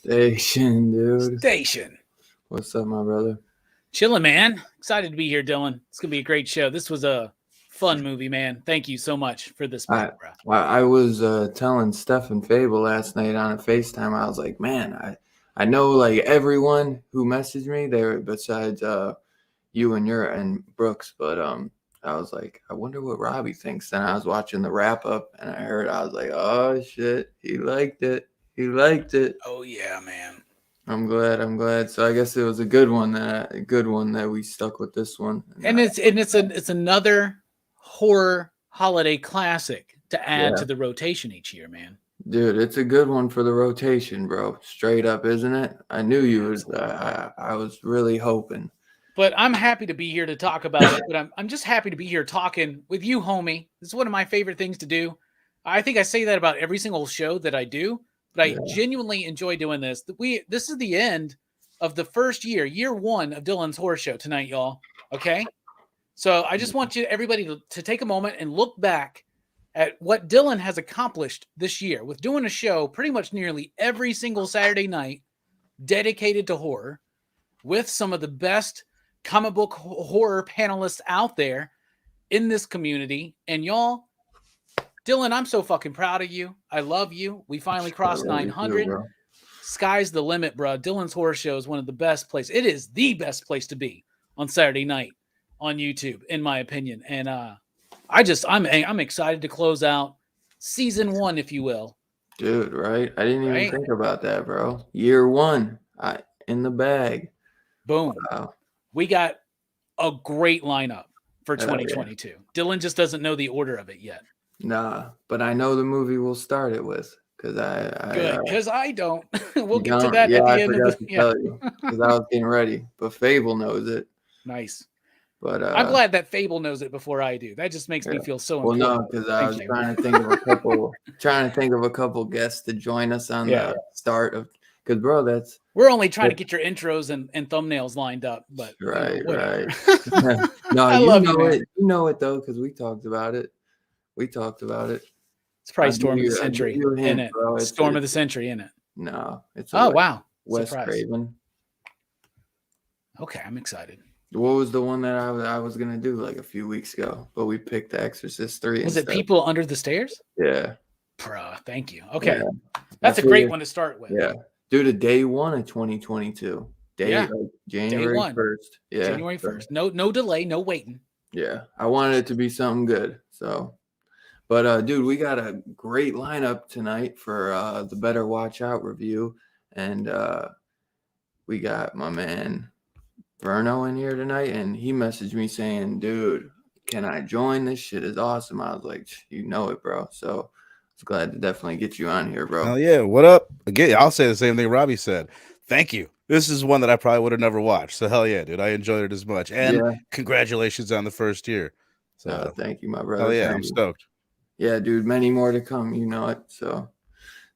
Station, dude. Station. What's up, my brother? Chilling, man. Excited to be here, Dylan. It's going to be a great show. This was a fun movie, man. Thank you so much for this, bro. I was telling Steph and Fable last night on a FaceTime. I was like, man, I know like everyone who messaged me there besides you and Brooks, but I was like, I wonder what Robbie thinks. Then I was watching the wrap up and I was like, oh shit, he liked it. Oh yeah, man. I'm glad. So I guess it was a good one that we stuck with this one. And it's another horror holiday classic to add to the rotation each year, man. Dude, it's a good one for the rotation, bro. Straight up, isn't it? I knew you was. I was really hoping. But I'm happy to be here to talk about it. But I'm just happy to be here talking with you, homie. This is one of my favorite things to do. I think I say that about every single show that I do. But I genuinely enjoy doing this. This is the end of the first year one of Dylan's Horror Show tonight, y'all. Okay? So I just want everybody to take a moment and look back at what Dylan has accomplished this year with doing a show pretty much nearly every single Saturday night dedicated to horror with some of the best comic book horror panelists out there in this community. And y'all, Dylan, I'm so fucking proud of you. I love you. We finally crossed 900. Sky's the limit, bro. Dylan's Horror Show is one of the best places. It is the best place to be on Saturday night on YouTube, in my opinion. And I'm excited to close out season 1, if you will. Dude, right? I didn't even think about that, bro. Year 1, in the bag. Boom. Wow. We got a great lineup for 2022. Dylan just doesn't know the order of it yet. Nah, but I know the movie we'll start it with because I don't. We'll get to that at the end of the. Tell you because I was getting ready, but Fable knows it. Nice. But I'm glad that Fable knows it before I do. That just makes me feel so. Well, no, because I was trying to think of a couple guests to join us on the start of. Because, bro, we're only trying to get your intros and thumbnails lined up, but right. No, I love it. You know it though, because we talked about it. It's probably Storm of the Century in it. Bro. Storm of the Century in it. No, it's wow, Wes Craven. Okay, I'm excited. What was the one that I was gonna do like a few weeks ago? But we picked The Exorcist 3. Was it People Under the Stairs? Yeah. Bro, thank you. Okay, that's a great one to start with. Yeah, due to day 1 of 2022. January 1st. Yeah, January 1st. No delay, no waiting. Yeah, I wanted it to be something good. So, but dude, we got a great lineup tonight for the Better Watch Out review, and we got my man Verno in here tonight, and he messaged me saying, "Dude, can I join? This shit is awesome." I was like, "You know it, bro." So, I was glad to definitely get you on here, bro. Oh yeah, what up? Again, I'll say the same thing Robbie said. Thank you. this is one that I probably would have never watched. So hell yeah, dude. I enjoyed it as much. And Yeah. congratulations on the first year. So thank you, my brother. hell yeah, Thank I'm you. stoked. Yeah, dude, many more to come. You know it. So,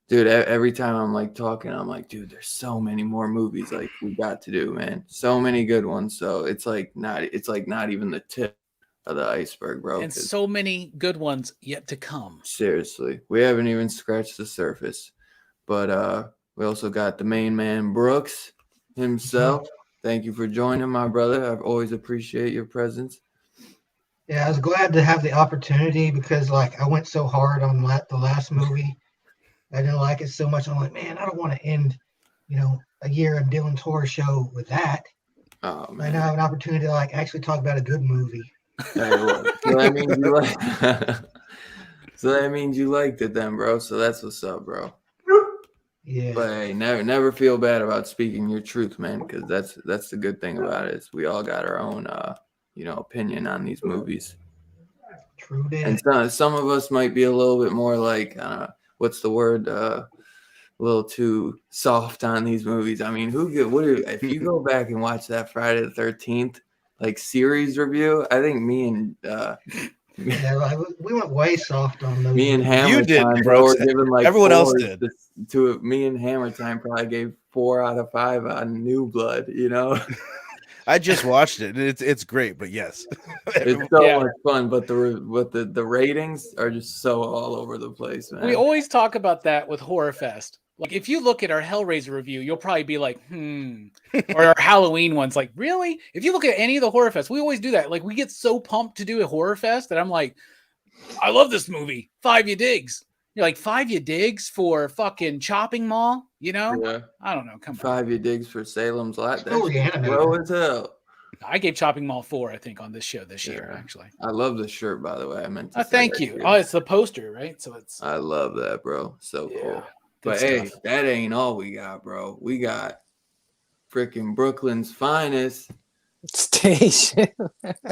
dude, every time I'm like talking, I'm like, dude, there's so many more movies like we got to do, man. So many good ones. So it's like not even the tip of the iceberg, bro. And so many good ones yet to come. Seriously, we haven't even scratched the surface. But we also got the main man, Brooks himself. Thank you for joining, my brother. I've always appreciate your presence. Yeah, I was glad to have the opportunity because, like, I went so hard on the last movie. I didn't like it so much. I'm like, man, I don't want to end, a year of Dylan's horror show with that. Oh I man, now have an opportunity to like actually talk about a good movie. so that means you like. So that means you liked it then, bro. So that's what's up, bro. Yeah. But hey, never feel bad about speaking your truth, man, because that's the good thing about it. Is we all got our own opinion on these movies. True that. And some of us might be a little bit more like what's the word? A little too soft on these movies. I mean, if you go back and watch that Friday the 13th like series review, I think me and Yeah, we went way soft on those. me and movies. Hammer You did, Time, bro. were given like Everyone else 4s did. To me and Hammer Time probably gave 4 out of 5 on New Blood. I just watched it. It's great, but yes, It's so much fun, but the ratings are just so all over the place, man. We always talk about that with Horror Fest. Like, if you look at our Hellraiser review, you'll probably be like, or our Halloween ones, like, really? If you look at any of the Horror Fest, we always do that. Like, we get so pumped to do a Horror Fest that I'm like, I love this movie. 5 you digs. You're like, 5 you digs for fucking Chopping Mall? Yeah. I don't know. Come on. 5 you digs for Salem's Lot. That's Totally animated. low as hell. I gave Chopping Mall 4, I think, on this show this year, actually. I love the shirt, by the way. I meant to say thank that you. too. Oh, it's the poster, right? So it's. I love that, bro. So cool. But stuff. hey, that ain't all we got, bro. We got freaking Brooklyn's finest station.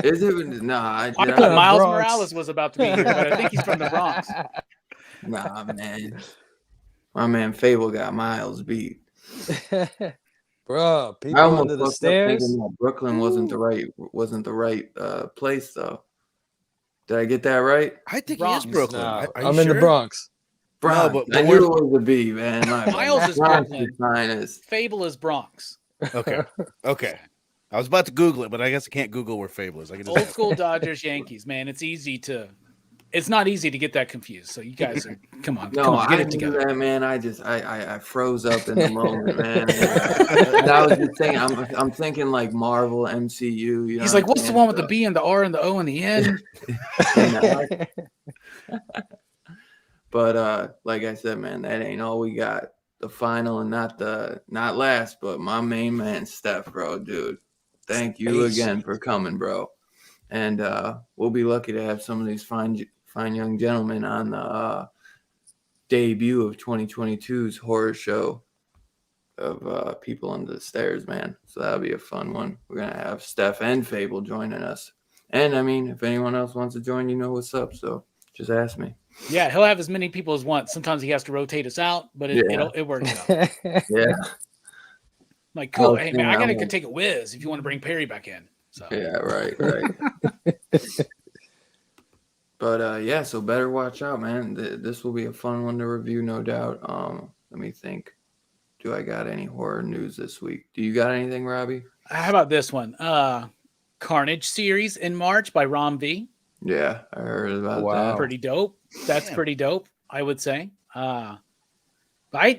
Is it? Nah, I thought Miles Morales was about to be here, but I think he's from the Bronx. Nah, man. My man Fable got Miles beat. Bro, people under the stairs. That Brooklyn wasn't the right place though. Did I get that right? I think Bronx. he is Brooklyn. No, I'm in the Bronx. Bronx. No, but I knew it was a B, man. Miles is Brooklyn. Finest. Fable is Bronx. Okay. I was about to Google it, but I guess I can't Google where Fable is. I can just Old school Dodgers, Yankees, man. It's not easy to get that confused. So you guys are come on, get it together. That, man. I froze up in the moment, man. And I was just saying, I'm thinking like Marvel, MCU. He's like, what's the one with the B and the R and the O and the N? But like I said, man, that ain't all we got. The final and not last, but my main man, Steph, bro, dude. Thank you again for coming, bro. And we'll be lucky to have some of these fine young gentlemen on the debut of 2022's horror show of People Under the Stairs, man. So that'll be a fun one. We're going to have Steph and Fable joining us. And, I mean, if anyone else wants to join, you know what's up. So just ask me. Yeah, he'll have as many people as once. Sometimes he has to rotate us out, but it works out. Yeah. Like, cool. Hey, man, I got to take a whiz if you want to bring Perry back in. So. Yeah, right. But, yeah, so better watch out, man. This will be a fun one to review, no doubt. Let me think. Do I got any horror news this week? Do you got anything, Robbie? How about this one? Carnage series in March by Rom V. Yeah, I heard about that. Pretty dope. That's pretty dope, I would say. But I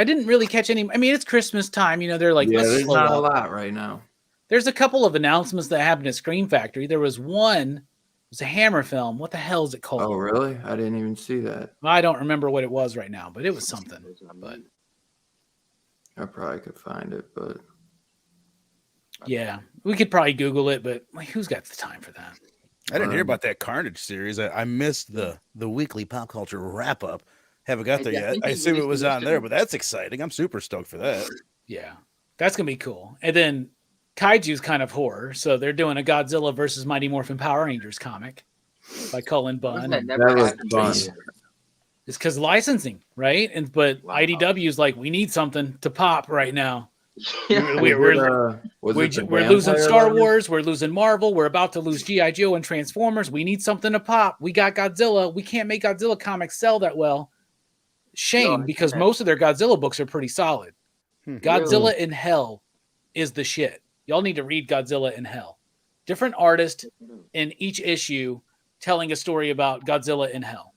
didn't really catch any. I mean, it's Christmas time, they're like, there's not a lot right now. There's a couple of announcements that happened at Scream Factory. There was one, it was a Hammer film. What the hell is it called? Oh, really? I didn't even see that. I don't remember what it was right now, but it was something. But I probably could find it, but yeah, we could probably Google it, but like, who's got the time for that? I didn't hear about that Carnage series. I missed the weekly pop culture wrap up. Haven't got there yet. I assume it was on there, but that's exciting. I'm super stoked for that. Yeah, that's gonna be cool. And then Kaiju's kind of horror, so they're doing a Godzilla versus Mighty Morphin Power Rangers comic by Cullen Bunn. that was fun. It's because licensing, right? But IDW is like, we need something to pop right now. We're losing Star Lovers? Wars. We're losing Marvel. We're about to lose G.I. Joe and Transformers. We need something to pop. We got Godzilla. We can't make Godzilla comics sell that well. Shame, because most of their Godzilla books are pretty solid. Godzilla in Hell is the shit. Y'all need to read Godzilla in Hell. Different artist in each issue telling a story about Godzilla in Hell.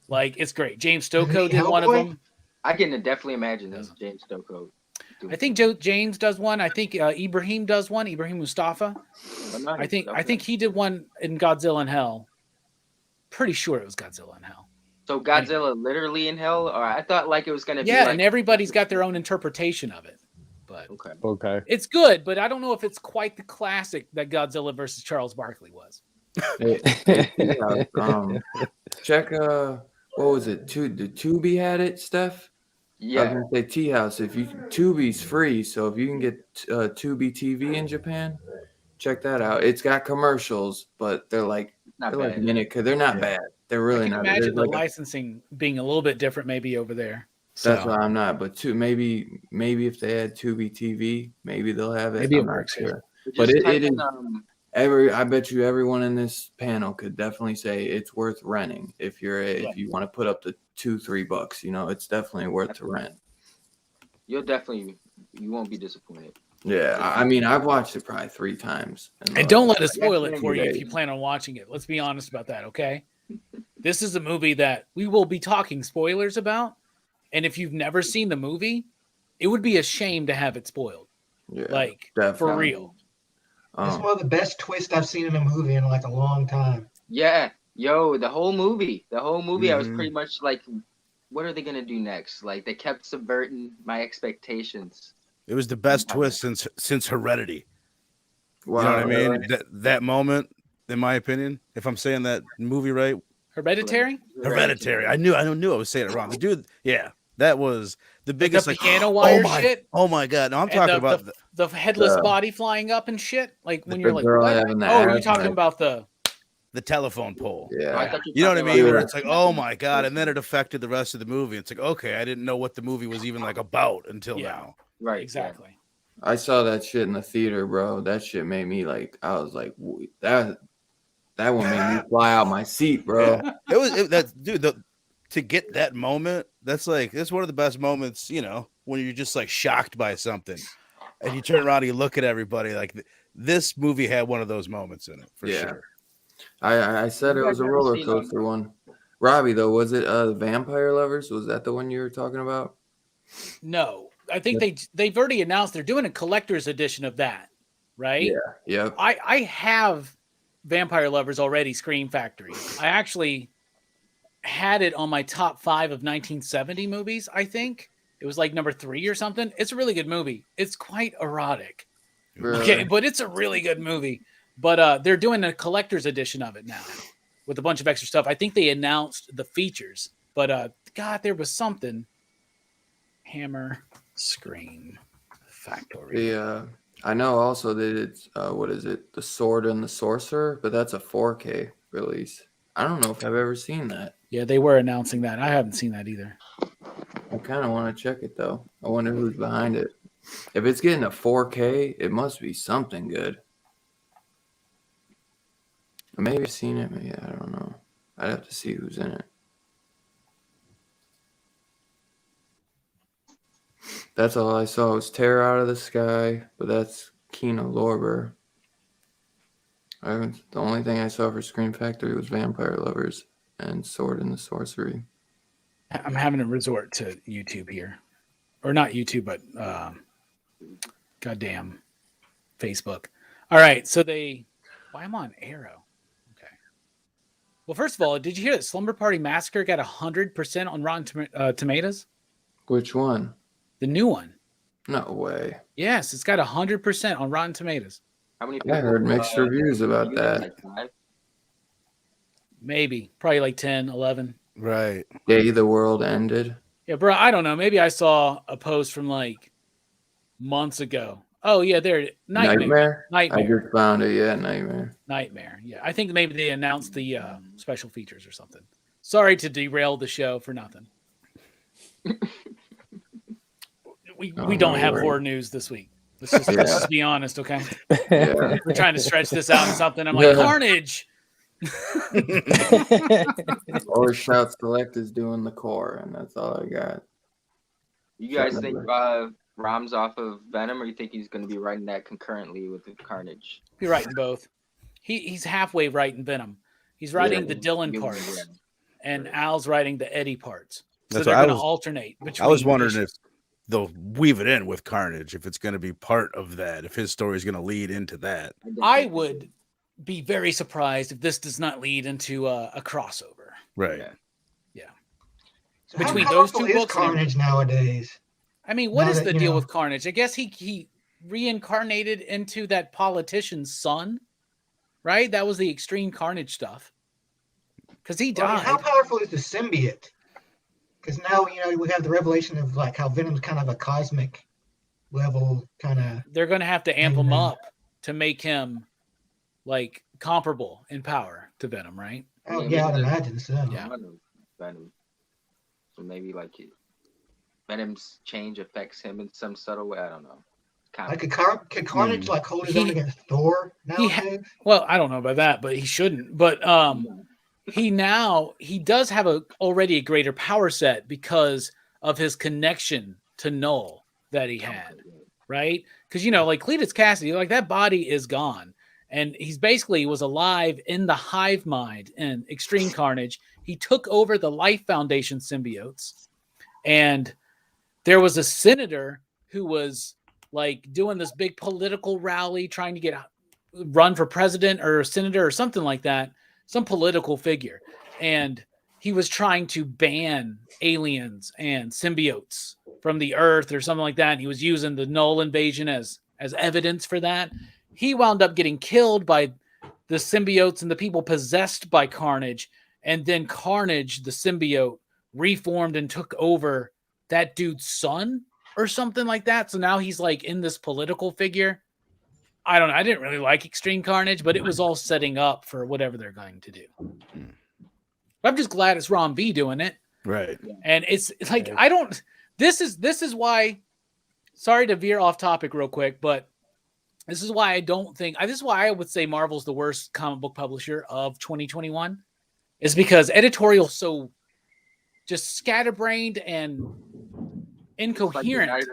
Like, it's great. James Stokoe did one of them. I can definitely imagine this James Stokoe. I think James does one. I think Ibrahim does one. Ibrahim Mustafa. I think he did one in Godzilla in Hell. Pretty sure it was Godzilla in Hell. So Godzilla literally in hell, or I thought like it was gonna be. Yeah, and everybody's got their own interpretation of it. But okay, it's good, but I don't know if it's quite the classic that Godzilla versus Charles Barkley was. Check what was it? The Tubi had it, Steph. Yeah. I was gonna say Tea House. Tubi's free, so if you can get Tubi TV in Japan, check that out. It's got commercials, but they're like minute because they're not bad. They're really not. I can imagine the licensing being a little bit different, maybe over there. That's why I'm not. But maybe if they had Tubi TV, maybe they'll have it. Maybe it works here. But it is. I bet you everyone in this panel could definitely say it's worth renting if you want to put up the $2-3. You know, it's definitely worth to rent. You won't be disappointed. Yeah, I mean, I've watched it probably 3 times. And don't let us spoil it for you if you plan on watching it. Let's be honest about that, okay? This is a movie that we will be talking spoilers about. And if you've never seen the movie, it would be a shame to have it spoiled. Yeah, like, definitely. for real. It's one of the best twists I've seen in a movie in like a long time. Yeah. Yo, the whole movie, I was pretty much like, what are they going to do next? Like, they kept subverting my expectations. It was the best twist since Heredity. Wow, you know what I mean? That moment, in my opinion, if I'm saying that movie right. Hereditary. I knew I was saying it wrong. The dude, yeah, that was the biggest the piano wire shit. Oh my god! No, I'm talking about the headless body flying up and shit. Like when you're like, what? You're talking about the telephone pole. Yeah, you know what I mean? Where it's like, oh my god, and then it affected the rest of the movie. It's like, okay, I didn't know what the movie was even like about until now. Right, exactly. I saw that shit in the theater, bro. That shit made me like, I was like, that one made me fly out my seat, bro. Yeah. To get that moment, that's one of the best moments, you know, when you're just like shocked by something and you turn around and you look at everybody. Like this movie had one of those moments in it for sure. I said it was a roller coaster one. Robbie, though, was it the Vampire Lovers? Was that the one you were talking about? No, I think they've already announced they're doing a collector's edition of that, right? Yeah. I have Vampire Lovers already, Scream Factory. I actually had it on my top 5 of 1970 movies, I think. It was like number 3 or something. It's a really good movie. It's quite erotic. Really? Okay, but it's a really good movie. But they're doing a collector's edition of it now with a bunch of extra stuff. I think they announced the features. But, God, there was something. Hammer Scream Factory. I know also that it's, what is it? The Sword and the Sorcerer, but that's a 4K release. I don't know if I've ever seen that. Yeah, they were announcing that. I haven't seen that either. I kind of want to check it, though. I wonder who's behind it. If it's getting a 4K, it must be something good. Maybe I've seen it. Maybe I don't know. I'd have to see who's in it. That's all I saw was Terror Out of the Sky, but that's Kino Lorber. The only thing I saw for Scream Factory was Vampire Lovers and Sword and the Sorcery. I'm having to resort to YouTube here. Or not YouTube, but goddamn Facebook. All right, so why am I on Arrow? Okay. Well, first of all, did you hear that Slumber Party Massacre got 100% on Rotten Tomatoes? Which one? The new one. No way. Yes, it's got 100% on Rotten Tomatoes. How many people, I heard mixed reviews about that. Maybe. Probably like 10, 11. Right. Day the World Ended. Yeah, bro, I don't know. Maybe I saw a post from like months ago. Oh, yeah, there. Nightmare. I just found it. Yeah, Nightmare. Yeah, I think maybe they announced the special features or something. Sorry to derail the show for nothing. We Oh, don't no have worries. horror news this week. Let's just be honest, okay? Yeah. We're trying to stretch this out into something. I'm like, Carnage. Or Shout Select is doing the core, and that's all I got. You guys think Rom's off of Venom, or you think he's going to be writing that concurrently with the Carnage? Be writing both. He's halfway writing Venom. He's writing the Dylan parts, and Al's writing the Eddie parts. So they're going to alternate between. I was wondering if they'll weave it in with Carnage, if it's going to be part of that, if his story is going to lead into that. I would be very surprised if this does not lead into a crossover. Right. Yeah. So Between how those powerful two is books, Carnage nowadays? I mean, what Now is that, the you deal know- with Carnage? I guess he reincarnated into that politician's son, right? That was the extreme Carnage stuff. Because he Well, I died. mean, how powerful is the symbiote? Because now, we have the revelation of like how Venom's kind of a cosmic level kind of. They're going to have to amp him Amen. up to make him like comparable in power to Venom, right? Oh, yeah, I'd imagine so. Yeah. Venom. So maybe like Venom's change affects him in some subtle way. I don't know. Like could Carnage like hold his own against Thor nowadays? Well, I don't know about that, but he shouldn't. But he does have already a greater power set because of his connection to Null that he had, right? Because like Cletus Cassidy, like that body is gone, and he's basically was alive in the hive mind in Extreme Carnage. He took over the Life Foundation symbiotes, and there was a senator who was like doing this big political rally, trying to run for president or senator or something like that. Some political figure, and he was trying to ban aliens and symbiotes from the earth or something like that. And he was using the Null invasion as evidence for that. He wound up getting killed by the symbiotes and the people possessed by Carnage. And then Carnage, the symbiote, reformed and took over that dude's son or something like that. So now he's like in this political figure. I don't know. I didn't really like Extreme Carnage, but it was all setting up for whatever they're going to do. I'm just glad it's Ron V doing it. Right. And it's like, this is why, sorry to veer off topic real quick, but this is why this is why I would say Marvel's the worst comic book publisher of 2021, is because editorial's so just scatterbrained and incoherent.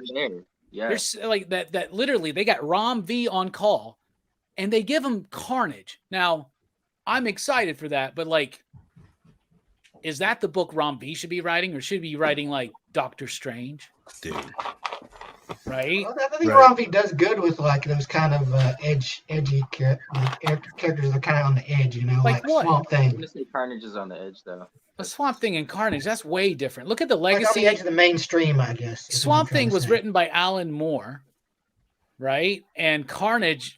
Yeah. There's like that literally they got Rom V on call and they give him Carnage. Now, I'm excited for that, but like, is that the book Rom V should be writing, or should he be writing like Doctor Strange? Dude. Right? Well, I think Ron V does good with like those kind of edgy characters that are kind of on the edge, Like what? Swamp I'm Thing. gonna say Carnage is on the edge though. A Swamp Thing and Carnage, that's way different. Look at the Like on legacy. the edge of the mainstream, I guess. is what I'm Swamp trying Thing to was say. written by Alan Moore, right? And Carnage,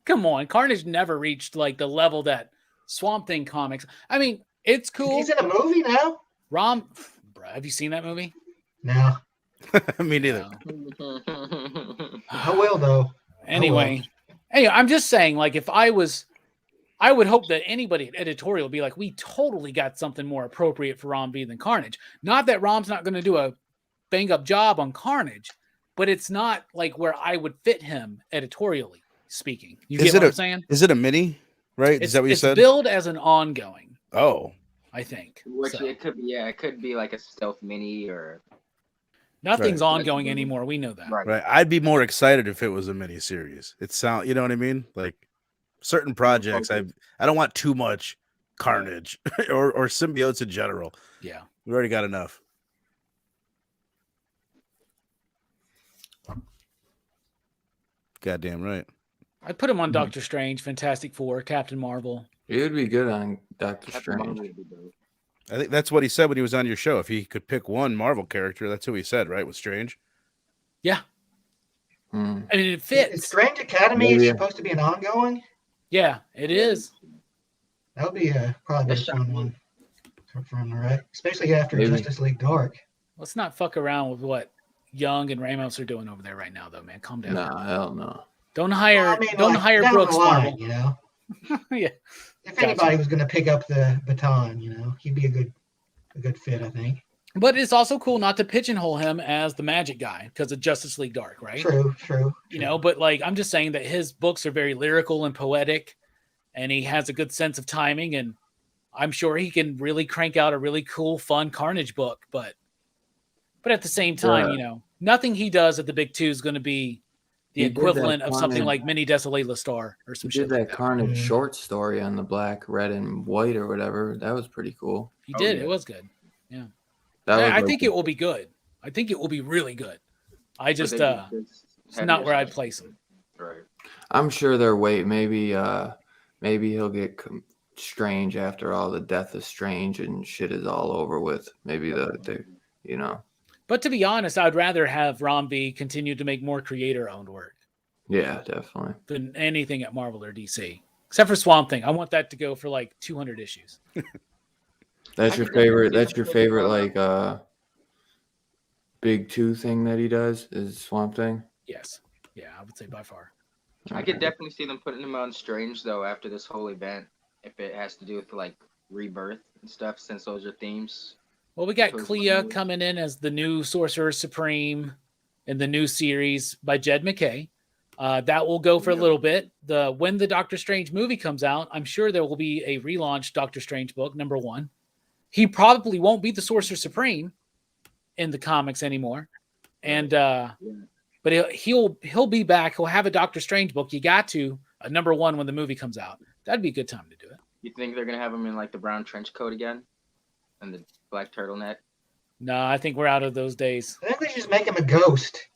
come on, Carnage never reached like the level that Swamp Thing comics. I mean, it's cool. He's in a movie now? Bro, have you seen that movie? No. Me neither. No. I will though. Anyway, I'm just saying, like, if I would hope that anybody at editorial would be like, we totally got something more appropriate for Rom V than Carnage. Not that Rom's not going to do a bang up job on Carnage, but it's not like where I would fit him editorially speaking. You get what I'm saying? Is it a mini? Right? Is that what you said? It's billed as an ongoing. Oh. I think. Which So, it could be, it could be like a stealth mini or nothing's Right. ongoing anymore. We know that. Right. I'd be more excited if it was a mini series. You know what I mean? Like certain projects, I don't want too much carnage or symbiotes in general. Yeah. We already got enough. Goddamn right. I'd put him on Doctor Strange, Fantastic Four, Captain Marvel. He would be good on Doctor Strange. I think that's what he said when he was on your show. If he could pick one Marvel character, that's who he said, right? Was Strange. Yeah. Hmm. I mean, it fits. Is Strange Academy Maybe. supposed to be an ongoing? Yeah, it is. That would be probably a fun one for him, right? Especially after Maybe. Justice League Dark. Let's not fuck around with what Young and Ramos are doing over there right now, though, man. Calm down. Nah, hell no. Don't hire. Well, I mean, don't like, hire down Brooks the line, Marvel. you know. Yeah. If Gotcha. anybody was going to pick up the baton, he'd be a good fit, I think. But it's also cool not to pigeonhole him as the magic guy because of Justice League Dark, right? True. You know, but like I'm just saying that his books are very lyrical and poetic, and he has a good sense of timing, and I'm sure he can really crank out a really cool, fun Carnage book. But at the same time, Yeah. you know, nothing he does at the big two is going to be the He did that equivalent of something Carnage- like Mini Desolate Star or He some did shit that like that. Carnage short story on the black, red, and white or whatever. That was pretty cool. He did. yeah. It was good. Yeah. That was I like think it will be good. I think it will be really good. I just, But they it's heavier not where I'd stuff. place him. Right. I'm sure they're wait. Maybe he'll get Strange after all the death of Strange and shit is all over with. Maybe the you know. But to be honest, I'd rather have Ron V continue to make more creator-owned work Yeah, definitely. than anything at Marvel or DC, except for Swamp Thing. I want that to go for like 200 issues. That's I your could favorite. definitely That's see your them favorite, putting like big two thing that he does is Swamp Thing. Yes. Yeah, I would say by far. I could definitely see them putting him on Strange though after this whole event, if it has to do with like rebirth and stuff, since those are themes. Well, we got Towards Clea the movie. coming in as the new Sorcerer Supreme in the new series by Jed McKay. That will go for a little bit. When the Doctor Strange movie comes out, I'm sure there will be a relaunched Doctor Strange book, number 1. He probably won't be the Sorcerer Supreme in the comics anymore. And but he'll be back. He'll have a Doctor Strange book. You got to a number 1 when the movie comes out. That'd be a good time to do it. You think they're gonna have him in like the brown trench coat again, and the black turtleneck? No, I think we're out of those days. I think we should just make him a ghost.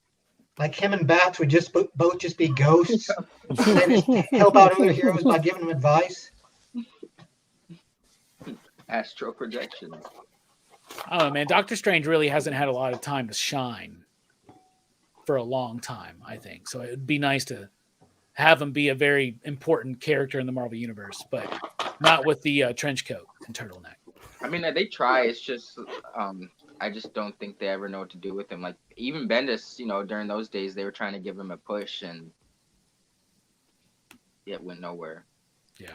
Like him and Bats would just both just be ghosts. They just help out other heroes by giving them advice. Astral projection. I don't know, man. Doctor Strange really hasn't had a lot of time to shine for a long time, I think. So it would be nice to have him be a very important character in the Marvel Universe, but not with the trench coat and turtleneck. I mean, they try. It's just, I just don't think they ever know what to do with him. Like even Bendis, you know, during those days, they were trying to give him a push, and it went nowhere. Yeah.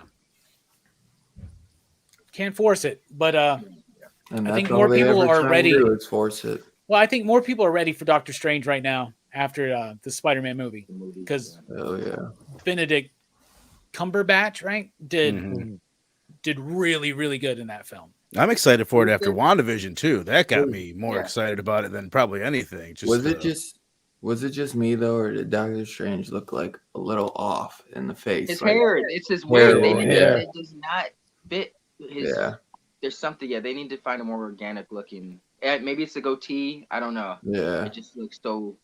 Can't force it, but And I think that's all more they people ever are try to ready. do is force it. Well, I think more people are ready for Doctor Strange right now after the Spider-Man movie, because Oh yeah. Benedict Cumberbatch, right, did really, really good in that film. I'm excited for it after WandaVision too. That got me more excited about it than probably anything. Was it just me though, or did Doctor Strange look like a little off in the face? His like, hair, it's his wig. Terrible It does not fit his. Yeah. There's something. Yeah, they need to find a more organic looking. Maybe it's a goatee. I don't know. Yeah. It just looks so.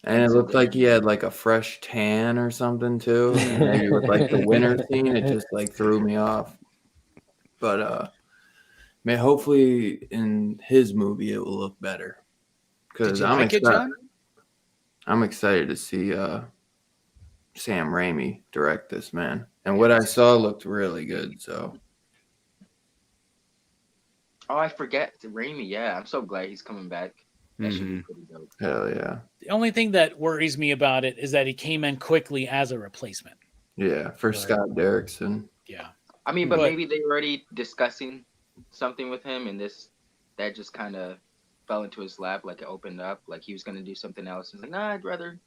And it looked like he had like a fresh tan or something too. And maybe with like the winter scene, it just like threw me off. But man, hopefully in his movie it will look better. Because Did you like it, John? I'm excited to see Sam Raimi direct this, man. And what I saw looked really good. So Oh, I forget. Raimi. Yeah, I'm so glad he's coming back. That should be pretty dope. hell yeah. The only thing that worries me about it is that he came in quickly as a replacement. Yeah, for Scott Derrickson. Yeah. I mean, but maybe they were already discussing something with him, and that just kind of fell into his lap, like it opened up, like he was gonna do something else. He's like, nah, I'd rather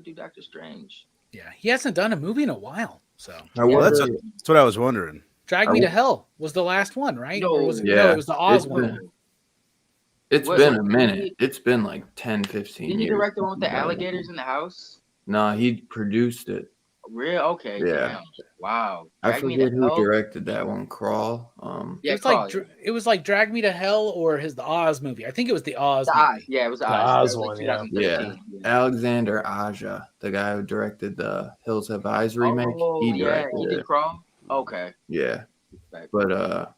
do Doctor Strange. Yeah. He hasn't done a movie in a while. So Well, that's what I was wondering. Drag Me to Hell was the last one, right? No, Or was it, yeah. no, it was the Oz It's one. It's Was been it- a minute. It's been like 10, 15 Did years. he direct the one with the alligators in the house? No, he produced it. Real? Okay. Yeah. Damn. Wow. I Drag Me forget to who Hell? directed that one. Crawl. Yeah, it was like Drag Me to Hell or the Oz movie. I think it was the Oz the Oz. movie. Yeah, it was the Oz Oz. one, yeah. 2013. Alexander Aja, the guy who directed the Hills Have Eyes remake. Oh, he yeah, directed he did it. Crawl. Okay. Yeah. Right. But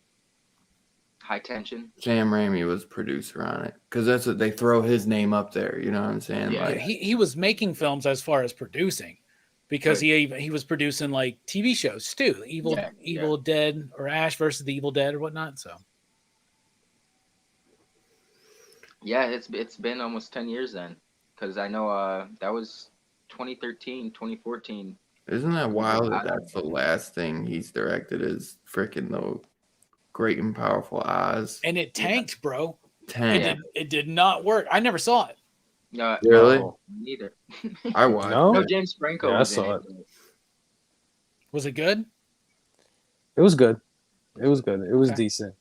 High Tension. Sam Raimi was producer on it because that's what they throw his name up there. You know what I'm saying? Yeah. Like, He was making films as far as producing, because he was producing like TV shows too, Evil Dead or Ash versus the Evil Dead or whatnot. So Yeah, it's been almost 10 years then, because I know that was 2013, 2014. isn't that wild that that's the last thing he's directed is freaking the Great and Powerful Oz? and it tanked, bro. 10. It did not work. I never saw it. No, Really? No. neither. I watched No, it. James Franco Yeah, I was in saw it. Was it good? It was good. It was good. It was Okay. decent.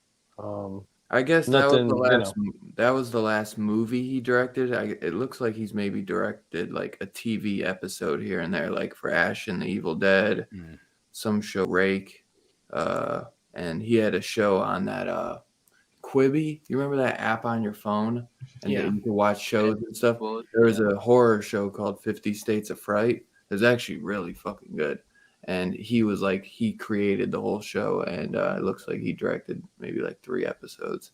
I guess that was Nothing, the you last. know. That was the last movie he directed. It looks like he's maybe directed like a TV episode here and there, like for Ash and the Evil Dead, some show Rake, and he had a show on that Quibi. You remember that app on your phone, and Yeah. you can watch shows and stuff. Well, There was a horror show called 50 States of Fright. It was actually really fucking good. And he was like, he created the whole show, and it looks like he directed maybe like 3 episodes.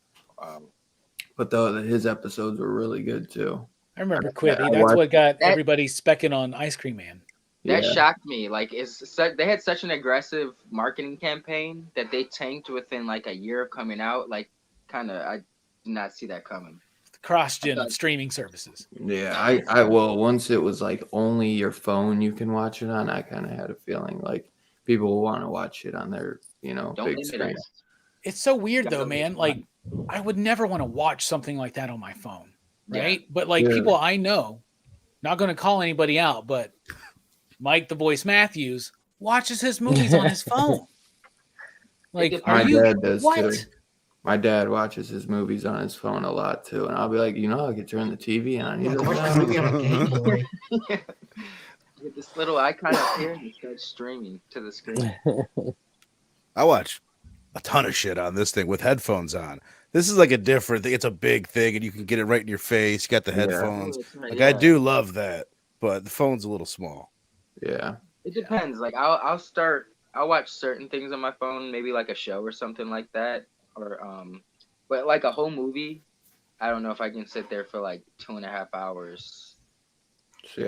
But his episodes were really good too. I remember I Quibi. That's watched what got that- everybody specking on Ice Cream Man. That Yeah. shocked me. Like, they had such an aggressive marketing campaign that they tanked within like a year of coming out. Like, I did not see that coming. The cross-gen of streaming services. Yeah, I well, once it was like only your phone you can watch it on, I kind of had a feeling like people will want to watch it on their, Don't big limit screen. us. It's so weird though, Yeah. man. Like, I would never want to watch something like that on my phone, right? Yeah. But like Yeah. people I know, not going to call anybody out, but Mike the Voice Matthews watches his movies on his phone. Like, My are you dad does what? too. My dad watches his movies on his phone a lot too, and I'll be like, I could turn the TV on. He's Yeah, like, watch the movie on a Game Boy. With this little icon up here, and it starts streaming to the screen. I watch a ton of shit on this thing with headphones on. This is like a different thing. It's a big thing, and you can get it right in your face. You got the Yeah. headphones. Oh, that's right, Like yeah. I do love that, but the phone's a little small. Yeah. It depends. Like I'll watch certain things on my phone, maybe like a show or something like that, or but like a whole movie, I don't know if I can sit there for like 2.5 hours. See,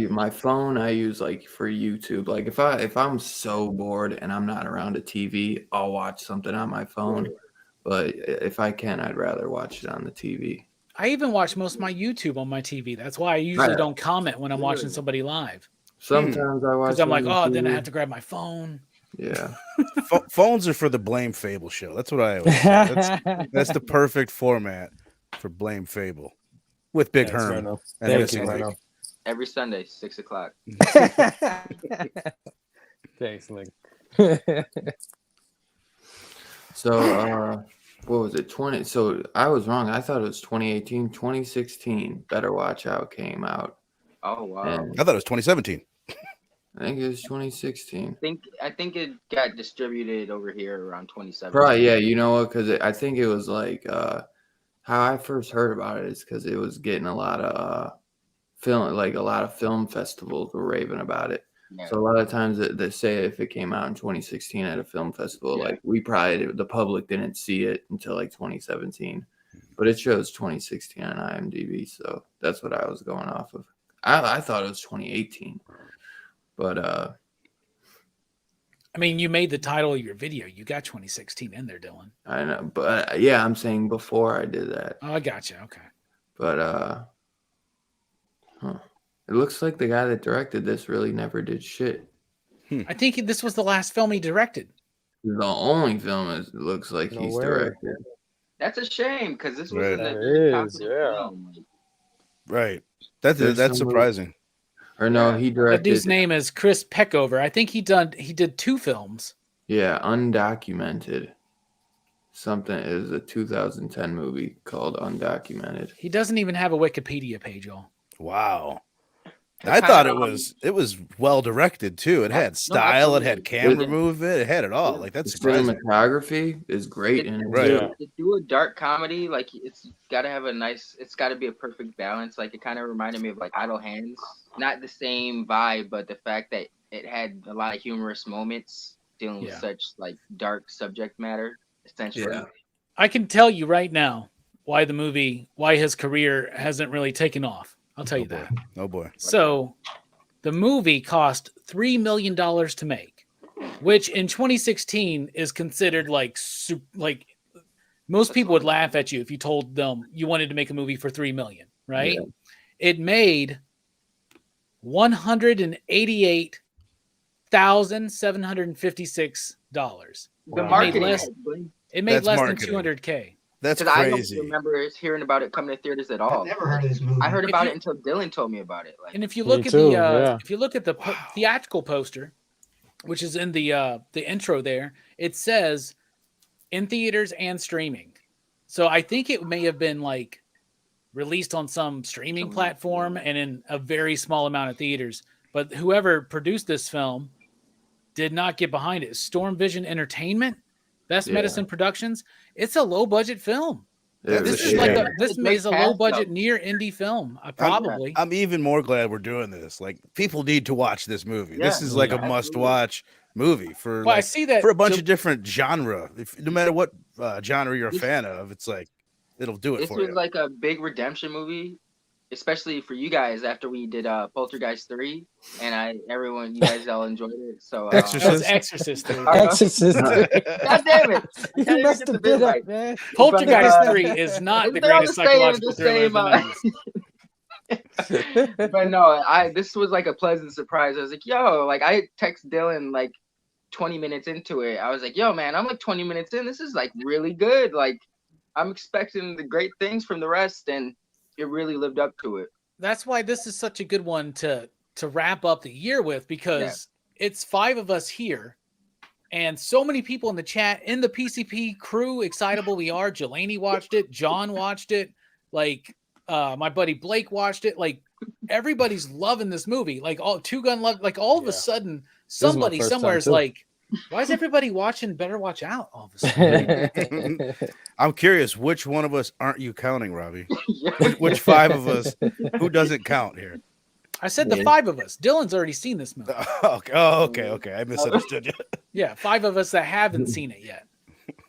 my phone I use like for YouTube. Like if I'm so bored and I'm not around a TV, I'll watch something on my phone. But if I can, I'd rather watch it on the TV. I even watch most of my YouTube on my TV. That's why I usually Right. don't comment when I'm watching somebody live. Sometimes I watch Because I'm it like, on oh, then I TV. have to grab my phone. Yeah. Phones are for the Blame Fable show. That's what I always say. That's the perfect format for Blame Fable with Big Thanks, Herm. Reno. And Thank Missy you, Mike. Reno. Every Sunday, 6 o'clock. Thanks, Nick. So what was it? 20. So I was wrong. I thought it was 2018, 2016. Better Watch Out came out. Oh wow! And I thought it was 2017. I think it was 2016. I think it got distributed over here around 2017. Probably, yeah. You know what? Because I think it was like how I first heard about it is because it was getting a lot of film festivals were raving about it. Yeah. So a lot of times they say if it came out in 2016 at a film festival, Yeah. like the public didn't see it until like 2017, but it shows 2016 on IMDb. So that's what I was going off of. I thought it was 2018, but I mean, you made the title of your video. You got 2016 in there, Dylan. I know, but yeah, I'm saying before I did that. Oh, I got you. Okay. But it looks like the guy that directed this really never did shit. I think this was the last film he directed. The only film it looks like No he's way. directed. That's a shame because this Right. was That a is, yeah. film. Right. That's There's that's some surprising. Or no, Yeah. he That directed. dude's name is Chris Peckover. I think he did 2 films. Yeah, Undocumented. Something is a 2010 movie called Undocumented. He doesn't even have a Wikipedia page, y'all. Wow. That's I thought kinda, it was well directed too. It Yeah, had no, style, it had absolutely. camera movement, it had it all. Like The that's surprising. cinematography is great in it Right. too. Yeah. To do a dark comedy, like it's got to have it's got to be a perfect balance. Like it kind of reminded me of like Idle Hands, not the same vibe, but the fact that it had a lot of humorous moments dealing with Yeah. such like dark subject matter. Essentially, Yeah. I can tell you right now why his career hasn't really taken off. I'll tell you that. Oh boy. So, the movie cost $3 million to make, which in 2016 is considered like most people would laugh at you if you told them you wanted to make a movie for $3 million, right? Yeah. It made $188,756. the Wow. marketing. less- had- It made That's less marketing. than $200K. That's Because I don't crazy. remember hearing about it coming to theaters at I've all. never heard of this movie. I heard If about you- it until Dylan told me about it. Like, And if you Me look at too, the yeah. if you look at the theatrical poster, which is in the intro there, it says in theaters and streaming. So I think it may have been like released on some streaming platform and in a very small amount of theaters. But whoever produced this film did not get behind it. Storm Vision Entertainment, Best Yeah. Medicine Productions. It's a low budget film. That's This a is shame. like It's this a great is a cast, low budget though. near indie film, probably. I'm even more glad we're doing this. Like, people need to watch this movie. This Yeah, is like a absolutely. must-watch movie for Well, I like, see that for a bunch of different genre. No matter what genre you're a This- fan of, it's like it'll do it this for was you. like a big redemption movie, especially for you guys after we did Poltergeist 3, and you guys all enjoyed it. So That was Exorcist. Exorcist 3. Exorcist. God damn it! I You can't even messed get the the bit bit up, right. man. Poltergeist But, 3 is not the they're all greatest the same, psychological the thriller of the same, 90s. But no, this was like a pleasant surprise. I was like, yo, like I text Dylan like 20 minutes into it. I was like, yo, man, I'm like 20 minutes in. This is like really good. Like I'm expecting the great things from the rest, and it really lived up to it. That's why this is such a good one to wrap up the year with, because it's 5 of us here and so many people in the chat, in the PCP crew, excitable we are. Jelani watched it. John watched it. Like my buddy Blake watched it. Like everybody's loving this movie. Like all Two Gun Love. Like all of a sudden, is my somebody first somewhere time, is too. like, why is everybody watching Better Watch Out all of a sudden? I'm curious, which one of us aren't you counting, Robbie? Yeah. Which 5 of us? Who doesn't count here? I said the 5 of us. Dylan's already seen this movie. Okay. I misunderstood you. Yeah, 5 of us that haven't seen it yet.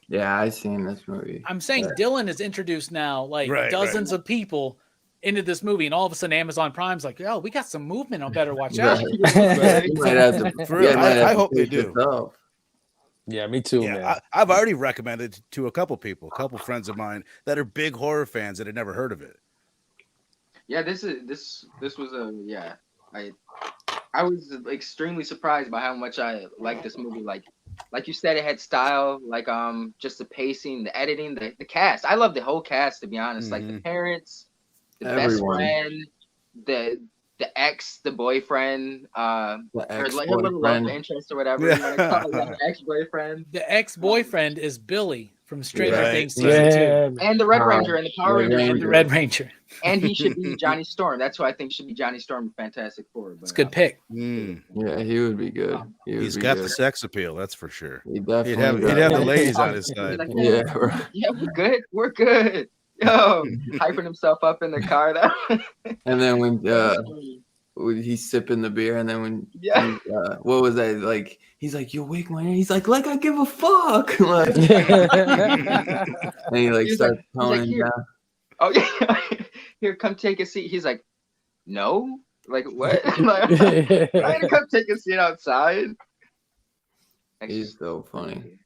Yeah, I seen this movie. I'm saying Dylan is introduced now, like Right, dozens of people into this movie, and all of a sudden Amazon Prime's like, "Yo, we got some movement on Better Watch Out." Right. You might have to. For real, you might have I to hope they pick do. this up. Yeah, me too, man. Yeah, I've already recommended it to a couple people, a couple friends of mine that are big horror fans that had never heard of it. Yeah, this was I was extremely surprised by how much I liked this movie. Like you said, it had style, like just the pacing, the editing, the cast. I love the whole cast, to be honest. Like the parents, the Everyone. best friend, the ex, the boyfriend, The or like her little love ex-boyfriend. interest or whatever you want to call it, like the ex-boyfriend. The ex-boyfriend is Billy from Stranger Right. Things season Yeah, 2, man. And the Red Ranger and the Power Red Rangers. the Red Ranger. And he should be Johnny Storm. That's who I think should be Johnny Storm in Fantastic Four. It's a good pick. Yeah, he would be good. He's got the sex appeal, that's for sure. He definitely He'd have does. the ladies on his side. Like, Yeah, right. yeah, we're good. Yo, hyping himself up in the car. And then when he's sipping the beer, and then when Yeah. what was that like? He's like, "You wake my," he's like I give a fuck, like, and he like He's starts like, toning "Here." down. Oh yeah, here, come take a seat. He's like, no, like what? Like, I gonna come take a seat outside. He's so funny.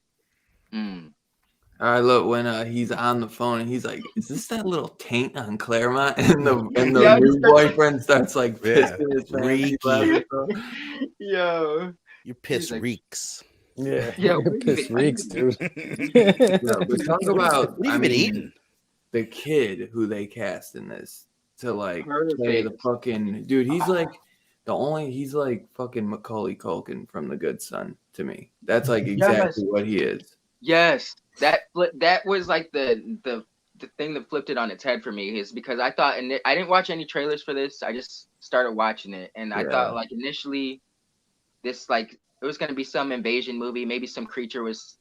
Mm. I love when he's on the phone and he's like, "Is this that little taint on Claremont?" And the Yeah, new boyfriend starts like Yeah. pissing his pants. Reeky. He's laughing, so- Yo, Your piss like- reeks. Yeah, Yeah, piss reeks, dude. Yeah, but talk about What have I you been mean, eating? the kid who they cast in this to like Perfect. play the fucking dude. He's like he's like fucking Macaulay Culkin from The Good Son to me. That's like exactly what he is. yes, that was like the thing that flipped it on its head for me is because I thought, and I didn't watch any trailers for this. I just started watching it, and I thought like initially, this like it was gonna be some invasion movie. Maybe some creature was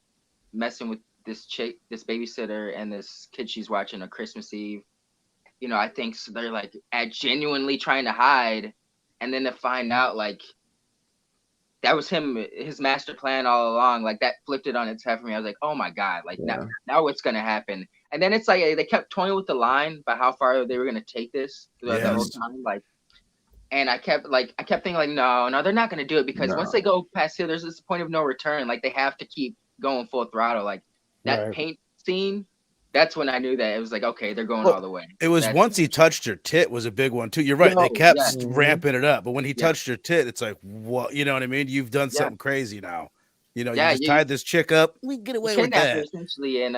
messing with this chick, this babysitter, and this kid she's watching on Christmas Eve. You know, I think so they're like genuinely trying to hide, and then to find out like that was his master plan all along. Like that flipped it on its head for me. I was like, oh my god, like now what's gonna happen? And then it's like they kept toying with the line about how far they were gonna take this throughout the whole time, like. And I kept thinking like, no, they're not gonna do it because once they go past here, there's this point of no return. Like they have to keep going full throttle. Like that paint scene, that's when I knew that it was like, okay, they're going all the way. It was once he touched her tit was a big one too. You're right. They kept ramping it up, but when he touched her tit, it's like, what? You know what I mean? You've done something crazy now. You know, Yeah, you just tied this chick up. We can get you away with kidnapped her that. essentially, and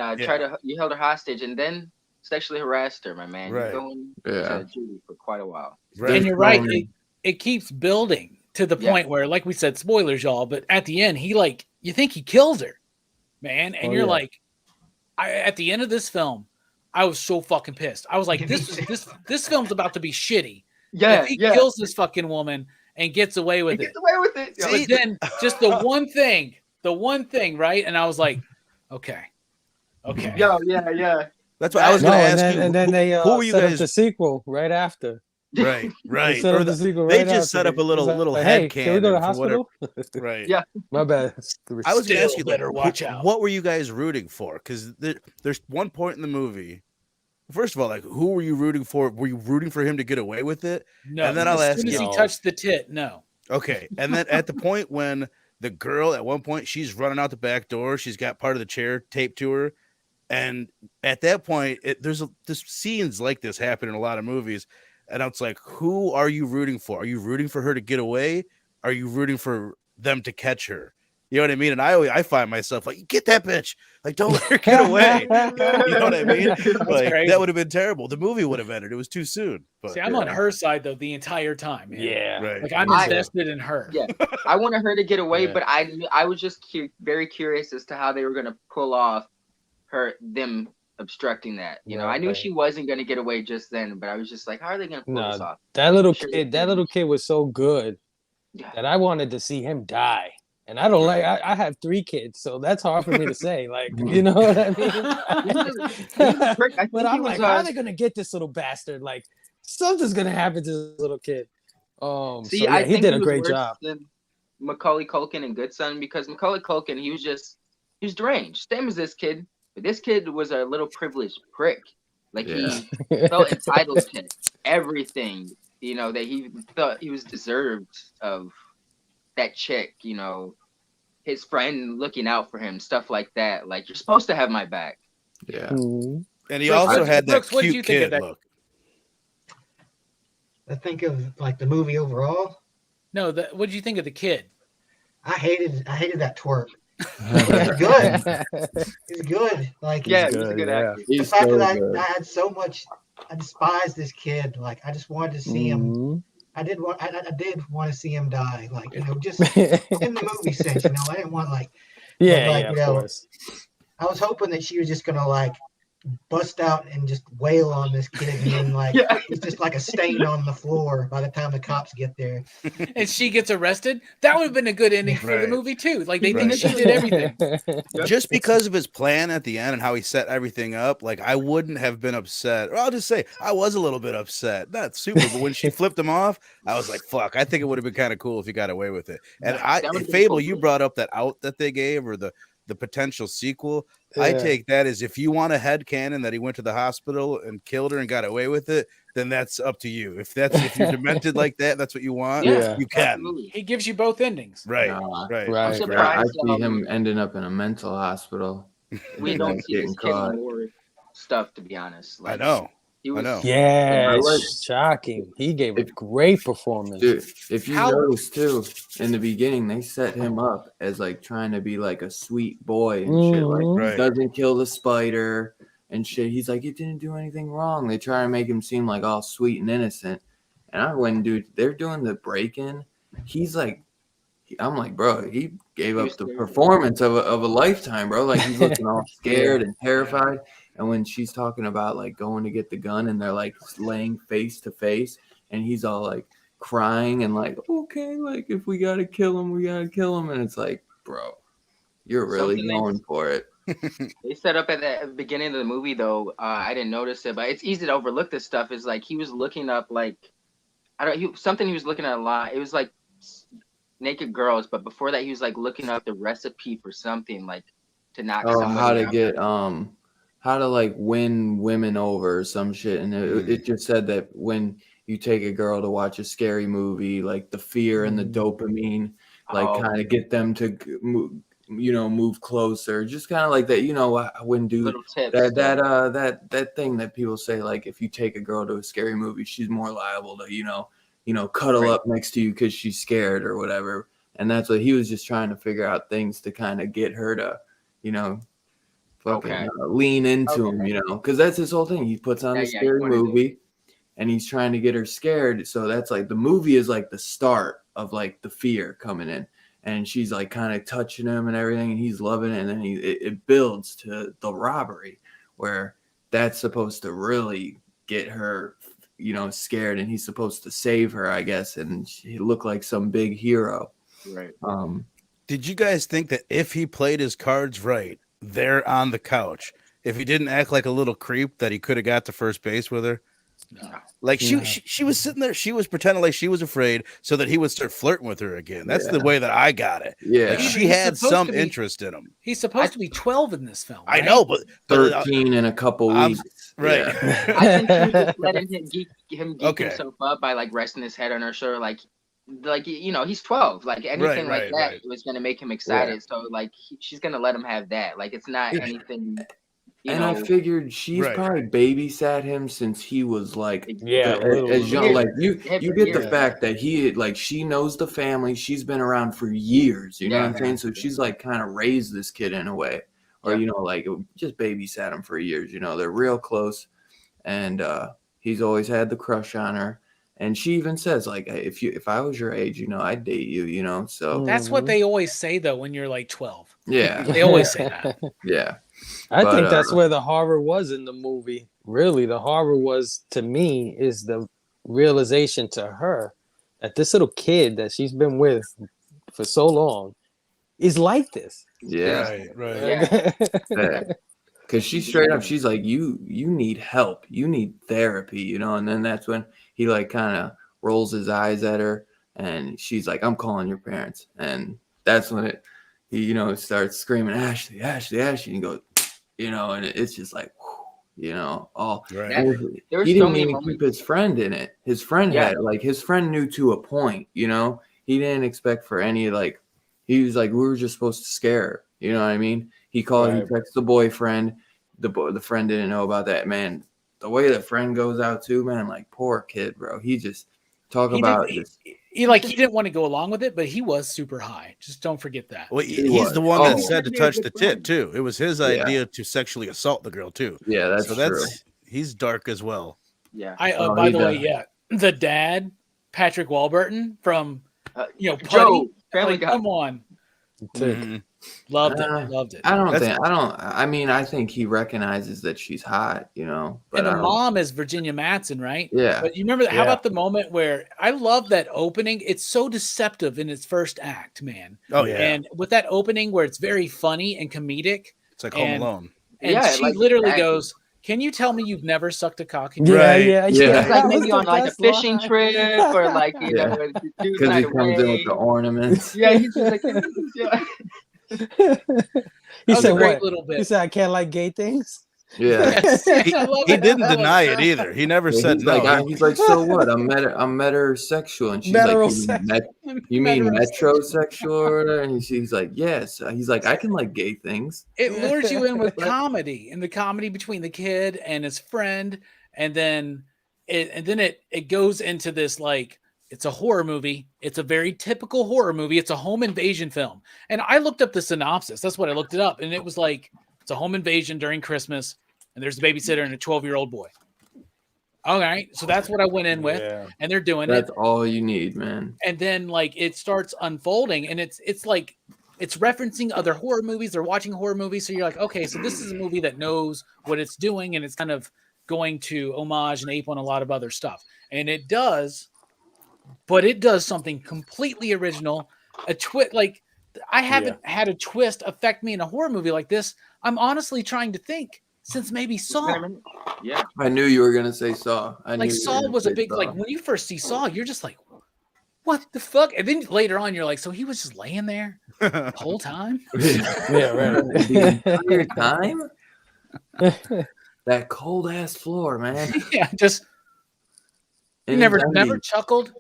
you held her hostage, and then sexually harassed her, my man. Right. You're going Yeah. to jury for quite a while. Right. And you're right. It keeps building to the Yeah. point where, like we said, spoilers, y'all. But at the end, you think he kills her, man, and you're like, at the end of this film, I was so fucking pissed. I was like, this film's about to be shitty. Yeah, if he kills this fucking woman and gets away with it. Gets away with it. But then just the one thing, right? And I was like, okay. Yeah. That's what I was going to ask you. And then they who were you set guys? up the sequel right after. Right. They set up the sequel right They just after. set up a little Like, head hey, cannon. can we go to for hospital? Right. Yeah. My bad. I was going to ask you, better watch out. What were you guys rooting for? Because there's one point in the movie. First of all, like, who were you rooting for? Were you rooting for him to get away with it? No. And then I'll ask as soon as you. he touched the tit, no. Okay. And then at the point when the girl, at one point, she's running out the back door. She's got part of the chair taped to her. And at that point, there's scenes like this happen in a lot of movies. And it's like, who are you rooting for? Are you rooting for her to get away? Are you rooting for them to catch her? You know what I mean? And I find myself like, get that bitch. Like, don't let her get away. You know what I mean? Like, that would have been terrible. The movie would have ended. It was too soon. But, See, I'm on her side, though, the entire time. Man. Yeah. Right. Like, I'm invested in her. Yeah. I wanted her to get away, Yeah. but I was just very curious as to how they were going to pull off them obstructing that. You know, I knew she wasn't going to get away just then, but I was just like, how are they going to pull this off? That little kid was so good that I wanted to see him die. And I don't I have 3 kids, so that's hard for me to say. Like, you know what I mean? But I'm like, how are they gonna get this little bastard? Like, something's gonna happen to this little kid. See, I think he did a great job. Macaulay Culkin and Good Son, because Macaulay Culkin, he was deranged, same as this kid, but this kid was a little privileged prick. Like he felt entitled to everything, you know, that he thought he was deserved of. That chick, you know, his friend looking out for him, stuff like that. Like, you're supposed to have my back. Yeah. And he also had that cute kid look. I think of like the movie overall. No, what did you think of the kid? I hated that twerp. He's good. He's good. Like, he's a good actor. The fact that I had so much, I despised this kid. Like, I just wanted to see him. I did want to see him die, like, you know, just in the movie sense, you know. I didn't want you know, course. I was hoping that she was just gonna like bust out and just wail on this kid, and then like it's just like a stain on the floor by the time the cops get there. And she gets arrested. That would have been a good ending for the movie too. Like, they think she did everything. Just because of his plan at the end and how he set everything up, like, I wouldn't have been upset. Or I'll just say I was a little bit upset. Not super, but when she flipped him off, I was like, fuck, I think it would have been kind of cool if he got away with it. And Fable, cool. You brought up that out that they gave, or the potential sequel. I take that as, if you want a headcanon that he went to the hospital and killed her and got away with it, then that's up to you. If you're demented like that, that's what you want. Yeah, you can. Absolutely. He gives you both endings. Right. I'm surprised, I see him ending up in a mental hospital. We don't see this kid more stuff, to be honest. Like, I know. Yeah, it's shocking. He gave a great performance. Dude, if you notice too, in the beginning, they set him up as like trying to be like a sweet boy and shit. Like, he doesn't kill the spider and shit. He's like, he didn't do anything wrong. They try to make him seem like all sweet and innocent. And I went, dude, they're doing the break-in. He's like, I'm like, bro, he gave up the performance of a lifetime, bro. Like, he's looking all scared and terrified. And when she's talking about like going to get the gun and they're like laying face to face and he's all like crying and like, okay, like, if we got to kill him, we got to kill him. And it's like, bro, you're really going for it. They set up at the beginning of the movie, though. I didn't notice it, but it's easy to overlook this stuff. Is like he was looking up like, something he was looking at a lot. It was like naked girls, but before that he was like looking up the recipe for something, like to knock somebody how to out. get how to like win women over or some shit. And it just said that when you take a girl to watch a scary movie, like the fear and the dopamine, like kind of get them to move closer, just kind of like that, you know, when dude that thing that people say, like, if you take a girl to a scary movie, she's more liable to, you know, cuddle up next to you because she's scared or whatever. and that's what he was just trying to figure out things to kind of get her to, you know, fucking lean into him, you know, because that's his whole thing. He puts on the scary movie, and he's trying to get her scared. So that's like the movie is like the start of like the fear coming in, and she's like kind of touching him and everything, and he's loving it, and then it builds to the robbery where that's supposed to really get her, you know, scared, and he's supposed to save her, I guess, and he looked like some big hero. Right. Did you guys think that if he played his cards right there on the couch, if he didn't act like a little creep, that he could have got to first base with her? No. Like she was sitting there, she was pretending like she was afraid so that he would start flirting with her again. That's the way that I got it. Yeah, like she had some interest in him. He's supposed to be 12 in this film. I right? know, but 13 in a couple weeks. Right. Yeah. I think he was letting him geek himself up by like resting his head on her shoulder, like you know, he's 12. Like anything like that was gonna make him excited. Yeah. So like she's gonna let him have that. Like it's not anything. And I figured she's probably babysat him since he was like as young. Like you get the fact that she knows the family. She's been around for years. You know what I'm saying? So she's like kind of raised this kid in a way, or you know, like just babysat him for years. You know, they're real close, and he's always had the crush on her. And she even says, like, if I was your age, you know, I'd date you, you know. So that's what they always say, though, when you're like 12. Yeah. They always say that. Yeah. I think that's where the horror was in the movie. Really, the horror was, to me, is the realization to her that this little kid that she's been with for so long is like this. Yeah. Right. Yeah. Because she's straight up, she's like, you need help. You need therapy, you know? And then that's when he like kind of rolls his eyes at her, and she's like, I'm calling your parents. And that's when he, you know, starts screaming, Ashley, Ashley, Ashley. And he goes, you know, and it's just like, you know, all right. He didn't even keep his friend in it. His friend had, like, his friend knew to a point, you know? He didn't expect for any, like, he was like, we were just supposed to scare her. You know what I mean? He called, he texted the boyfriend. The friend didn't know about that, man. The way the friend goes out too, man, like, poor kid, bro. He just he didn't want to go along with it, but he was super high. Just don't forget that. Well, he's the one that said to touch the tit too. It was his idea to sexually assault the girl too. Yeah, that's true. He's dark as well. Yeah. By the way, the dad, Patrick Warburton from Joe, Family Guy. Come on. Mm-hmm. Loved it. I think he recognizes that she's hot, you know. But and the mom is Virginia Madsen, right? Yeah. But you remember how about the moment where I love that opening? It's so deceptive in its first act, man. Oh yeah. And with that opening where it's very funny and comedic. It's like Home Alone. And she literally goes, "Can you tell me you've never sucked a cock?" Yeah. It's like maybe on like a fishing trip or like because he comes in with the ornaments. Yeah, he's just like he said great little bit. He said, I can't like gay things. Yeah. He didn't deny it either. He never said no. He's like, so what? I'm metrosexual. And she's like, you mean metrosexual or whatever? And she's like, yes. He's like, I can like gay things. It lures you in with comedy, and the comedy between the kid and his friend, and then it goes into this, like, it's a horror movie. It's a very typical horror movie. It's a home invasion film. And I looked up the synopsis. That's what I looked it up. And it was like, it's a home invasion during Christmas, and there's a babysitter and a 12-year-old boy. All right. So that's what I went in with. And they're doing That's all you need, man. And then, like, it starts unfolding, and it's like, it's referencing other horror movies. They're watching horror movies. So you're like, okay, so this is a movie that knows what it's doing, and it's kind of going to homage and ape on a lot of other stuff. And it does. But it does something completely original. A twist, like, I haven't had a twist affect me in a horror movie like this. I'm honestly trying to think since maybe Saw. Yeah, I knew you were gonna say Saw. Saw was a big, like, when you first see Saw, you're just like, what the fuck? And then later on, you're like, so he was just laying there the whole time? Yeah, right. The entire time? That cold ass floor, man. Yeah, just. You never chuckled?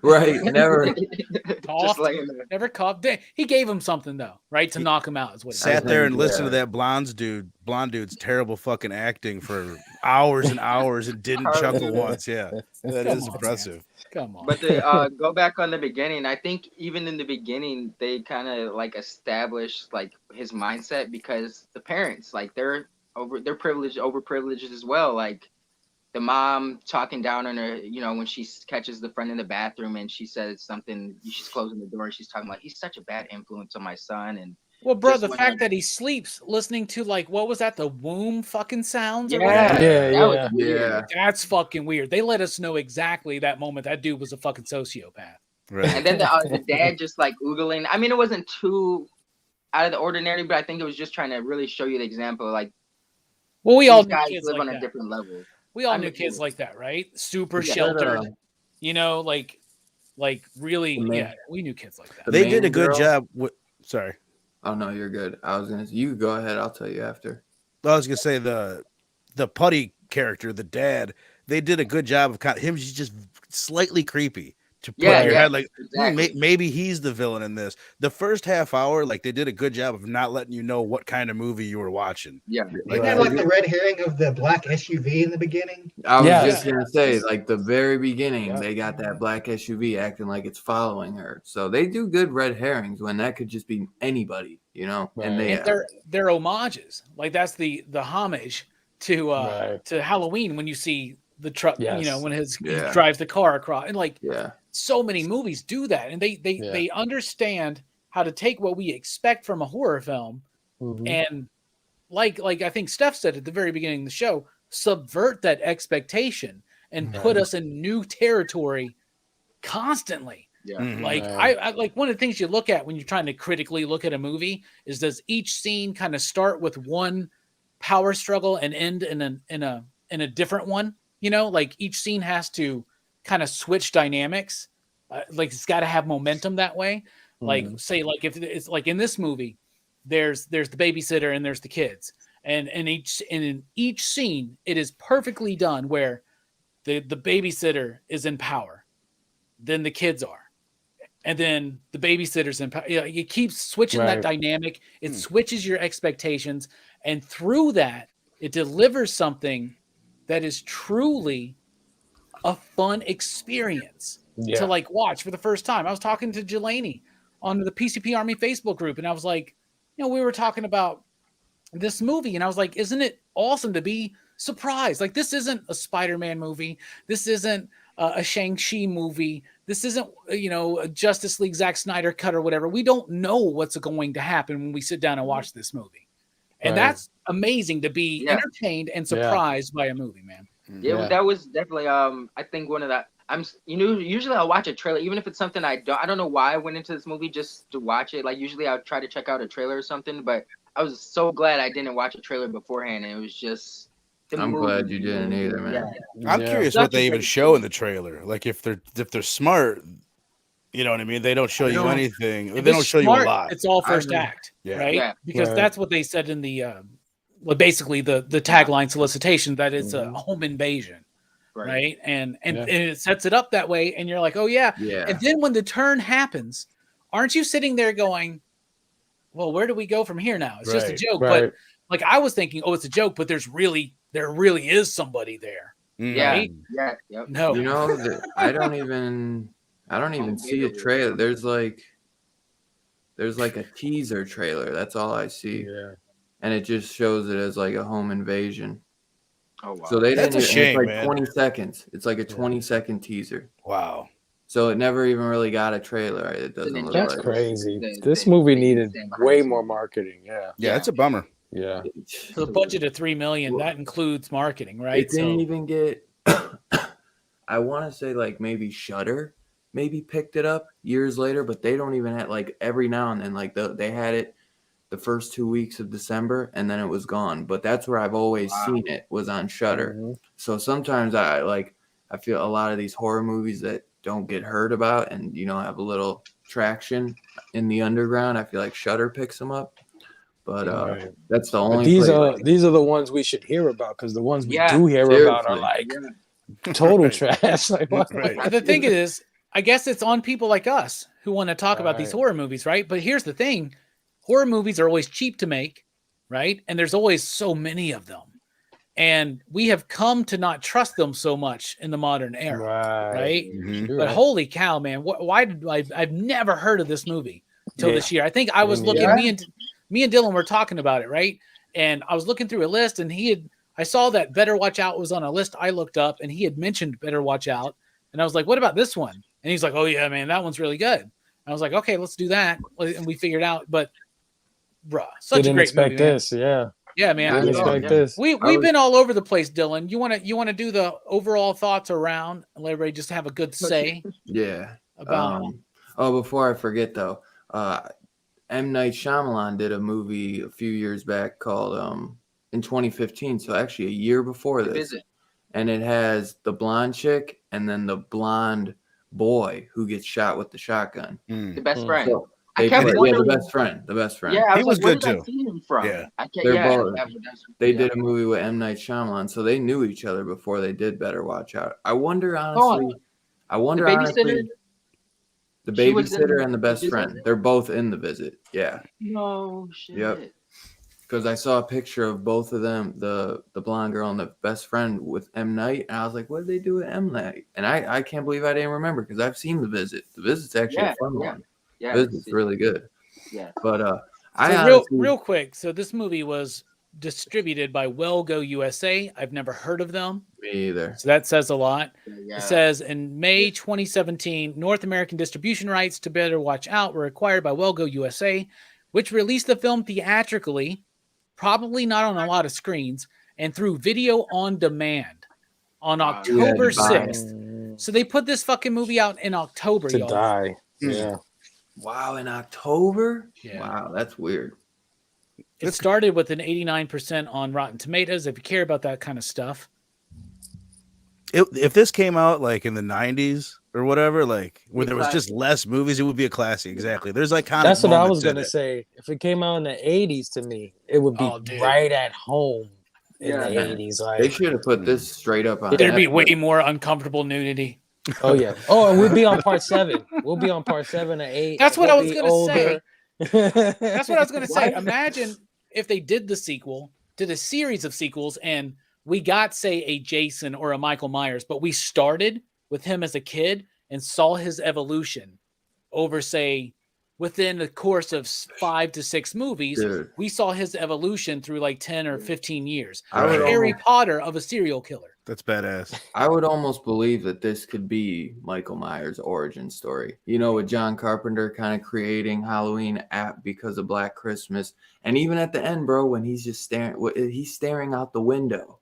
Right, never. Just like Never coughed. He gave him something though, right, to knock him out. Is what he Sat did. there and listened to that blonde dude's terrible fucking acting for hours and hours and didn't chuckle once. Yeah, that Come is on, impressive. Come on. But to go back on the beginning, I think even in the beginning they kind of like established like his mindset because the parents like they're overprivileged as well. Like the mom talking down on her, when she catches the friend in the bathroom and she says something, she's closing the door and she's talking about he's such a bad influence on my son. And well, bro, just the when fact that he sleeps listening to like what was that, the womb fucking sounds or yeah, whatever? Yeah, that was yeah. weird. That's fucking weird. They let us know exactly that moment that dude was a fucking sociopath. Right. And then the dad just like oogling. I mean, it wasn't too out of the ordinary, but I think it was just trying to really show you the example. Like, Well, we all these knew guys kids live like on a that. different level. We all I knew mean, kids like that, right? Super Yeah. sheltered, like really, The main- yeah. We knew kids like that. The They did a main good girl- job. Sorry, Oh no, you're good. I was gonna. You go ahead. I'll tell you after. I was gonna say the putty character, the dad. They did a good job of him. He's just slightly creepy to put in your head, like exactly. maybe he's the villain in this. The first half hour, like they did a good job of not letting you know what kind of movie you were watching. Yeah. They had like the red herring of the black SUV in the beginning. I was Yeah. just gonna say, like the very beginning, Yeah. they got that black SUV acting like it's following her. So they do good red herrings when that could just be anybody, And they And they're homages. Like that's the homage to to Halloween when you see the truck, Yes. when he Yeah. drives the car across, and like yeah, so many movies do that, and they understand how to take what we expect from a horror film Mhm. and like I think Steph said at the very beginning of the show, subvert that expectation and put us in new territory constantly. Yeah. Mhm. Like I like one of the things you look at when you're trying to critically look at a movie is, does each scene kind of start with one power struggle and end in a different one? Like each scene has to kind of switch dynamics. Like it's got to have momentum that way. Like say, like if it's like in this movie, there's the babysitter and there's the kids, and in each scene it is perfectly done where the babysitter is in power, then the kids are, and then the babysitter's in power. It keeps switching that dynamic. It switches your expectations, and through that, it delivers something that is truly a fun experience to like watch for the first time. I was talking to Jelani on the PCP Army Facebook group, and I was like, we were talking about this movie, and I was like, isn't it awesome to be surprised? Like, this isn't a Spider-Man movie. This isn't a Shang-Chi movie. This isn't, a Justice League Zack Snyder cut or whatever. We don't know what's going to happen when we sit down and watch this movie. And that's amazing to be entertained and surprised by a movie, man. Yeah, that was definitely I think one of that. Usually I'll watch a trailer, even if it's something I don't know why I went into this movie just to watch it. Like usually I'll try to check out a trailer or something, but I was so glad I didn't watch a trailer beforehand, and it was just I'm glad you didn't either, man. I'm curious what they even show in the trailer. Like if they're smart, you know what I mean? They don't show you anything. They don't show you a lot. It's all first act, right? Yeah. Because that's what they said in the basically the tagline solicitation, that it's a home invasion. Right. And it sets it up that way, and you're like, oh yeah. And then when the turn happens, aren't you sitting there going, well, where do we go from here now? It's just a joke. But like I was thinking, oh, it's a joke, but there really is somebody there. Right? Yeah. Yep. No. I don't even see a trailer. There's like a teaser trailer. That's all I see. Yeah. And it just shows it as like a home invasion. Oh wow. So they That's didn't. a shame, it's like man. 20 seconds. It's like a 20-second teaser. Wow. So it never even really got a trailer. It doesn't look That's like. crazy. This movie needed way more marketing. Yeah, it's a bummer. Yeah. So the budget of $3 million, that includes marketing, right? It didn't even get. I want to say like maybe Shudder maybe picked it up years later, but they don't even have, like, every now and then, like they had it the first 2 weeks of December and then it was gone. But that's where I've always seen it, was on Shudder. Mhm. So sometimes I feel a lot of these horror movies that don't get heard about and have a little traction in the underground, I feel like Shudder picks them up. But that's the only. But these are the ones we should hear about, because the ones we do hear about are like total trash. Like, what? The thing is, I guess it's on people like us who want to talk about these horror movies, right? But here's the thing. Horror movies are always cheap to make, right? And there's always so many of them. And we have come to not trust them so much in the modern era, right? Mm-hmm. But holy cow, man! Why did I've never heard of this movie till this year? I think I was looking. Me and Dylan were talking about it, right? And I was looking through a list, and I saw that Better Watch Out was on a list I looked up, and he had mentioned Better Watch Out, and I was like, "What about this one?" And he's like, "Oh yeah, man, that one's really good." And I was like, "Okay, let's do that," and we figured out. But, bruh, such a great movie, this, man. Yeah, man. Didn't expect this. We've been all over the place, Dylan. You want to do the overall thoughts around and let everybody just have a good say? Yeah. About before I forget though, M. Night Shyamalan did a movie a few years back called in 2015, so actually a year before this. And it has the blonde chick and then the blonde boy who gets shot with the shotgun. The best friend. So the best friend. Yeah, he was good too. I see him from? Yeah, Both, they did a movie with M. Night Shyamalan, so they knew each other before they did Better Watch Out. I wonder honestly. The babysitter and the best friend. They're both in The Visit. Yeah. No shit. Yep. Because I saw a picture of both of them, the blonde girl and the best friend with M. Night, and I was like, what did they do with M. Night? And I can't believe I didn't remember because I've seen The Visit. The Visit's actually a fun one. Yeah, Visit's really good. Yeah. But real quick, so this movie was distributed by Well Go USA. I've never heard of them. Me either. So that says a lot. Yeah. It says in May 2017, North American distribution rights to Better Watch Out were acquired by Well Go USA, which released the film theatrically, probably not on a lot of screens, and through video on demand on October 6th. So they put this fucking movie out in October, to die. Yeah. Wow, in October? Yeah. Wow, that's weird. It started with an 89% on Rotten Tomatoes, if you care about that kind of stuff. If this came out like in the 90s or whatever, like where there was just less movies, it would be a classic. Exactly. There's like kind That's of what I was gonna say. If it came out in the 80s, to me, it would be right at home in the 80s. Like they should have put this straight up on. There'd be way more uncomfortable nudity. Oh yeah. Oh, and we'll be on part 7. We'll be on part 7 or 8. That's what I was gonna say. say. That's what I was gonna say. Imagine if they did the sequel, did a series of sequels, and we got, say, a Jason or a Michael Myers, but we started with him as a kid and saw his evolution over, say, within the course of 5 to 6 movies. Dude. We saw his evolution through like 10 or 15 years. Right. Harry Potter of a serial killer. That's badass. I would almost believe that this could be Michael Myers' origin story. You know, with John Carpenter kind of creating Halloween because of Black Christmas. And even at the end, bro, when he's just staring out the window.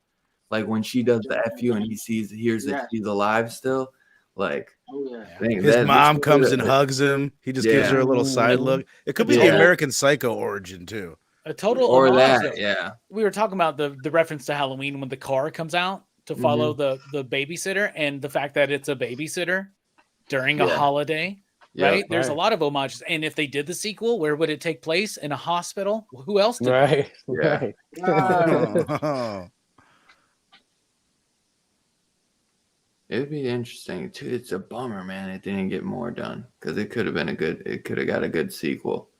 Like when she does the FU and he hears that she's alive still. Like, his mom comes and hugs him. He just gives her a little side look. It could be the American Psycho origin too. A total or homage, that, yeah. We were talking about the reference to Halloween when the car comes out to follow the babysitter, and the fact that it's a babysitter during a holiday, right? There's a lot of homages. And if they did the sequel, where would it take place? In a hospital? Who else did Right. Yeah. Right. It would be interesting too. It's a bummer, man. It didn't get more done because it could have been it could have got a good sequel,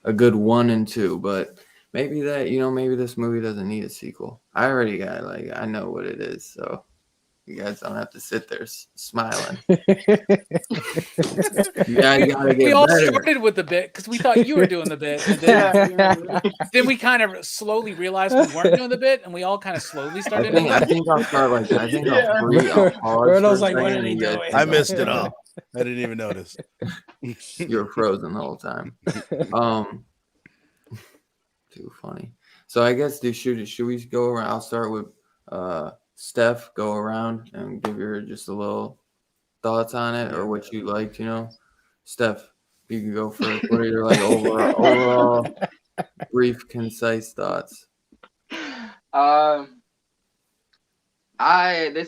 a good 1 and 2. But maybe maybe this movie doesn't need a sequel. I already got I know what it is, so you guys don't have to sit there smiling. Yeah, you gotta get we all better. started with the bit because we thought you were doing the bit. And then we kind of slowly realized we weren't doing the bit, and we all kind of slowly started. I think I'll start I'll pause. Bruno's like, what are they doing? I missed it all. I didn't even notice. You were frozen the whole time. Too funny. So I guess should we go around? I'll start with Steph. Go around and give your just a little thoughts on it or what you liked. Steph, you can go first. What are your overall brief, concise thoughts? This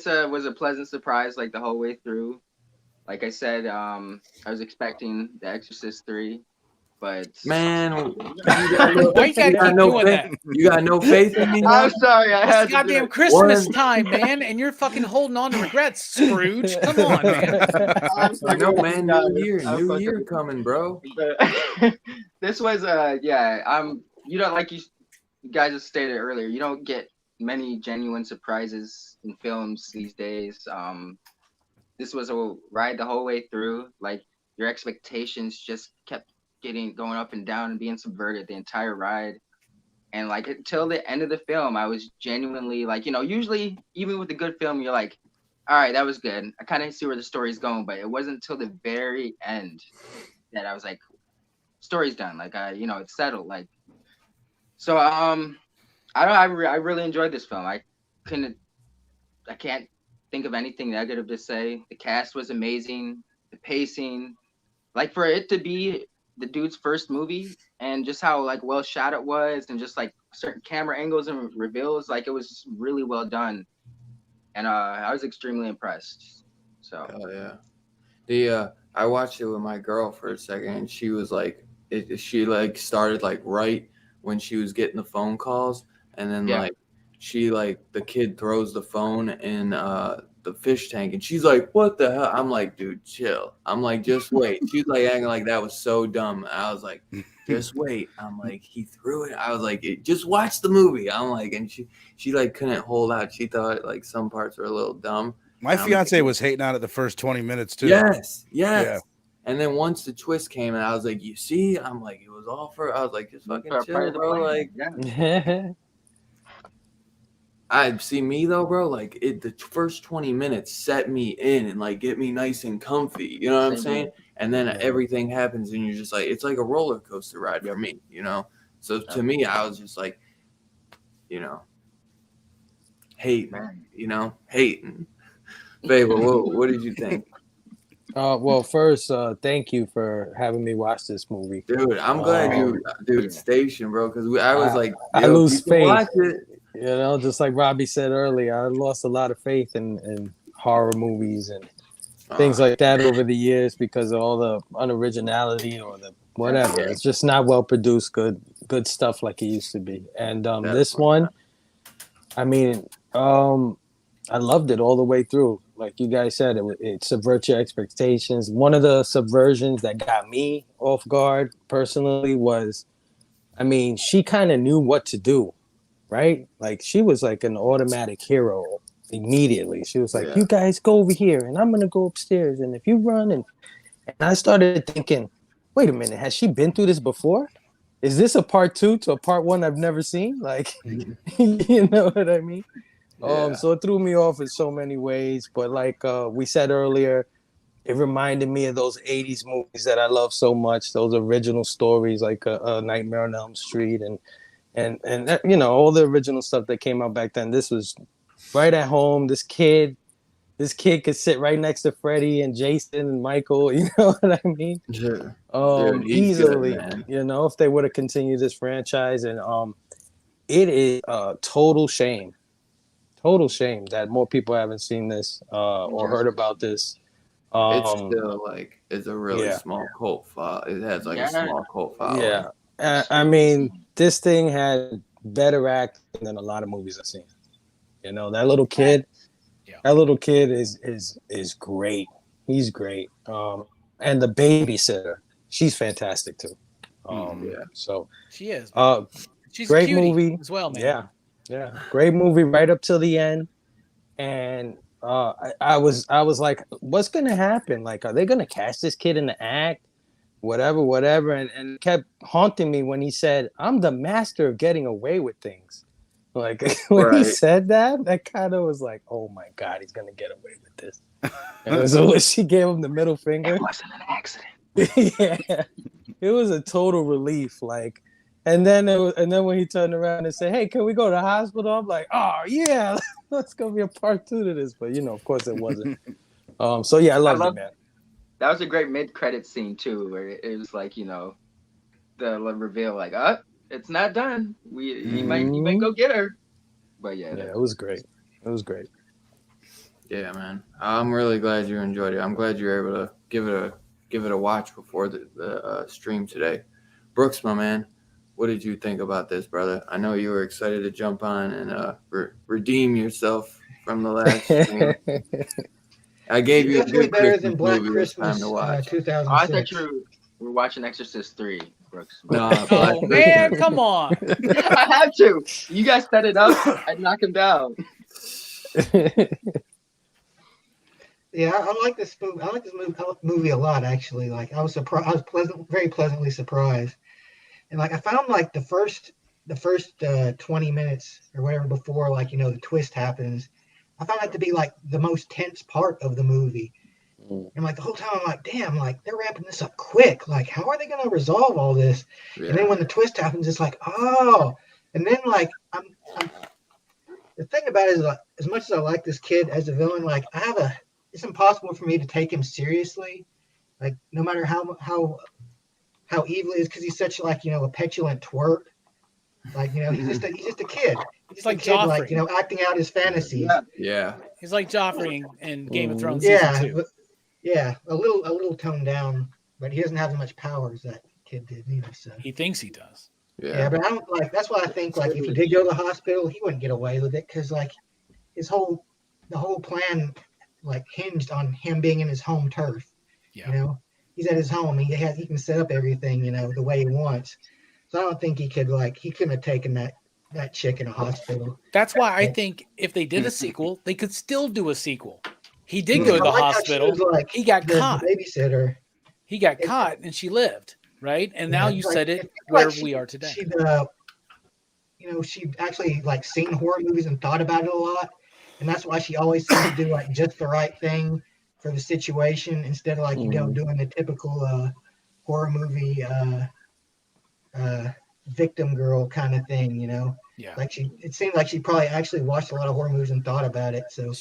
was a pleasant surprise like the whole way through. Like I said, I was expecting The Exorcist 3. But Man, Why you gotta keep doing that? You got no faith in me? I'm sorry, I It's had to do goddamn it. Christmas One- time, man, and you're fucking holding on to regrets, Scrooge. Come on, man. I'm so I know, good, man. guys. New I'm year fucking- coming, bro. This was yeah. You don't like you guys just stated earlier. You don't get many genuine surprises in films these days. This was a ride the whole way through. Like your expectations just kept going up and down and being subverted the entire ride. And like until the end of the film, I was genuinely like, usually even with a good film, you're like, all right, that was good. I kind of see where the story's going, but it wasn't until the very end that I was like, story's done. Like it's settled. Like so. I really enjoyed this film. I can't think of anything negative to say. The cast was amazing. The pacing, like for it to be the dude's first movie, and just how like well shot it was, and just like certain camera angles and reveals, like it was really well done. And I was extremely impressed. So yeah. I watched it with my girl for a second, and she was like, she like started like right when she was getting the phone calls, and then like she like the kid throws the phone in the fish tank, and she's like, "What the hell?" I'm like, "Dude, chill." I'm like, "Just wait." She's like acting like that was so dumb. I was like, "Just wait." I'm like, "He threw it." I was like, "Just watch the movie." I'm like, and she like couldn't hold out. She thought like some parts were a little dumb. My fiance was hating on it the first 20 minutes too. Yes. Yeah. And then once the twist came, and I was like, "You see?" I'm like, "It was all for." I was like, "Just fucking chill, bro." Like, I see me though, bro. Like the first 20 minutes set me in and like get me nice and comfy. You know what I'm saying? And then everything happens, and you're just like, it's like a roller coaster ride for me. So to me, I was just like, hating. Fable, what did you think? Well, first, thank you for having me watch this movie. Dude, I'm glad you station, bro, because I was like, I lose faith. Watch it. Just like Robbie said earlier, I lost a lot of faith in horror movies and things like that over the years because of all the unoriginality or the whatever. It's just not well produced, good stuff like it used to be. And this one, I mean, I loved it all the way through. Like you guys said, it subverts your expectations. One of the subversions that got me off guard personally was, I mean, she kind of knew what to do, right? Like she was like an automatic hero immediately. She was like, you guys go over here and I'm going to go upstairs. And if you run and I started thinking, wait a minute, has she been through this before? Is this a part 2 to a part 1 I've never seen? Like, you know what I mean? So it threw me off in so many ways. But like we said earlier, it reminded me of those 80s movies that I love so much, those original stories like Nightmare on Elm Street and all the original stuff that came out back then. This was right at home. This kid could sit right next to Freddy and Jason and Michael. You know what I mean? Yeah. Dude, Easily. good, if they would have continued this franchise, and it is a total shame that more people haven't seen this or heard about this. It's still like it's a really small cult file. It has like a small cult following. Yeah, I mean, this thing had better acting than a lot of movies I've seen. That little kid. That little kid is great. He's great. And the babysitter, she's fantastic too. So she is. She's great a cutie movie as well, man. Yeah, great movie right up till the end. And I was like, what's gonna happen? Like, are they gonna cast this kid in the act? Whatever. And it kept haunting me when he said, I'm the master of getting away with things. Like when he said that, that kind of was like, oh my God, he's gonna get away with this. And so when she gave him the middle finger, it wasn't an accident. Yeah, it was a total relief. Like, and then when he turned around and said, "Hey, can we go to the hospital?" I'm like, "Oh yeah, let's go be a part 2 to this." But of course, it wasn't. So yeah, I loved it, man. That was a great mid-credit scene too, where it was like the reveal, like, it's not done. He might go get her. But it was great. It was great. Yeah, man. I'm really glad you enjoyed it. I'm glad you were able to give it a watch before the stream today. Brooks, my man, what did you think about this, brother? I know you were excited to jump on and redeem yourself from the last stream. I gave you a Definitely good better Christmas than Black movie this time Christmas to watch. Oh, I thought 2006. you were watching Exorcist 3, Brooks. No, Black Oh man, Christmas. come on. I had to. You guys set it up. I'd knock him down. Yeah, I like this movie. I like this movie a lot, actually. Like, I was surprised. I was very pleasantly surprised. And like, I found like the first 20 minutes or whatever before, like, the twist happens. I found that to be like the most tense part of the movie. And like the whole time, I'm like, damn, like they're ramping this up quick. Like, how are they going to resolve all this? Yeah. And then when the twist happens, it's like, oh. And then like, the thing about it is, like, as much as I like this kid as a villain, like it's impossible for me to take him seriously. Like, no matter how evil he is, because he's such like a petulant twerp. Like, he's just a kid. He's like a kid, like Joffrey. acting out his fantasies. Yeah. He's like Joffrey in Game of Thrones Yeah, season 2. but, yeah, a little toned down, but he doesn't have as much power as that kid did either. So He thinks he does. yeah, but I don't like. That's why I think like if he did go to the hospital, he wouldn't get away with it because like the whole plan like hinged on him being in his home turf. Yeah. He's at his home. He can set up everything the way he wants. So I don't think he couldn't have taken that chick in a hospital. That's why I think if they did a sequel, they could still do a sequel. He did go to the I like how hospital. she was, like, He got the caught. babysitter. He got caught and she lived, right? And now you like, said it's it like where we are today. She actually like seen horror movies and thought about it a lot, and that's why she always seems to do like just the right thing for the situation instead of like doing the typical horror movie victim girl kind of thing. Yeah. Like it seemed like she probably actually watched a lot of horror movies and thought about it. So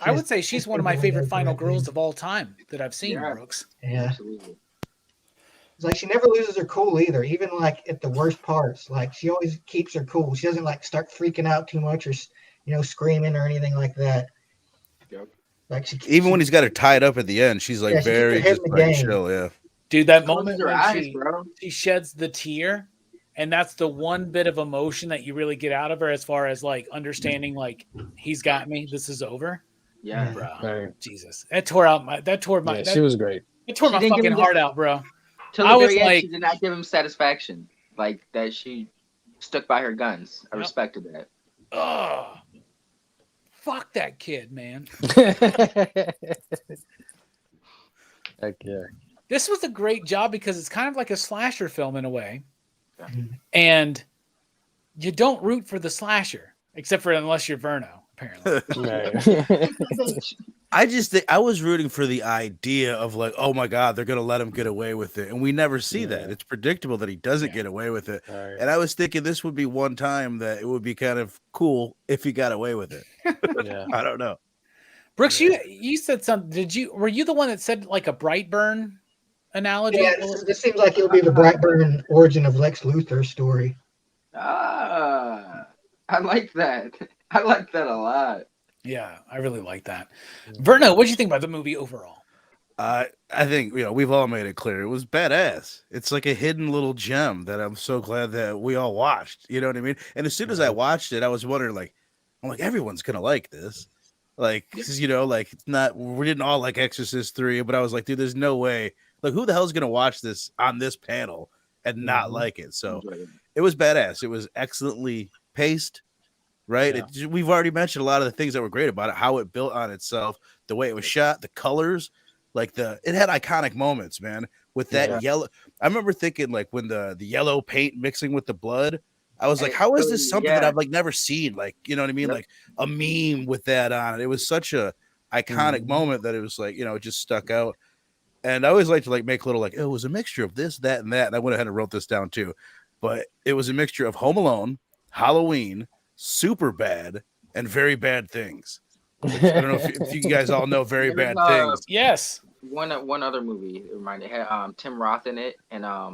I would say she's one of my favorite final girls thing. of all time that I've seen, Yeah. Brooks. Yeah. Absolutely. It's like she never loses her cool either, even like at the worst parts. Like she always keeps her cool. She doesn't like start freaking out too much or screaming or anything like that. Yep. Like Even when he's got her tied up at the end, she's like she keeps her very head just in the like game. chill. Yeah. Dude, that Closes moment her when eyes, bro. she sheds the tear, and that's the one bit of emotion that you really get out of her as far as like understanding like he's got me, this is over. Yeah. Bro. Right. Jesus. That tore my Yeah, she was great. it tore She my didn't give fucking him heart out, bro. Till I the was very end, like- she did not give him satisfaction. Like that, she stuck by her guns. I Yep. respected that. Ugh. Fuck that kid, man. Heck yeah. This was a great job because it's kind of like a slasher film in a way. Mhm. And you don't root for the slasher, except for unless you're Verno, apparently. Right. I just think I was rooting for the idea of like, oh my God, they're gonna let him get away with it, and we never see that. It's predictable that he doesn't get away with it. Right. And I was thinking this would be one time that it would be kind of cool if he got away with it. Yeah. I don't know. Brooks, you said something. Were you the one that said like a Brightburn analogy? Yeah, this seems like it'll be the Brightburn origin of Lex Luthor's story. Ah, I like that. I like that a lot. Yeah, I really like that. Verno, what do you think about the movie overall? I think we've all made it clear it was badass. It's like a hidden little gem that I'm so glad that we all watched. You know what I mean? And as soon as I watched it, I was wondering I'm like everyone's gonna like this. Like, 'cause, like it's not we didn't all like Exorcist 3, but I was like, dude, there's no way. Like, who the hell's gonna watch this on this panel and not like it? So it was badass. It was excellently paced. Right. Yeah. We've already mentioned a lot of the things that were great about it, how it built on itself, the way it was shot, the colors, it had iconic moments, man, with that yellow. I remember thinking like when the yellow paint mixing with the blood, I was like, how is this something that I've like never seen? Like, you know what I mean? Yep. Like a meme with that on it. It was such a iconic moment that it was like, it just stuck out. And I always like to like make little like, it was a mixture of this, that, and that. And I went ahead and wrote this down too. But it was a mixture of Home Alone, Halloween, Super Bad, and Very Bad Things. I don't know if you guys all know Very Bad Things. Yes. One other movie it reminded had Tim Roth in it and I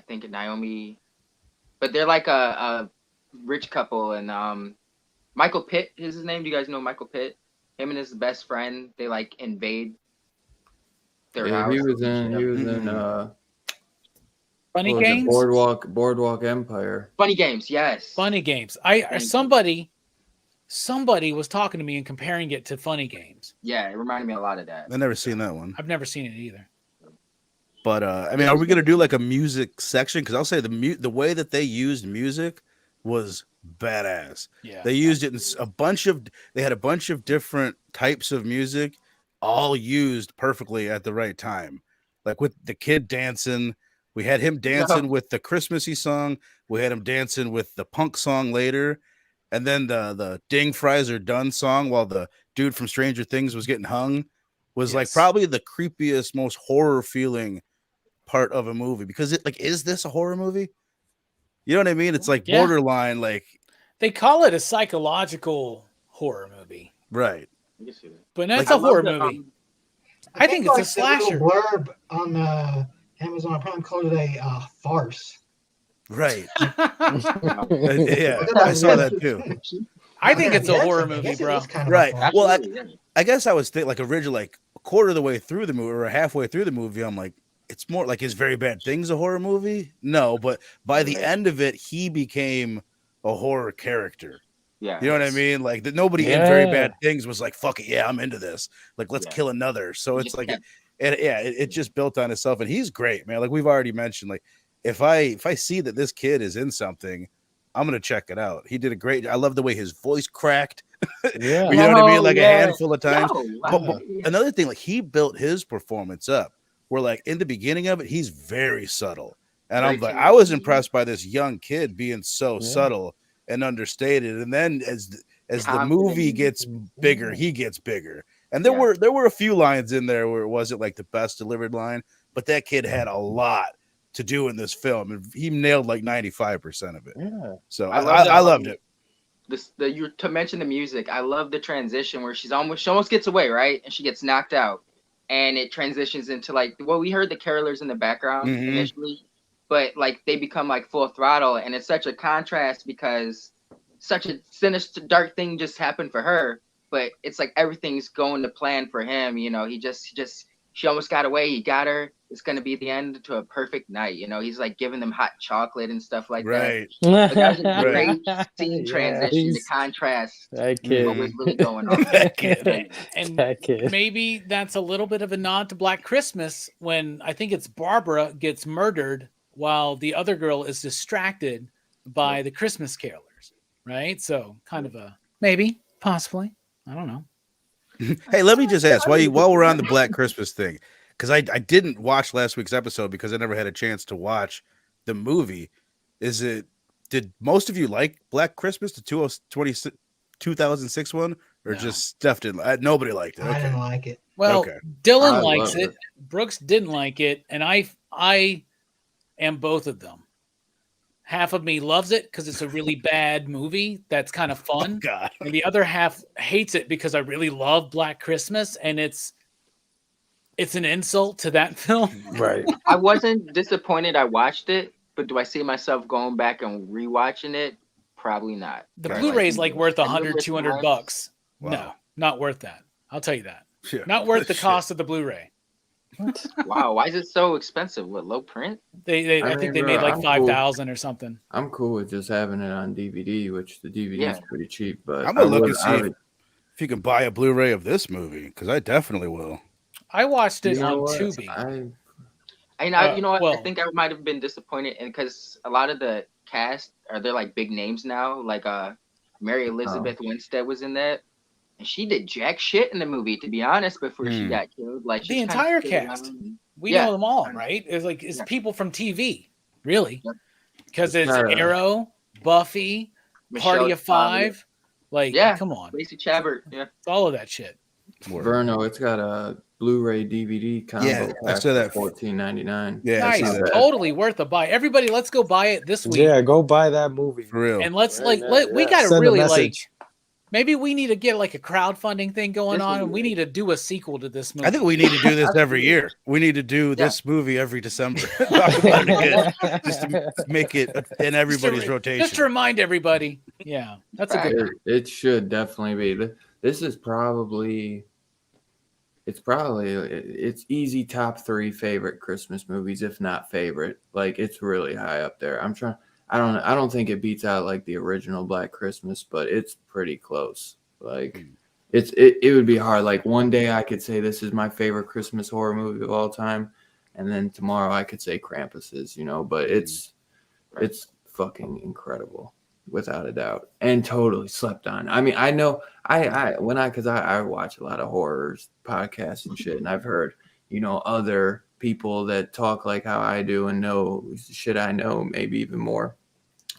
think Naomi, but they're like a rich couple and Michael Pitt is his name. Do you guys know Michael Pitt? Him and his best friend, they like invade their house. He was in Funny What was it? Games. Boardwalk Empire. Funny Games, yes. Funny Games. Somebody was talking to me and comparing it to Funny Games. Yeah, it reminded me a lot of that. I've never seen that one. I've never seen it either. But I mean, are we gonna do like a music section? Because I'll say the way that they used music was badass. Yeah. They used it in they had a bunch of different types of music, all used perfectly at the right time. Like with the kid dancing, we had him dancing with the Christmassy song. We had him dancing with the punk song later, and then the Ding Fries Are Done song while the dude from Stranger Things was getting hung was like probably the creepiest, most horror feeling part of a movie, because it like, is this a horror movie? You know what I mean? It's like borderline, like they call it a psychological horror movie, right? But that's like, a horror movie. I think it's like a slasher. The blurb on Amazon Prime called it a farce. Right. Yeah, I saw that too. I think it's a horror movie, bro. Right. Well, I guess I was thinking like originally, like a quarter of the way through the movie or halfway through the movie, I'm like, it's more like Is Very Bad Things a horror movie? No, but by the end of it, he became a horror character. Yeah. You know what I mean? Like that nobody in Very Bad Things was like, fuck it, yeah, I'm into this. Like, let's kill another. So it's like it just built on itself. And he's great, man. Like we've already mentioned, like if I see that this kid is in something, I'm gonna check it out. He did a great. I love the way his voice cracked. Yeah, you know what I mean, like a handful of times. But another thing, like he built his performance up. Where like in the beginning of it, he's very subtle, and I'm like, I was impressed by this young kid being so subtle and understated. And then as the movie gets bigger, he gets bigger. And there were a few lines in there where it wasn't like the best delivered line, but that kid had a lot to do in this film, and he nailed like 95% of it. Yeah. So I loved it. To mention the music, I love the transition where she almost gets away, right, and she gets knocked out, and it transitions into like, well, we heard the carolers in the background initially, but like they become like full throttle, and it's such a contrast because such a sinister, dark thing just happened for her, but it's like everything's going to plan for him. You know, she almost got away. He got her. It's going to be the end to a perfect night. You know, he's like giving them hot chocolate and stuff like that. But that was a great scene transition to contrast what was really going on. And maybe that's a little bit of a nod to Black Christmas when I think it's Barbara gets murdered while the other girl is distracted by the Christmas carolers, right? So kind of a maybe, possibly. I don't know. Hey, let me just ask while we're on the Black Christmas thing, because I didn't watch last week's episode because I never had a chance to watch the movie. Did most of you like Black Christmas, the 2006 one, or just Steph didn't? Nobody liked it. Okay. I didn't like it. Well, Dylan likes it. Brooks didn't like it, and I am both of them. Half of me loves it because it's a really bad movie that's kind of fun. Oh, God. And the other half hates it because I really love Black Christmas, and it's an insult to that film. Right. I wasn't disappointed I watched it, but do I see myself going back and rewatching it? Probably not. The Blu-ray's like worth $100, $200. Wow. No, not worth that. I'll tell you that. Yeah. Not worth the cost of the Blu-ray. What? Wow, why is it so expensive? What, low print? I think they made like 5,000 or something. I'm cool with just having it on DVD, which the DVD is pretty cheap. But I'm gonna look and see if you can buy a Blu-ray of this movie, because I definitely will. I watched it on Tubi. I think I might have been disappointed, and because a lot of the cast they're like big names now. Like Mary Elizabeth Winstead was in that. And she did jack shit in the movie, to be honest, before she got killed. Like the entire cast, we know them all, right? It's people from TV, really, because it's Arrow, Buffy, Party of Five, come on, Lacey Chabert, it's all of that shit. Verno, it's got a Blu-ray DVD combo. Yeah, I saw that $14.99. Yeah, nice, totally worth a buy. Everybody, let's go buy it this week. Yeah, go buy that movie for real. And let's we got to really maybe we need to get like a crowdfunding thing going on, and we need to do a sequel to this movie. I think we need to do this every year. We need to do this movie every December. Talk about it again, just to make it in everybody's rotation. Just to remind everybody. Yeah, that's a good. It should definitely be. This is probably it's probably it's easy top 3 favorite Christmas movies, if not favorite. Like it's really high up there. I don't think it beats out like the original Black Christmas, but it's pretty close. Like it would be hard. Like one day I could say this is my favorite Christmas horror movie of all time, and then tomorrow I could say Krampus is, but it's fucking incredible without a doubt, and totally slept on. I mean, I know I watch a lot of horrors podcasts and shit, and I've heard other people that talk like how I do and know shit I know, maybe even more,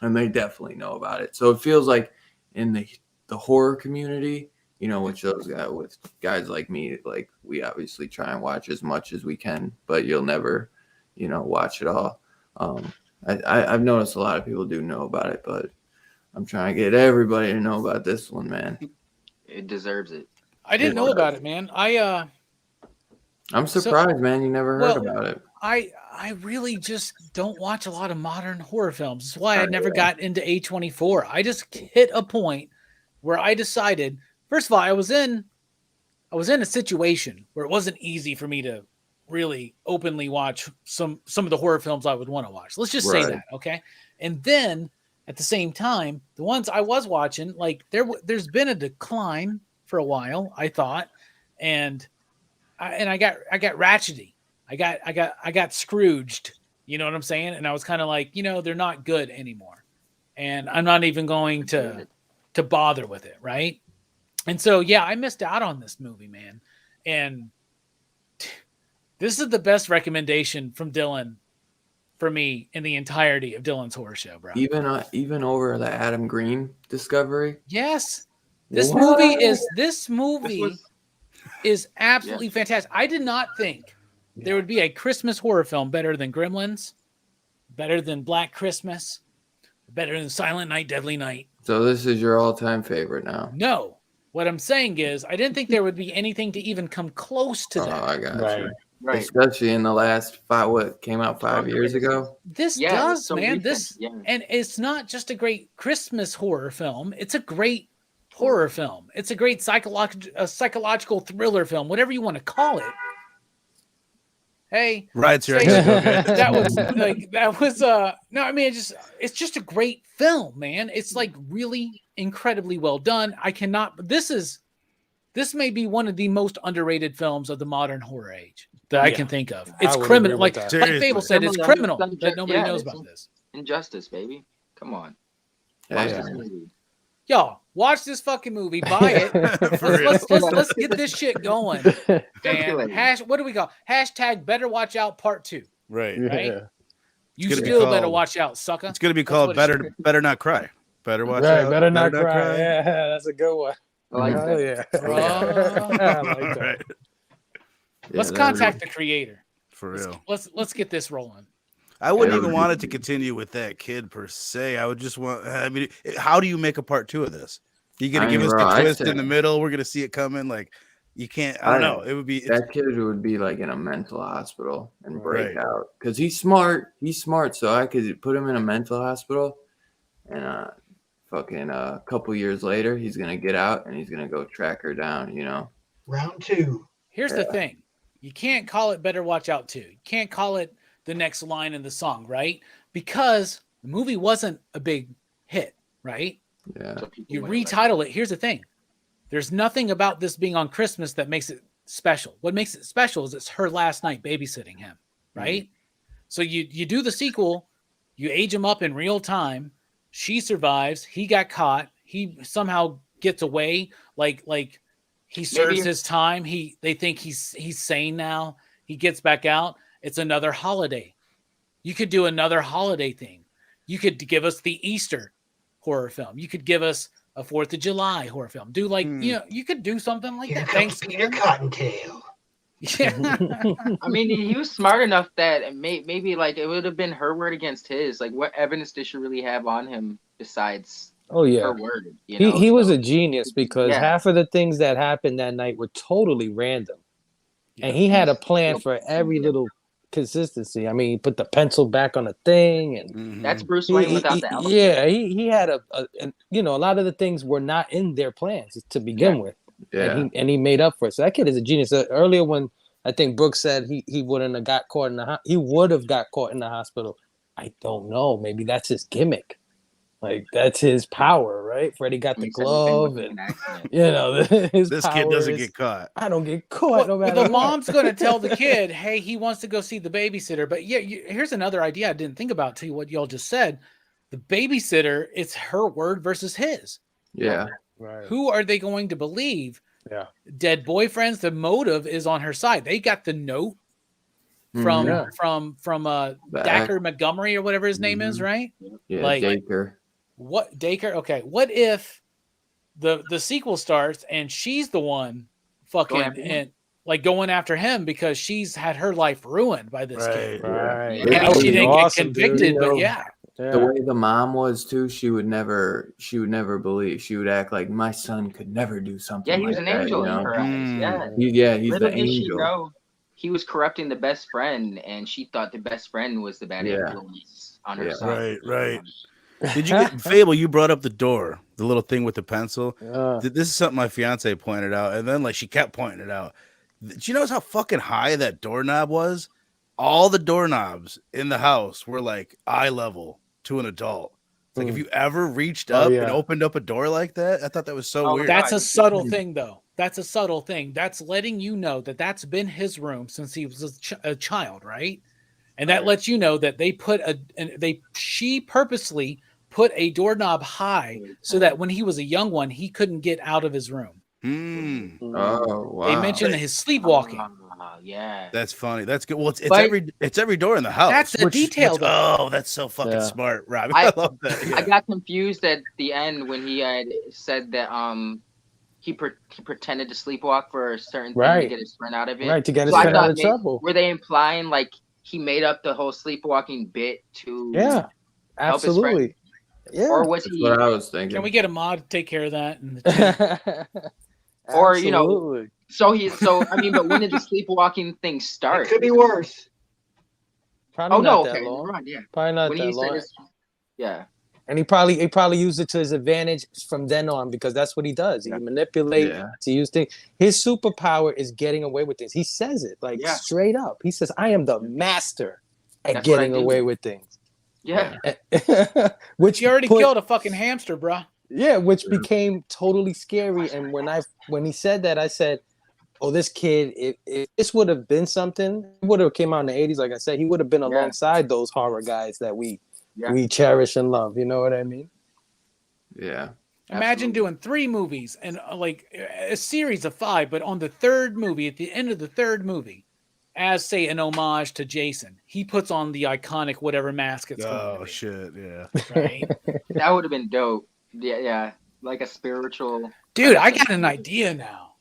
and they definitely know about it. So it feels like in the horror community, which those guys with guys like me, like we obviously try and watch as much as we can, but you'll never, watch it all. I've noticed a lot of people do know about it, but I'm trying to get everybody to know about this one, man. It deserves it. I didn't know about it, man. I'm surprised, man. You never heard about it. I really just don't watch a lot of modern horror films. That's why I never got into A24. I just hit a point where I decided, first of all, I was in a situation where it wasn't easy for me to really openly watch some of the horror films I would want to watch. Let's just say that, okay? And then at the same time, the ones I was watching, like there's been a decline for a while, I thought, and I got ratchety. I got Scrooged. You know what I'm saying? And I was kind of like, they're not good anymore, and I'm not even going to bother with it, right? And so yeah, I missed out on this movie, man. And this is the best recommendation from Dylan for me in the entirety of Dylan's Horror Show, bro. Even over the Adam Green discovery. Yes, this movie is absolutely fantastic. I did not think there would be a Christmas horror film better than Gremlins, better than Black Christmas, better than Silent Night, Deadly Night. So this is your all-time favorite now? No. What I'm saying is I didn't think there would be anything to even come close to that. Oh, I got you. Right. Especially in the last came out 5 years ago. This does, man. And it's not just a great Christmas horror film. It's a great horror film. It's a great psychological thriller film, whatever you want to call it. Hey, right, sir. No, I mean, it's just a great film, man. It's like really incredibly well done. This may be one of the most underrated films of the modern horror age that I can think of. It's criminal. Like Fable said, it's criminal that nobody knows about this. Injustice, baby. Come on. Watch this movie. Y'all, watch this fucking movie. Buy it. let's get this shit going. And what do we call? Hashtag Better Watch Out Part 2. Right. Yeah. You still better watch out, sucker. It's gonna be called Better Not Cry. Better watch out. Better not cry. Yeah, that's a good one. I like that. I like that. Let's contact the creator. For real. Let's get this rolling. I wouldn't even want it to continue with that kid per se. I would just want. I mean, how do you make a part 2 of this? You gonna give us the twist in the middle? We're gonna see it coming. Like you can't. I don't know. It would be that kid would be like in a mental hospital and break out because he's smart. He's smart, so I could put him in a mental hospital, and fucking a couple years later, he's gonna get out and he's gonna go track her down. Round 2. Here's the thing: you can't call it Better Watch Out 2. You can't call it the next line in the song, right? Because the movie wasn't a big hit, right? Yeah. So you retitle it. Here's the thing. There's nothing about this being on Christmas that makes it special. What makes it special is it's her last night babysitting him, right? So you do the sequel, you age him up in real time. She survives. He got caught. He somehow gets away. Like he serves his time. They think he's sane now. He gets back out. It's another holiday. You could do another holiday thing. You could give us the Easter horror film. You could give us a 4th of July horror film. Do you could do something like that. Thanksgiving Cottontail. Yeah. I mean, he was smart enough that maybe like it would have been her word against his. Like, what evidence does she really have on him besides her word? He was a genius because half of the things that happened that night were totally random. Yeah. And he had a plan for every little consistency. I mean, he put the pencil back on the thing, and that's Bruce Wayne without the album. Yeah, he had a lot of the things were not in their plans to begin with. Yeah. and he made up for it. So that kid is a genius. Earlier when I think Brooks said he wouldn't have got caught in he would have got caught in the hospital. I don't know. Maybe that's his gimmick. Like that's his power, right? Freddie got the You said anything glove, with and an accident. you know his This power kid doesn't is, get caught. I don't get caught no Well, matter the what. mom's going to tell the kid, hey, he wants to go see the babysitter. But yeah, here's another idea I didn't think about to what y'all just said. The babysitter, it's her word versus his. Yeah. Right. Who are they going to believe? Yeah. Dead boyfriends, the motive is on her side. They got the note from Yeah. from The Dacker Montgomery or whatever his name is, right? Yeah, Like- Dacre. What Dacre? Okay. What if the sequel starts and she's the one fucking Going after him? and like going after him because she's had her life ruined by this kid. Right. Yeah. Maybe That would she be didn't awesome, get convicted, dude. but yeah. The way the mom was too, she would never believe. She would act like my son could never do something. Yeah, he was like an that, angel you in know? her eyes. Mm. Yeah. He's Little the did she angel. know he was corrupting the best friend, and she thought the best friend was the bad Yeah. influence on her Yeah. side. Right. Did you get Fable? You brought up the door, the little thing with the pencil. This is something my fiance pointed out, and then like she kept pointing it out. Did you notice how fucking high that doorknob was? All the doorknobs in the house were like eye level to an adult. It's like if you ever reached up and opened up a door like that, I thought that was so Oh, weird. That's God. a subtle thing, though. That's a subtle thing. That's letting you know that that's been his room since he was a child, right? And that lets you know that she purposely put a doorknob high so that when he was a young one, he couldn't get out of his room. Hmm. Oh wow. They mentioned his sleepwalking. Yeah. That's funny. That's good. Well, it's But- every door in the house. That's the detail, though. Oh, that's so fucking Yeah. smart, Robbie. I love that. Yeah. I got confused at the end when he had said that he pretended to sleepwalk for a certain thing Right. to get his friend out of it. Right, to get his So I friend out thought of trouble. were they implying like he made up the whole sleepwalking bit to Yeah. help his friend? Absolutely. Yeah. Or was That's he what I was thinking. Can we get a mod to take care of that? In the chat? Or, you know, Absolutely. I mean, but when did the sleepwalking thing start? It could be worse. Probably Oh not no, that okay, long. you're right, yeah. Probably not When that he said long. yeah. And he probably used it to his advantage from then on because that's what he does. He manipulates. Yeah. He uses things. His superpower is getting away with things. He says it like Yeah. straight up. He says, "I am the master at That's what I getting do." away with things." Yeah. Which She already put- killed a fucking hamster, bruh. Yeah, which became totally scary. And when he said that, I said, "Oh, this kid! If this would have been something, it would have came out in the '80s. Like I said, he would have been alongside those horror guys that we cherish and love. You know what I mean?" Yeah. Imagine Absolutely. doing 3 movies and like a series of 5, but on the third movie, at the end of the third movie, as say an homage to Jason, he puts on the iconic whatever mask it's going Oh to be. shit, yeah. Right? That would have been dope. Yeah. Like a spiritual Dude, I got an idea now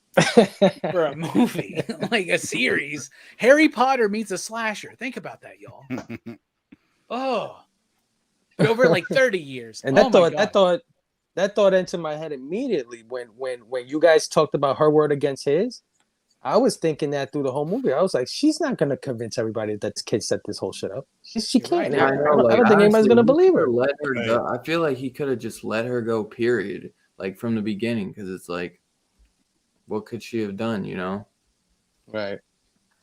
for a movie, like a series. Harry Potter meets a slasher. Think about that, y'all. Oh, over like 30 years. And Oh my God. that thought into my head immediately when you guys talked about her word against his. I was thinking that through the whole movie. I was like, she's not gonna convince everybody that this kid set this whole shit up. She You're can't. right. I don't think anybody's gonna believe her. Let her go. I feel like he could have just let her go. Period. Like from the beginning, because it's like, what could she have done? You know? Right.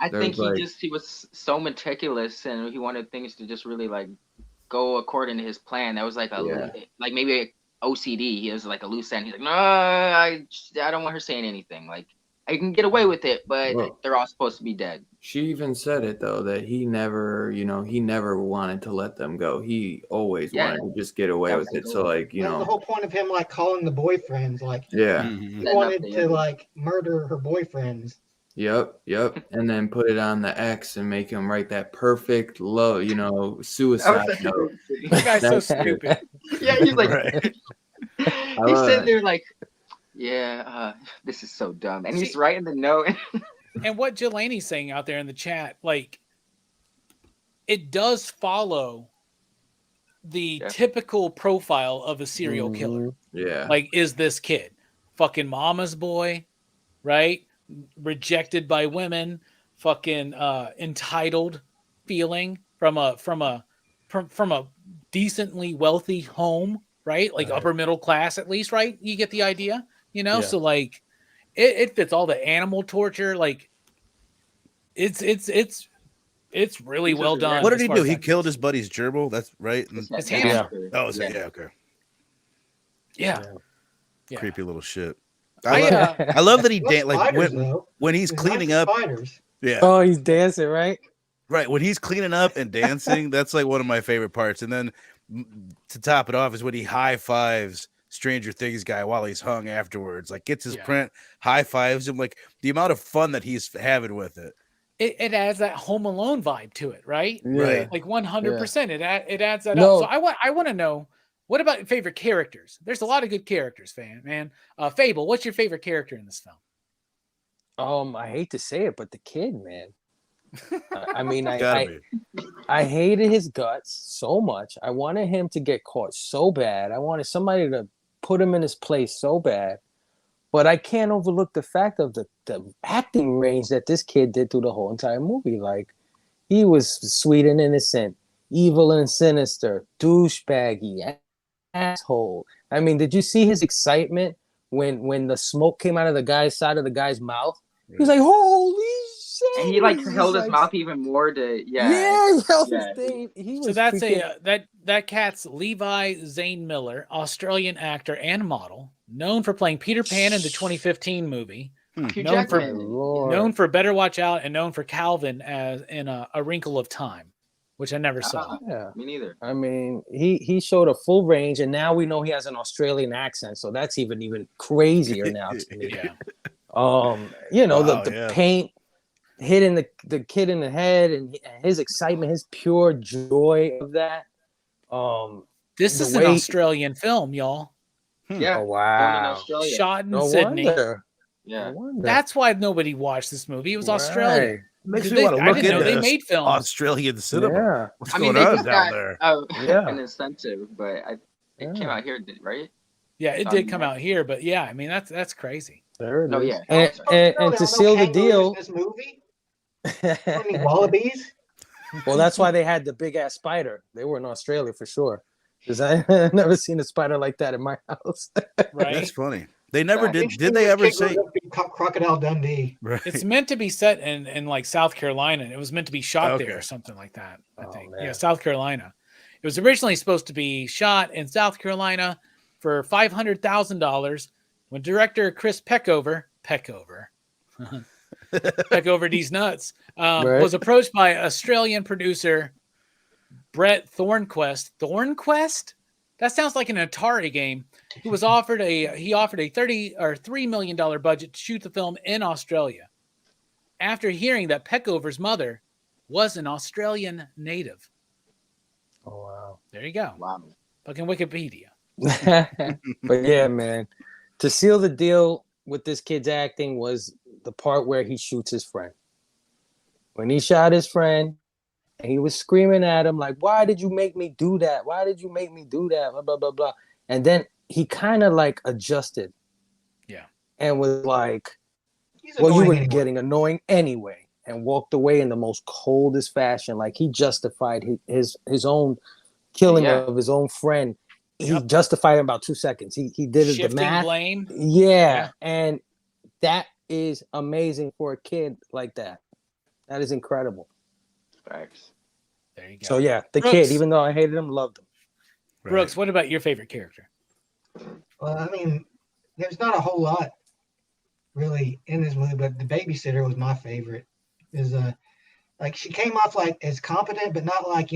I think There's, he was so meticulous and he wanted things to just really like go according to his plan. That was like like maybe a OCD. He was like a loose end. He's like, no, I don't want her saying anything. Like I can get away with it, but they're all supposed to be dead. She even said it though that he never wanted to let them go. He always wanted to just get away with it. So like, That was the whole point of him like calling the boyfriends. Like Mm-hmm. he wanted to like murder her boyfriends. Yep. And then put it on the X and make him write that perfect love, suicide note. That guy's so stupid. Yeah, he's like, Right. he's sitting there like, this is so dumb. And he's writing the note. And what Jelani's saying out there in the chat, like, it does follow the typical profile of a serial killer. Yeah. Like, is this kid fucking mama's boy, right? Rejected by women, fucking entitled feeling from a decently wealthy home, right? Like upper middle class at least, right? You get the idea, So like it fits all the animal torture. Like it's really well done. What did as he far do? as He that killed goes. his buddy's gerbil. That's right. His hamster. Oh, is it? Yeah. Okay. Yeah. Creepy little shit. I I love that he Well, like spiders, though. when he's There's cleaning lots of up. spiders. Yeah. Oh, he's dancing, right? Right. When he's cleaning up and dancing, that's like one of my favorite parts. And then to top it off is when he high fives Stranger Things guy while he's hung afterwards. Like gets his print, high fives him. Like the amount of fun that he's having with it. It adds that Home Alone vibe to it, right? Yeah. Right. Like 100%. It adds that No. up. So I want to know, what about your favorite characters? There's a lot of good characters, man. Fable, what's your favorite character in this film? I hate to say it, but the kid, man. I mean, Gotta be. I hated his guts so much. I wanted him to get caught so bad. I wanted somebody to put him in his place so bad. But I can't overlook the fact of the acting range that this kid did through the whole entire movie. Like, he was sweet and innocent, evil and sinister, douchebaggy, asshole. I mean, did you see his excitement when the smoke came out of the guy's side of the guy's mouth? He was like, holy shit. And he like was held his like, mouth even more to he held his Yeah. thing. He was So that's freaking- that cat's Levi Zane Miller, Australian actor and model, known for playing Peter Pan in the 2015 movie, Hugh known for Jackman. Lord. known for Better Watch Out, and known for Calvin as in A Wrinkle of Time, which I never saw. Yeah. Me neither. I mean, he showed a full range, and now we know he has an Australian accent, so that's even crazier now to me. Yeah. You know, Wow, the yeah. paint hitting the kid in the head, and his excitement, his pure joy of that. This The is an way- Australian film, y'all. Yeah. Oh Filmed in wow! Australia. Shot in No Sydney. wonder. Yeah. No wonder. That's why nobody watched this movie. It was Right. Australia. Makes Did me they- want to I look didn't know into they this made films. Australian cinema. Yeah. What's I mean, going they on just down got there? Yeah. an incentive, but it Yeah. came out here, right? Yeah, it It's did on come Netflix. out here, but yeah, I mean that's crazy. There it Oh, is. yeah. And, Oh, and, No, and to there are no seal the kangaroos deal, in this movie. Any wallabies? well, that's why they had the big ass spider. They were in Australia for sure. Because I never seen a spider like that in my house. Right? That's funny. They never Yeah. did. Did they ever say? Crocodile Dundee? Right. It's meant to be set in like South Carolina. It was meant to be shot there Okay. or something like that. I Oh, think. man. Yeah, South Carolina. It was originally supposed to be shot in South Carolina for $500,000 when director Chris Peckover these nuts Right. was approached by Australian producer Brett Thornquest. Thornquest? That sounds like an Atari game. Who was offered a $3 million budget to shoot the film in Australia. After hearing that Peckover's mother was an Australian native. Oh wow. There you go. Wow. Fucking Wikipedia. But yeah, man. To seal the deal with this kid's acting was the part where he shoots his friend. When he shot his friend, and he was screaming at him like, "Why did you make me do that? Why did you make me do that?" Blah blah blah blah. And then he kind of like adjusted. Yeah. And was like, He's "Well, you annoying were anyway. getting annoying anyway," and walked away in the most coldest fashion. Like he justified his own killing Yeah. of his own friend. He Yep. justified it in about 2 seconds. He did it the Shifting math. blame. Yeah, and that is amazing for a kid like that. That is incredible. Facts. There you go. So yeah, the Brooks. kid, even though I hated him, loved him. Brooks, what about your favorite character? Well, I mean, there's not a whole lot really in this movie, but the babysitter was my favorite. Is like she came off like as competent, but not like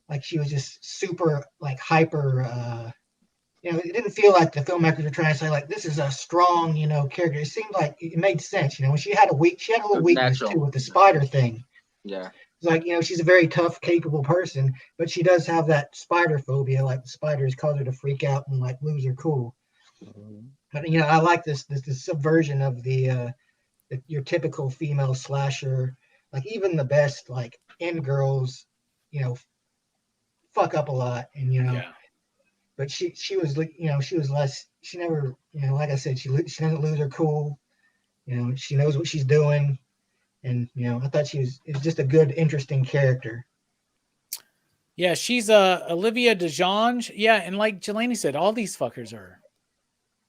like she was just super like hyper. It didn't feel like the filmmakers were trying to say like this is a strong character. It seemed like it made sense. When she had a little weakness Natural. too with the spider thing. Yeah. It's like she's a very tough, capable person, but she does have that spider phobia. Like the spiders cause her to freak out and like lose her cool. But I like this subversion of your typical female slasher. Like even the best like end girls, fuck up a lot, and Yeah. But she was she was less. She never like I said she doesn't lose her cool. She knows what she's doing, and I thought it was just a good, interesting character. Yeah, she's Olivia DeJonge. Yeah, and like Jelani said, all these fuckers are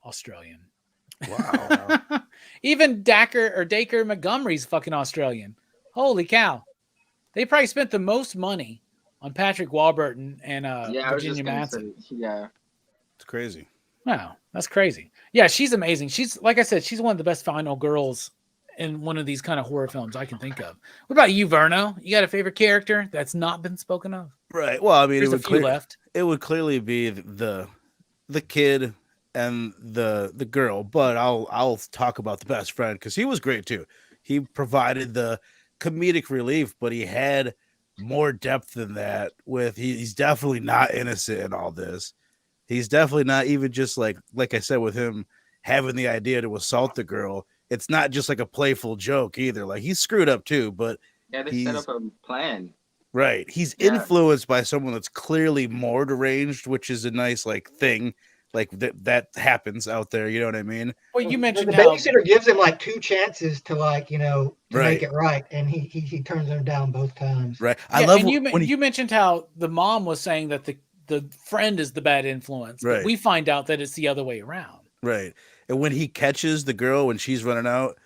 Australian. Wow. Even Dacre Montgomery's fucking Australian. Holy cow. They probably spent the most money on Patrick Warburton and Yeah, I was Virginia just gonna Madsen. say, yeah. It's crazy. Wow, that's crazy. Yeah, she's amazing. She's, like I said, she's one of the best final girls in one of these kind of horror films I can think of. What about you, Verno? You got a favorite character that's not been spoken of? Right. Well, I mean, There's a few left. It would clearly be the kid and the girl, but I'll talk about the best friend because he was great too. He provided the comedic relief, but he had more depth than that. He's definitely not innocent in all this. He's definitely not even just like I said with him having the idea to assault the girl. It's not just like a playful joke either. Like he's screwed up too, but Yeah, they set up a plan. right. He's Yeah. influenced by someone that's clearly more deranged, which is a nice like thing. Like that happens out there. You know what I mean? Well, you mentioned the how babysitter gives him like 2 chances to to Right. make it right, and he turns them down both times. Right. yeah, I love and when you mentioned how the mom was saying that the friend is the bad influence, Right. but we find out that it's the other way around. right. And when he catches the girl when she's running out,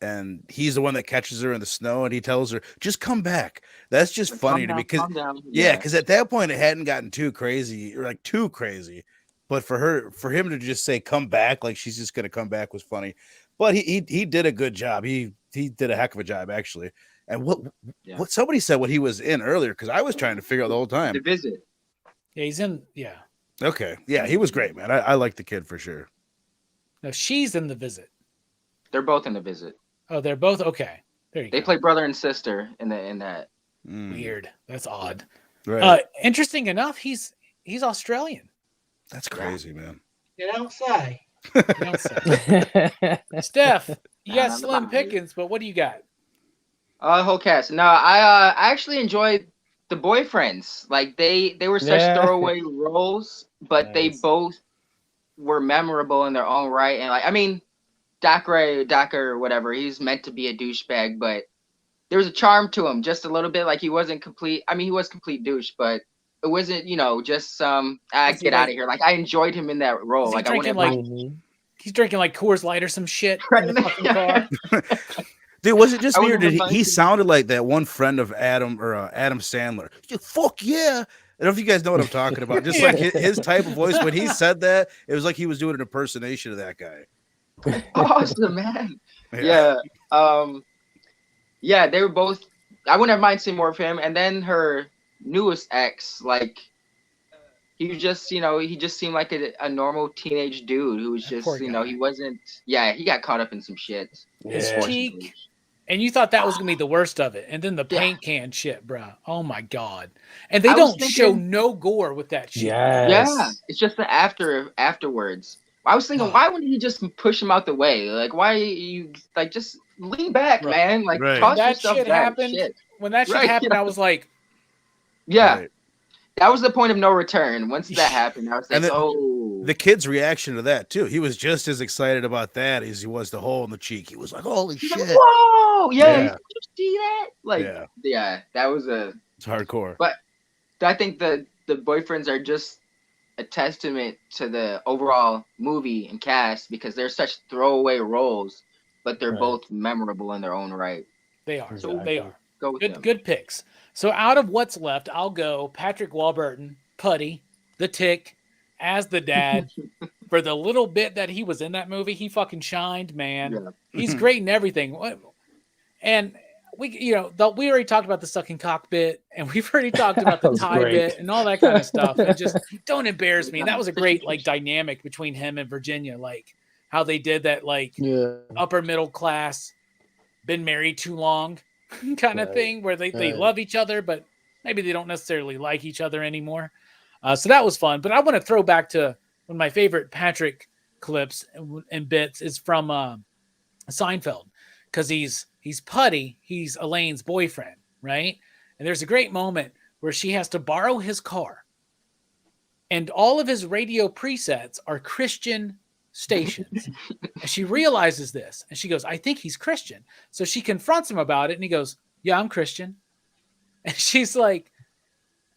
and he's the one that catches her in the snow, and he tells her, "Just come back." That's just funny to me because Calm down. because at that point it hadn't gotten too crazy or like too crazy. But for him to just say "come back" like she's just gonna come back was funny. But he did a good job. He did a heck of a job actually. And what somebody said what he was in earlier because I was trying to figure out the whole time. The Visit. Yeah, he's in. Yeah, Okay, yeah, he was great, man. I like the kid for sure. no, she's in The Visit. They're both in The Visit. Oh, they're both okay. There you They go. play brother and sister in that. Mm, Weird. That's odd. right. Interesting enough, he's Australian. That's crazy, man. You don't say. You don't say. Steph, you got Not slim about it. pickings, but what do you got? Whole cast. No, I actually enjoyed the boyfriends. Like they were such Yeah. throwaway roles, but they Nice. both were memorable in their own right. And like, I mean, Docker, whatever, he's meant to be a douchebag, but there was a charm to him, just a little bit. Like he wasn't complete. I mean, he was complete douche, but it wasn't, just Was he get out like- of here. Like I enjoyed him in that role. Is he Like I drinking wouldn't like he's drinking like Coors Light or some shit in the fucking car? Dude, was it just I me or wouldn't did have he minded. sounded like that one friend of Adam or Adam Sandler? Yeah, fuck yeah. I don't know if you guys know what I'm talking about. Just like his type of voice. When he said that, it was like he was doing an impersonation of that guy. awesome, man. Yeah. Yeah, they were both. I wouldn't have mind seeing more of him. And then her newest ex, like, he was just, he just seemed like a normal teenage dude who was That just, poor guy. he wasn't. Yeah, he got caught up in some shit. His Yeah. cheek, and you thought that was gonna be the worst of it, and then the Yeah. paint can shit, bro. Oh my god! And they I was don't show thinking- no gore with that shit. Yes. Yeah, it's just the afterwards. I was thinking, why wouldn't he just push him out the way? Like, why you like just lean back, Right. man? Like, Right. toss That yourself shit back. happened. Shit. When that shit Right, happened, yeah. I was like, Yeah, Right. that was the point of no return. Once that happened, I was like, And oh. The kid's reaction to that too. He was just as excited about that as he was the hole in the cheek. He was like, "Holy He's shit!" like, whoa, yeah, Yeah. did you see that? Like, Yeah. yeah, that was a. It's hardcore. I think the boyfriends are just a testament to the overall movie and cast because they're such throwaway roles, but they're Right. both memorable in their own right. they are. Exactly. They are. Go with them. Good picks. So out of what's left, I'll go Patrick Warburton, Putty, the Tick, as the dad. For the little bit that he was in that movie, he fucking shined, man. Yeah. He's great in everything. And we already talked about the sucking cockpit, and we've already talked about the That was tie great. bit and all that kind of stuff. And just don't embarrass me. And that was a great like dynamic between him and Virginia, like how they did that, like Yeah. upper middle class, been married too long kind of Right. thing, where they Right. love each other, but maybe they don't necessarily like each other anymore. So that was fun. But I want to throw back to one of my favorite Patrick clips and bits is from Seinfeld, because he's Putty, he's Elaine's boyfriend, right? And there's a great moment where she has to borrow his car, and all of his radio presets are Christian stations. And she realizes this, and she goes, "I think he's Christian." So she confronts him about it, and he goes, "Yeah, I'm Christian." And she's like,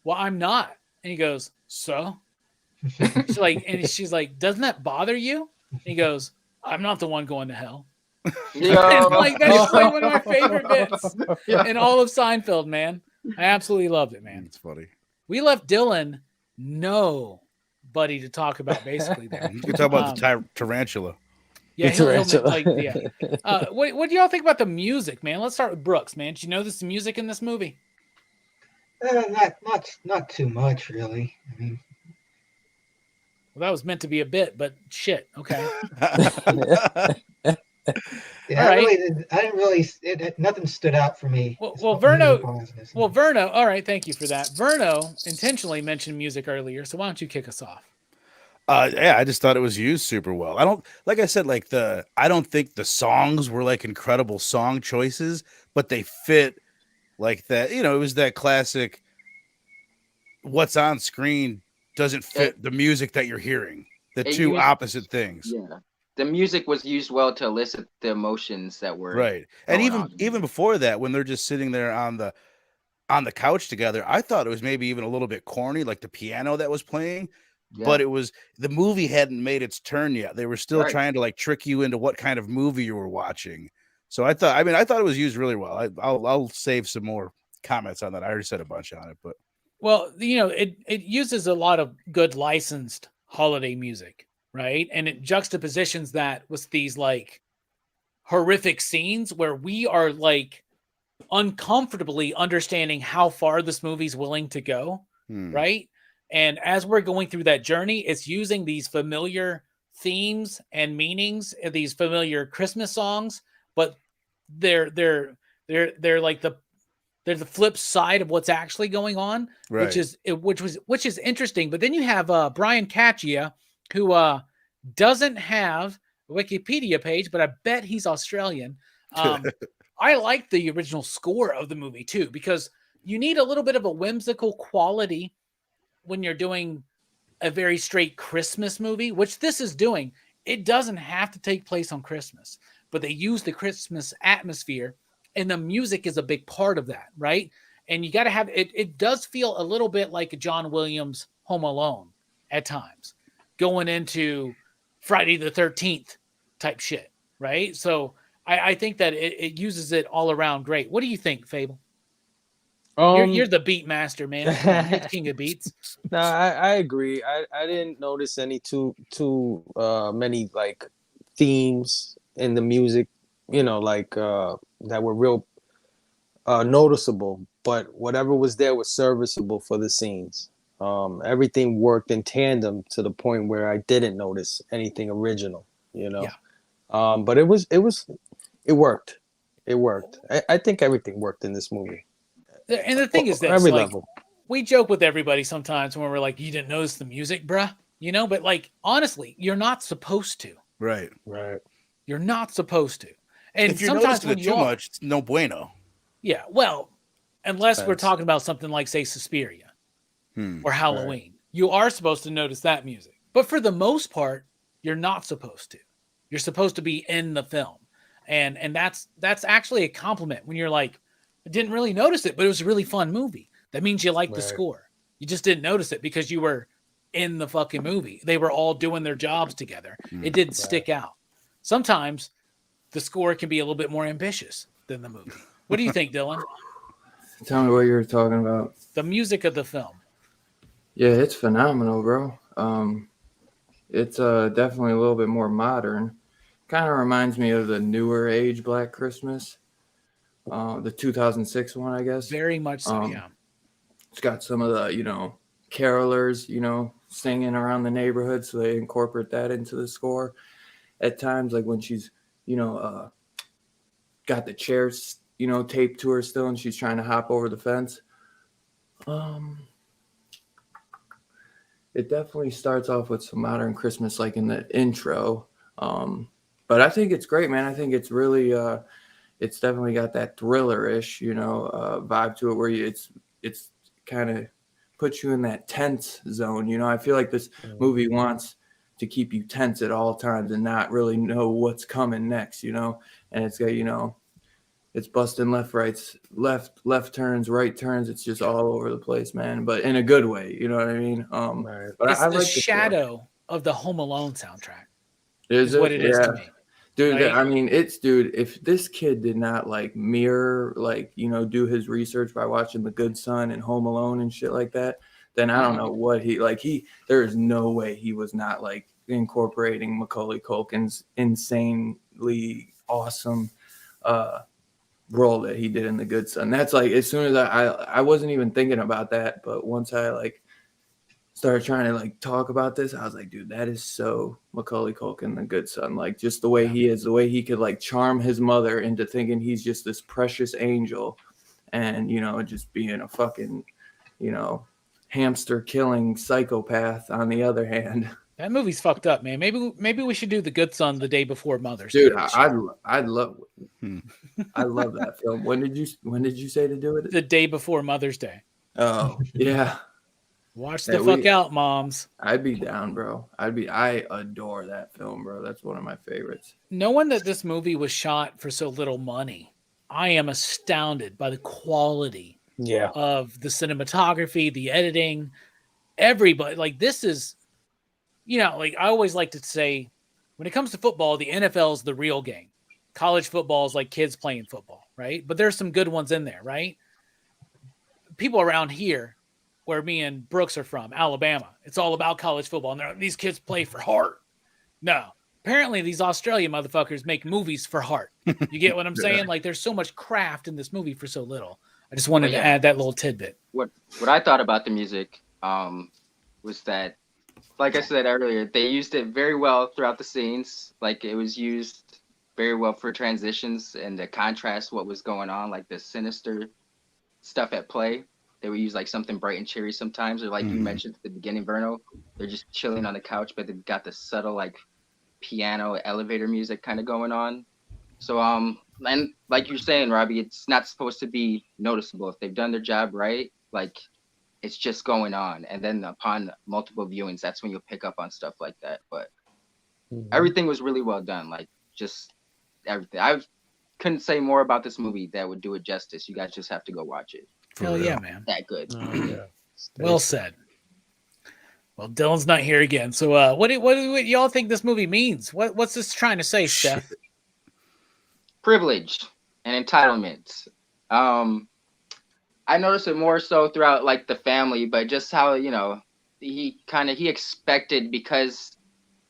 "Well, I'm not." And he goes, "So?" She's like, "Doesn't that bother you?" And he goes, I'm not the one going to hell. Yo. That is like one of my favorite bits in all of Seinfeld, man. I absolutely loved it, man. It's funny. We left Dylan nobody to talk about basically there. You can talk about the tarantula. Yeah, The he'll tarantula. like yeah. What do y'all think about the music, man? Let's start with Brooks, man. Did you notice the music in this movie? Not too much, really. I mean, Well, that was meant to be a bit, but shit. Okay. yeah, All right. I didn't really. Nothing stood out for me. Well, Verno. All right, thank you for that. Verno intentionally mentioned music earlier, so why don't you kick us off? Yeah, I just thought it was used super well. I don't, like I said, I don't think the songs were like incredible song choices, but they fit like that. You know, it was that classic. What's on screen doesn't fit the music that you're hearing. The two opposite things. Yeah. The music was used well to elicit the emotions that were right. And even before that, when they're just sitting there on the couch together, I thought it was maybe even a little bit corny, like the piano that was playing. Yeah. But it was, the movie hadn't made its turn yet. They were still trying to like trick you into what kind of movie you were watching. So I thought it was used really well. I'll save some more comments on that. I already said a bunch on it, but. Well, you know, it uses a lot of good licensed holiday music, right? And it juxtapositions that with these like horrific scenes where we are like uncomfortably understanding how far this movie's willing to go, right? And as we're going through that journey, it's using these familiar themes and meanings, these familiar Christmas songs, but they're like they're the flip side of what's actually going on, right. which is interesting. But then you have Brian Caccia, who doesn't have a Wikipedia page, but I bet he's Australian. I like the original score of the movie too, because you need a little bit of a whimsical quality when you're doing a very straight Christmas movie, which this is doing. It doesn't have to take place on Christmas, but they use the Christmas atmosphere, and the music is a big part of that, right? And you got to have it. It does feel a little bit like a John Williams Home Alone at times, going into Friday the 13th type shit, right? So I think that it uses it all around great. What do you think, Fable? You're the beat master, man. You're the king of beats. No, I agree. I didn't notice any too many like themes in the music, you know, like that were real noticeable. But whatever was there was serviceable for the scenes. Everything worked in tandem to the point where I didn't notice anything original, you know. Yeah. But it worked. It worked. I think everything worked in this movie. And the thing is this, every like, level. We joke with everybody sometimes when we're like, you didn't notice the music, bruh, you know, but like, honestly, you're not supposed to. Right. You're not supposed to. And if you're sometimes noticing when it too much, it's no bueno. Yeah. Well, unless we're talking about something like, say, Suspiria or Halloween, you are supposed to notice that music. But for the most part, you're not supposed to. You're supposed to be in the film. And that's actually a compliment when you're like, I didn't really notice it, but it was a really fun movie. That means you like the score. You just didn't notice it because you were in the fucking movie. They were all doing their jobs together. It didn't stick out. Sometimes the score can be a little bit more ambitious than the movie. What do you think, Dylan? Tell me what you were talking about. The music of the film. Yeah, it's phenomenal, bro. It's definitely a little bit more modern. Kind of reminds me of the newer age Black Christmas. The 2006 one, I guess. Very much so, yeah. It's got some of the, you know, carolers, you know, singing around the neighborhood, so they incorporate that into the score. At times, like when she's, you know, got the chairs, you know, taped to her still, and she's trying to hop over the fence. It definitely starts off with some modern Christmas, like in the intro. But I think it's great, man. I think it's really, it's definitely got that thriller-ish, you know, vibe to it, where it's kind of puts you in that tense zone. You know, I feel like this movie wants to keep you tense at all times and not really know what's coming next, you know. And it's got, you know, it's busting left turns, right turns. It's just all over the place, man. But in a good way, you know what I mean? But it's I the like shadow of the Home Alone soundtrack. is what it is to me. Dude, right? I mean, dude, if this kid did not like mirror, like, you know, do his research by watching The Good Son and Home Alone and shit like that, then I don't know what there is no way he was not like incorporating Macaulay Culkin's insanely awesome role that he did in The Good Son. That's like, as soon as I wasn't even thinking about that, but once I like started trying to like talk about this, I was like, dude, that is so Macaulay Culkin, The Good Son. Like, just the way he is, the way he could like charm his mother into thinking he's just this precious angel, and, you know, just being a fucking, you know, hamster killing psychopath on the other hand. That movie's fucked up, man. Maybe we should do The Good Son the day before Mother's Dude, Day. I'd love I love that film. When did you say to do it? The day before Mother's Day. Oh, yeah. Watch the fuck out, moms. I'd be down, bro. I adore that film, bro. That's one of my favorites. Knowing that this movie was shot for so little money, I am astounded by the quality of the cinematography, the editing, everybody. Like, this is, you know, like I always like to say, when it comes to football, the NFL is the real game. College football is like kids playing football, right? But there's some good ones in there, right? People around here, where me and Brooks are from, Alabama, it's all about college football. And these kids play for heart. No. Apparently, these Australian motherfuckers make movies for heart. You get what I'm saying? Like, there's so much craft in this movie for so little. I just wanted to add that little tidbit. What I thought about the music was that, like I said earlier, they used it very well throughout the scenes. Like, it was used very well for transitions and to contrast what was going on, like the sinister stuff at play. They would use like something bright and cheery sometimes, or like you mentioned at the beginning, Verno, they're just chilling on the couch, but they've got the subtle like piano elevator music kind of going on. So and like you're saying, Robbie, it's not supposed to be noticeable. If they've done their job right, like, it's just going on, and then upon multiple viewings, that's when you'll pick up on stuff like that. But everything was really well done. Like, just everything. I couldn't say more about this movie that would do it justice. You guys just have to go watch it. Hell yeah, man. That good. Well said. Well, Dylan's not here again. So what do y'all think this movie means? What's this trying to say, Steph? Privilege and entitlement. I noticed it more so throughout like the family, but just how, you know, he expected, because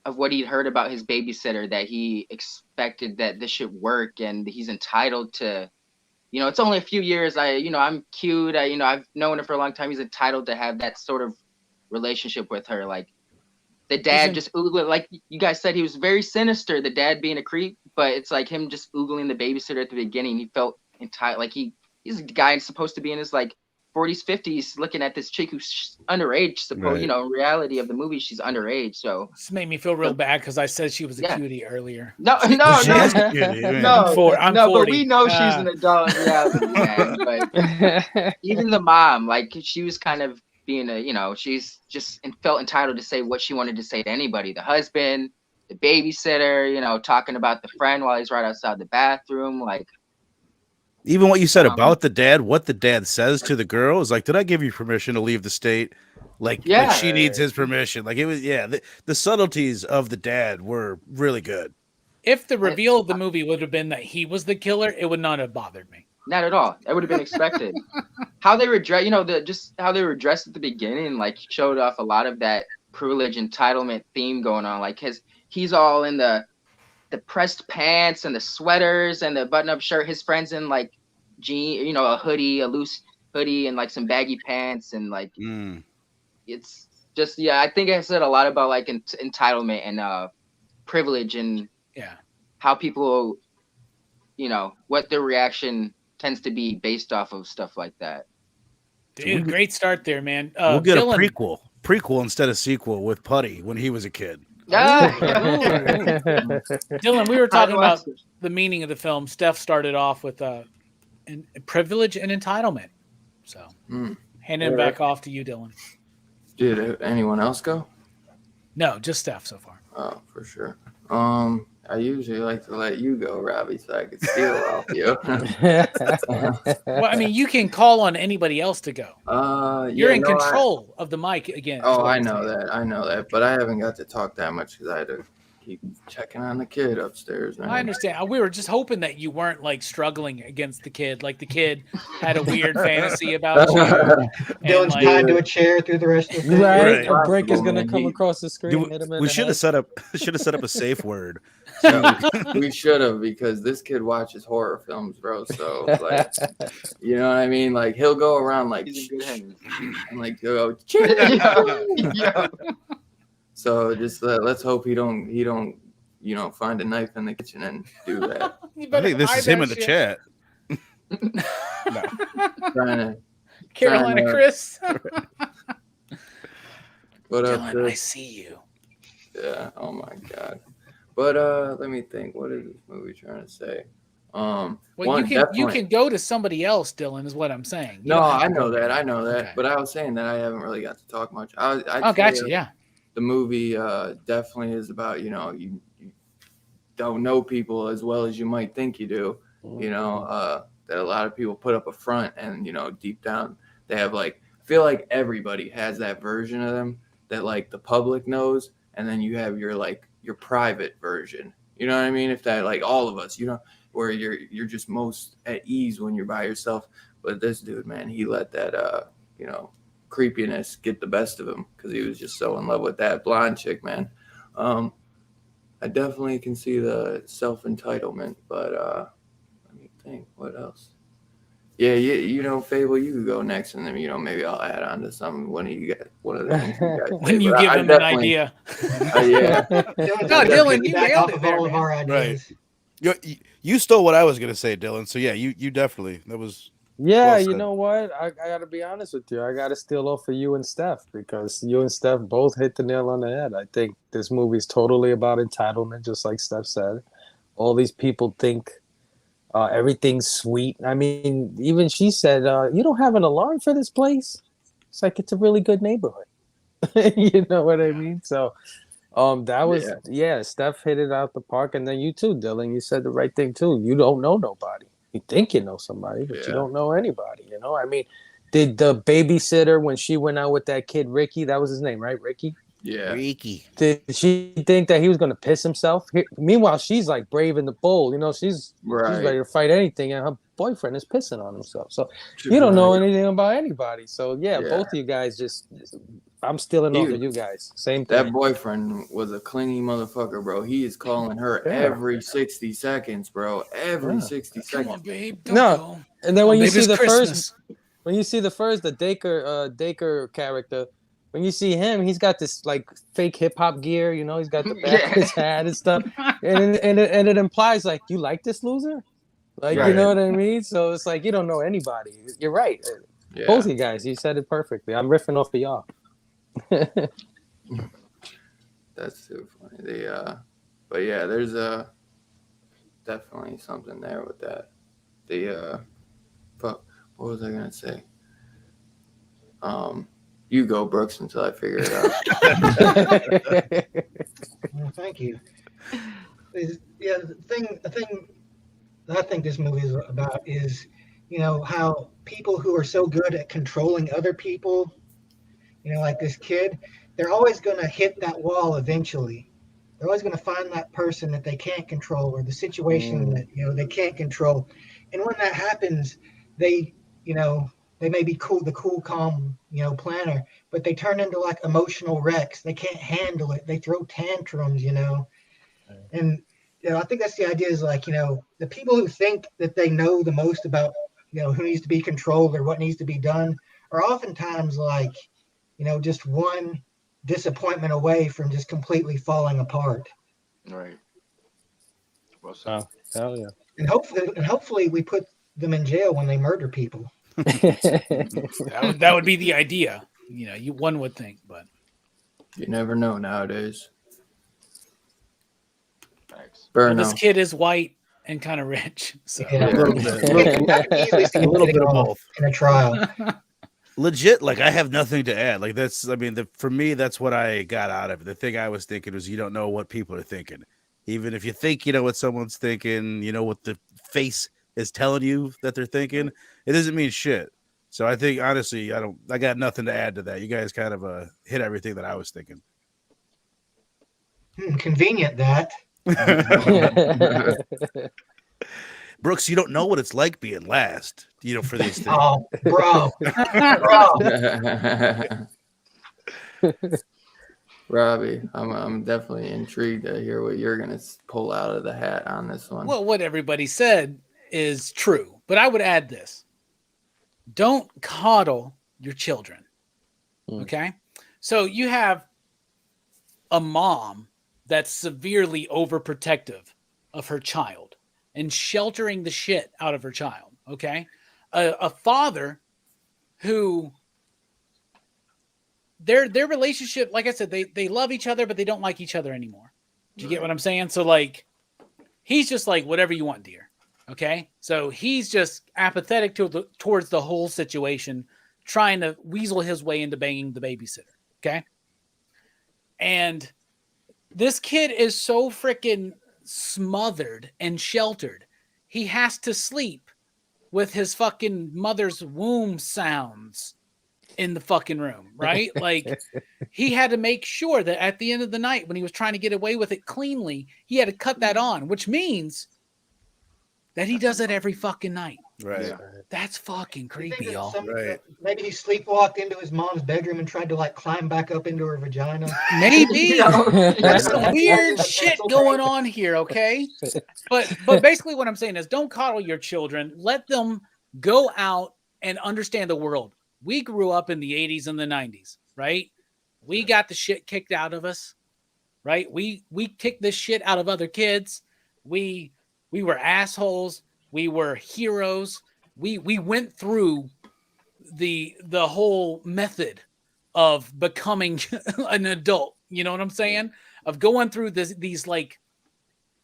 of what he'd heard about his babysitter, that he expected that this should work, and he's entitled to, you know, it's only a few years. I'm cute. I've known her for a long time. He's entitled to have that sort of relationship with her. Like, the dad just oogling, like you guys said, he was very sinister, the dad being a creep, but it's like him just oogling the babysitter at the beginning. He felt entitled, like he's a guy supposed to be in his like 40s, 50s, looking at this chick who's underage. You know, in reality of the movie, she's underage. So this made me feel real bad because I said she was a cutie earlier. No. I'm 40. But we know she's an adult in reality, man. But even the mom, like, she was kind of being she's just felt entitled to say what she wanted to say to anybody. The husband, the babysitter, you know, talking about the friend while he's right outside the bathroom, like. Even what you said about the dad, what the dad says to the girl is like, did I give you permission to leave the state? Like she needs his permission. Like, it was, the subtleties of the dad were really good. If the reveal of the movie would have been that he was the killer, it would not have bothered me. Not at all. That would have been expected. How they were dressed, just how they were dressed at the beginning, like, showed off a lot of that privilege entitlement theme going on. Like, he's all in the pressed pants and the sweaters and the button-up shirt. His friend's in like a loose hoodie and like some baggy pants, and like it's just I think I said a lot about like entitlement and privilege, and how people, what their reaction tends to be based off of stuff like that. Dude, great start there, man. We'll get Dylan, a prequel instead of sequel with Putty when he was a kid. Dylan, we were talking about the meaning of the film. Steph started off with privilege and entitlement. So handing it back off to you, Dylan. Did anyone else go? No, just Steph so far. Oh, for sure. I usually like to let you go, Robbie, so I could steal off you. Well, I mean, you can call on anybody else to go. You're in control of the mic again. Oh, I know that. But I haven't got to talk that much because I had to keep checking on the kid upstairs, man. I understand. We were just hoping that you weren't like struggling against the kid. Like the kid had a weird fantasy about you. Dylan's like- tied to a chair through the rest of the film. Right, Right. a brick is Possible, gonna man. come across the screen. Dude, Hit him in we the should have head. set up a safe word. We should have, because this kid watches horror films, bro. So like, you know what I mean? Like he'll go around like, He's in good hands. and like he'll go. Yeah. So just let's hope he don't find a knife in the kitchen and do that. You I better think this hide is him that in the shit. chat. Trying to Carolina Chris. what up, Dylan, I Chris? see you. Yeah. Oh my god. But let me think. What is this movie trying to say? Well, one, you definitely- can go to somebody else, Dylan, is what I'm saying. You No, don't have I to know go that. to- I know that. Okay. But I was saying that I haven't really got to talk much. I'd Oh, say, gotcha. Yeah. the movie definitely is about, you don't know people as well as you might think you do. That a lot of people put up a front, and deep down they have like, I feel like everybody has that version of them that like the public knows, and then you have your private version. You know what I mean? If that, like, all of us, where you're just most at ease when you're by yourself. But this dude, man, he let that creepiness get the best of him, because he was just so in love with that blonde chick, man. I definitely can see the self-entitlement, but let me think, what else? Yeah, Fable, you could go next, and then maybe I'll add on to some one of the things you guys When say, you but give I him an definitely- idea. Yeah. Dylan's No, gonna Dylan, you piggyback nailed off it of there, all of man. our ideas. You stole what I was gonna say, Dylan. So yeah, you definitely, that was Yeah, well you said. know what? I gotta be honest with you. I gotta steal off of you and Steph, because you and Steph both hit the nail on the head. I think this movie's totally about entitlement, just like Steph said. All these people think everything's sweet. I mean, even she said, "You don't have an alarm for this place." It's like, it's a really good neighborhood. You know what I mean? So, that was Steph hit it out the park, and then you too, Dylan. You said the right thing too. You don't know nobody. You think you know somebody, but you don't know anybody. I mean, did the babysitter, when she went out with that kid Ricky, that was his name, right? Ricky. Yeah. Freaky. Did she think that he was gonna piss himself? Meanwhile, she's like brave in the bold. She's ready to fight anything, and her boyfriend is pissing on himself. So you don't know anything about anybody. So both of you guys I'm stealing off of you guys. Same thing. That boyfriend was a clingy motherfucker, bro. He is calling her every 60 seconds, bro. Every 60 Come on, seconds. babe. Don't No. go. And then when you Babe, see it's the Christmas. the Dacre character, when you see him, he's got this like fake hip hop gear. He's got the backwards hat and stuff, and it implies like, you like this loser, like you know what I mean. So it's like, you don't know anybody. You're right. Yeah. Both of you guys, you said it perfectly. I'm riffing off of y'all. That's too funny. But yeah, there's definitely something there with that. What was I gonna say? You go, Brooks, until I figure it out. Well, thank you. The thing that I think this movie is about is, how people who are so good at controlling other people, like this kid, they're always going to hit that wall eventually. They're always going to find that person that they can't control, or the situation that they can't control. And when that happens, they may be the cool, calm, planner, but they turn into like emotional wrecks. They can't handle it. They throw tantrums, And I think that's the idea, is like, the people who think that they know the most about, who needs to be controlled or what needs to be done are oftentimes like, just one disappointment away from just completely falling apart. Right. Well said. Hell yeah. And hopefully we put them in jail when they murder people. That would be the idea. One would think, but You never know nowadays. Thanks. well, this kid is white and kind of rich. So Yeah. A little bit. I can easily see A little him bit of getting off both. in a trial. Legit, like, I have nothing to add. Like, for me, that's what I got out of it. The thing I was thinking was, you don't know what people are thinking. Even if you think you know what someone's thinking, what the face is telling you that they're thinking, it doesn't mean shit. So I think, honestly, I got nothing to add to that. You guys kind of hit everything that I was thinking. Convenient that. Brooks, you don't know what it's like being last, for these things. Oh, bro. Robbie, I'm definitely intrigued to hear what you're gonna pull out of the hat on this one. Well, what everybody said is true, but I would add this: don't coddle your children. Okay, so you have a mom that's severely overprotective of her child and sheltering the shit out of her child. Okay, a father who their relationship, like I said, they love each other, but they don't like each other anymore. Do you get what I'm saying? So like, he's just like, whatever you want, dear. Okay, so he's just apathetic towards the whole situation, trying to weasel his way into banging the babysitter. Okay, and this kid is so freaking smothered and sheltered. He has to sleep with his fucking mother's womb sounds in the fucking room, right? Like, he had to make sure that at the end of the night, when he was trying to get away with it cleanly, he had to cut that on, which means that he does it every fucking night. Right. Yeah. That's fucking creepy, y'all. Right. Maybe he sleepwalked into his mom's bedroom and tried to like climb back up into her vagina. Maybe. There's some That's weird that's shit so going crazy. on here, okay? But basically what I'm saying is, don't coddle your children. Let them go out and understand the world. We grew up in the 80s and the 90s, right? We got the shit kicked out of us, right? We kicked this shit out of other kids. We were assholes. We were heroes. We went through the whole method of becoming an adult. You know what I'm saying? Of going through these like,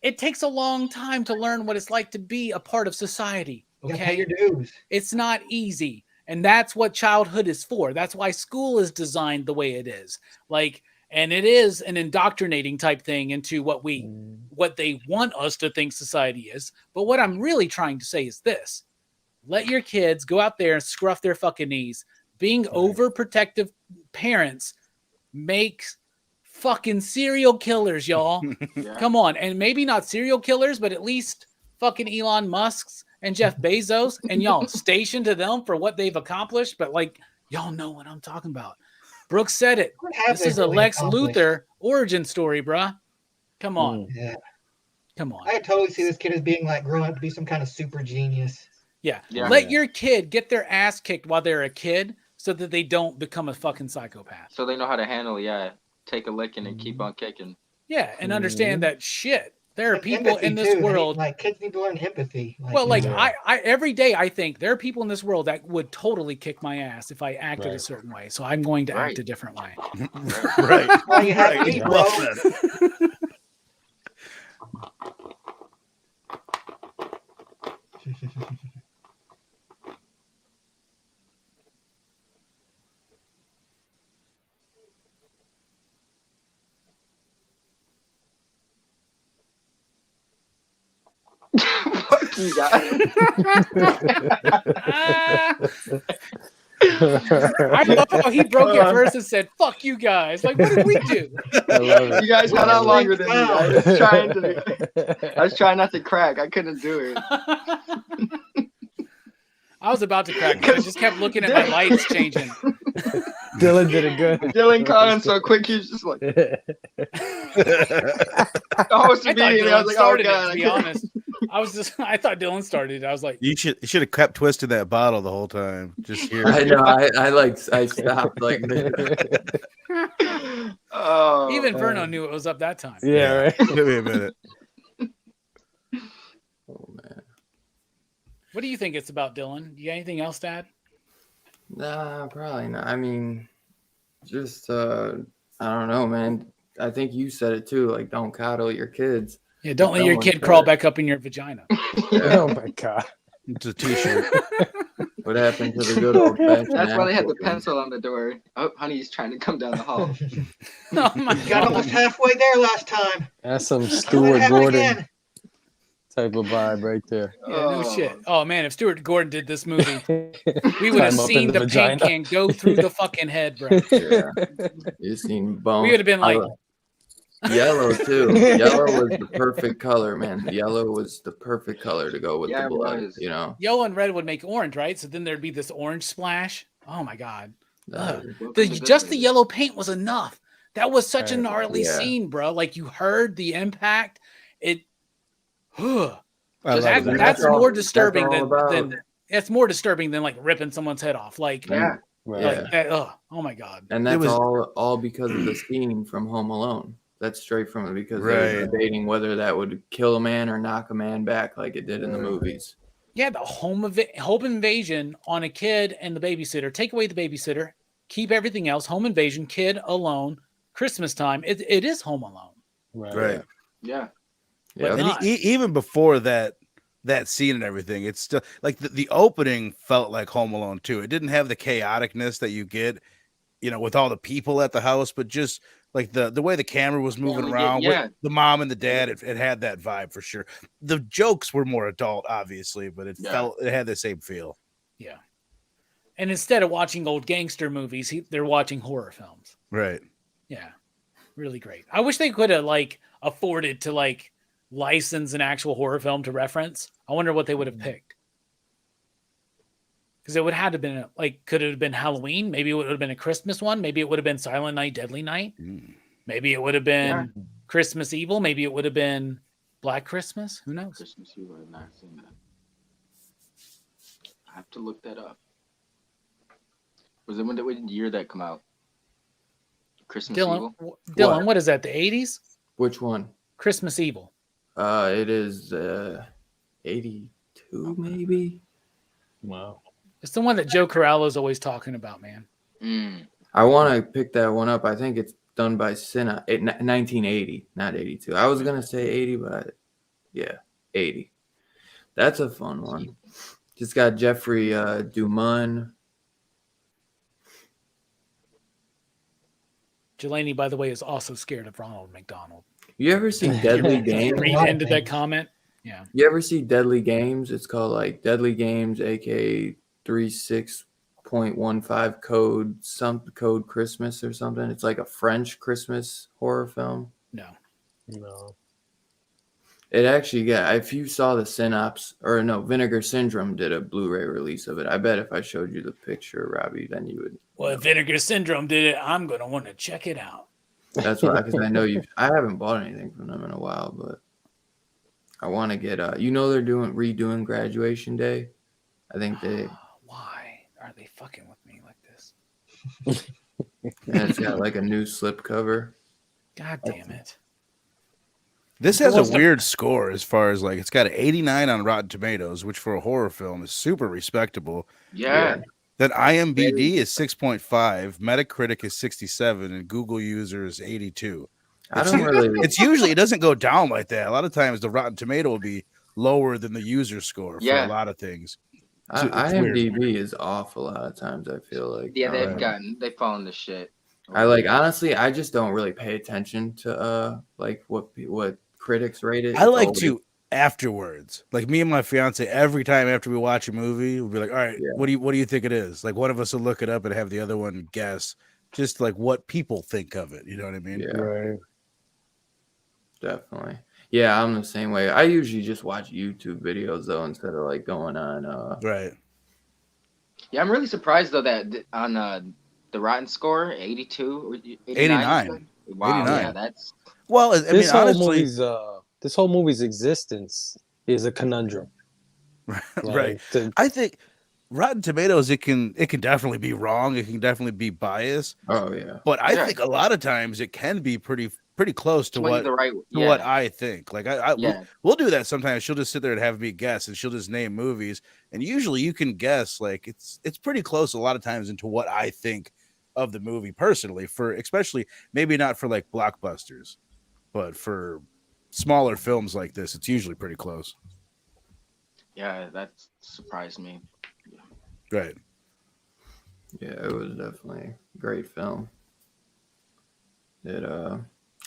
it takes a long time to learn what it's like to be a part of society. You gotta pay Okay, your dues. it's not easy, and that's what childhood is for. That's why school is designed the way it is. Like, and it is an indoctrinating type thing into what they want us to think society is. But what I'm really trying to say is this: let your kids go out there and scruff their fucking knees. Being overprotective parents makes fucking serial killers, y'all. Yeah. Come on. And maybe not serial killers, but at least fucking Elon Musk's and Jeff Bezos, and y'all station to them for what they've accomplished. But like, y'all know what I'm talking about. Brooks said it. What have This they is a really Lex accomplished? Luthor origin story, bruh. Come on. Yeah. Come on. I could totally see this kid as being like growing up to be some kind of super genius. Yeah. Yeah. Let your kid get their ass kicked while they're a kid so that they don't become a fucking psychopath. So they know how to handle, take a licking and keep on kicking. Yeah. And understand that shit. There are And people empathy, in this too. world. Like kids need to learn empathy. Well, like you know. I every day I think there are people in this world that would totally kick my ass if I acted a Right. certain way. So I'm going to act Right. a different way. Right. Well, you have Right. me, bro. Well said. Fuck you guys. I love how he broke it first and said, "Fuck you guys!" Like, what did we do? I love it. You guys got out longer than me. Wow. I was trying not to crack. I couldn't do it. I was about to crack. I just kept looking at my lights changing. Dylan did it good. Dylan caught on so quick, he was just like, almost I thought immediately. I Dylan was like, oh started it, god. to be honest. I thought Dylan started it. I was like, You should have kept twisting that bottle the whole time. Just here. I know. I stopped like that. Oh, even Verno knew it was up that time. Yeah, right. Give me a minute. Oh man. What do you think it's about, Dylan? You got anything else to add? Nah, probably not. I mean, just I don't know, man. I think you said it too. Like, don't coddle your kids. Yeah, don't let your Someone kid said crawl it. back up in your vagina. Oh my god. It's a t-shirt. What happened to the good old fashioned? that's why they had the pencil on the door. Oh, honey's trying to come down the hall. Oh my Got god. almost halfway there last time. That's some Let it Stuart happen Gordon again. type of vibe right there. Yeah, no Oh. shit. Oh man, if Stuart Gordon did this movie, we would have Climb up seen in the the paint vagina. can go through the fucking head, bro. Yeah. You seen bone. We would have been like, Yellow too. Yellow was the perfect color, man. Yellow was the perfect color to go with Yeah, the it blood. was. You know, Yellow and red would make orange, right? So then there'd be this orange splash. Oh my god. Ugh. Welcome to Just the Goodness. yellow paint was enough. That was such a Right. gnarly Yeah. scene, bro. Like you heard the impact. It I Just love that- it. that's all- more disturbing all than about- it's more disturbing than like ripping someone's head off. Like Yeah. Right. like that. Oh my god. And that's was- all because of the scene from Home Alone. That's straight from it because Right. they're debating whether that would kill a man or knock a man back like it did in the movies. Yeah, the home invasion on a kid and the babysitter. Take away the babysitter, keep everything else. Home invasion, kid alone, Christmas time. It is Home Alone. Right. Yeah. But Yeah. not- And even before that scene and everything, it's still like the opening felt like Home Alone too. It didn't have the chaoticness that you get, with all the people at the house, but just like the way the camera was moving we around get- yeah. with the mom and the dad, it had that vibe for sure. The jokes were more adult, obviously, but it had the same feel. Yeah. And instead of watching old gangster movies, they're watching horror films. Right. Yeah. Really great. I wish they could have like afforded to like license an actual horror film to reference. I wonder what they would have picked. Because it would have had to been like, could it have been Halloween? Maybe it would have been a Christmas one. Maybe it would have been Silent Night, Deadly Night. Maybe it would have been Christmas Evil. Maybe it would have been Black Christmas. Who knows? Christmas Eve, I've not seen that. I have to look that up. Was it when year that come out? Christmas Dylan, Evil? Dylan, what is that? The 80s? Which one? Christmas Evil. It is 82 maybe. Wow. It's the one that Joe Corallo's always talking about, man. I want to pick that one up. I think it's done by 1980, not 82. I was gonna say 80, but yeah, 80. That's a fun one. Just got Jeffrey Duman. Jelani, by the way, is also scared of Ronald McDonald. You ever see Deadly Games? Read into that comment. Yeah. You ever see Deadly Games? It's called like Deadly Games, aka 36.15 code Christmas or something. It's like a French Christmas horror film. No. It actually if you saw the synopsis, or no, Vinegar Syndrome did a Blu-ray release of it. I bet if I showed you the picture, Robbie, then you would. Well, if Vinegar Syndrome did it, I'm gonna want to check it out. That's why, because I know I haven't bought anything from them in a while, but I want to get. They're redoing Graduation Day. I think they. Why are they fucking with me like this? And it's got like a new slipcover. God damn it! This has a weird score as far as like it's got an 89 on Rotten Tomatoes, which for a horror film is super respectable. Yeah. Then IMDb is 6.5, Metacritic is 67, and Google user is 82. It's usually, it doesn't go down like that. A lot of times the Rotten Tomato will be lower than the user score for a lot of things. IMDb is off a lot of times, I feel like. Yeah, they've fallen to shit. Honestly, I just don't really pay attention to like what critics rate it. I like to afterwards, like me and my fiance, every time after we watch a movie, we'll be like, all right, what do you think it is? Like one of us will look it up and have the other one guess, just like what people think of it. You know what I mean? Yeah. Right. Definitely. Yeah, I'm the same way. I usually just watch YouTube videos though instead of like going on right. Yeah, I'm really surprised though that on the Rotten score 82 or 89. Wow, 89. yeah, that's well. I mean, honestly, this whole movie's existence is a conundrum. Right. I think Rotten Tomatoes, it can definitely be wrong. It can definitely be biased. Oh yeah. But I think a lot of times it can be pretty close to what I think. Like we'll do that sometimes. She'll just sit there and have me guess, and she'll just name movies, and usually you can guess like it's pretty close a lot of times into what I think of the movie personally. For especially maybe not for like blockbusters, but for smaller films like this, it's usually pretty close. Yeah, that surprised me. Right. Yeah, it was definitely a great film.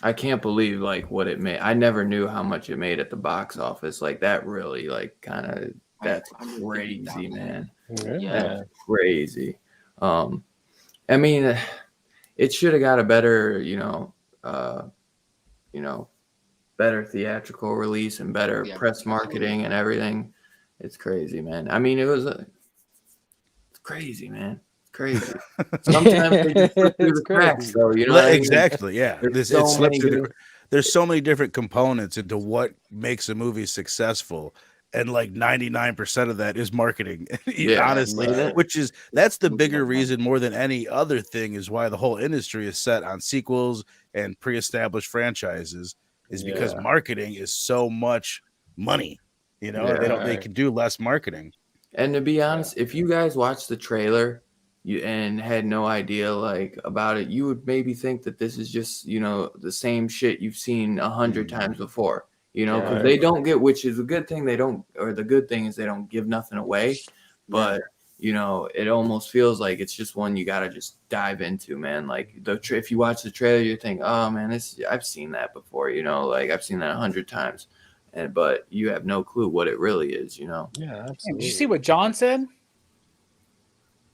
I can't believe like what it made. I never knew how much it made at the box office. Like that really like kind of that's crazy, man. Yeah. That's crazy. I mean, it should have got a better, you know, better theatrical release and better press marketing and everything. It's crazy, man. I mean, it's crazy, man. It's crazy. Sometimes they just slip through the cracks, though. You know what I mean? Exactly. Yeah. There's so many There's so many different components into what makes a movie successful. And like 99% of that is marketing, honestly, that's the bigger reason more than any other thing is why the whole industry is set on sequels and pre-established franchises is because marketing is so much money, you know, they can do less marketing. And to be honest, if you guys watched the trailer and had no idea like about it, you would maybe think that this is just, you know, the same shit you've seen 100 times before. You know, because they don't get, which is a good thing. They don't, or the good thing is they don't give nothing away. But you know, it almost feels like it's just one you gotta just dive into, man. Like if you watch the trailer, you think, oh man, I've seen that before. You know, like I've seen that 100 times, but you have no clue what it really is. You know. Yeah, absolutely. Did you see what John said?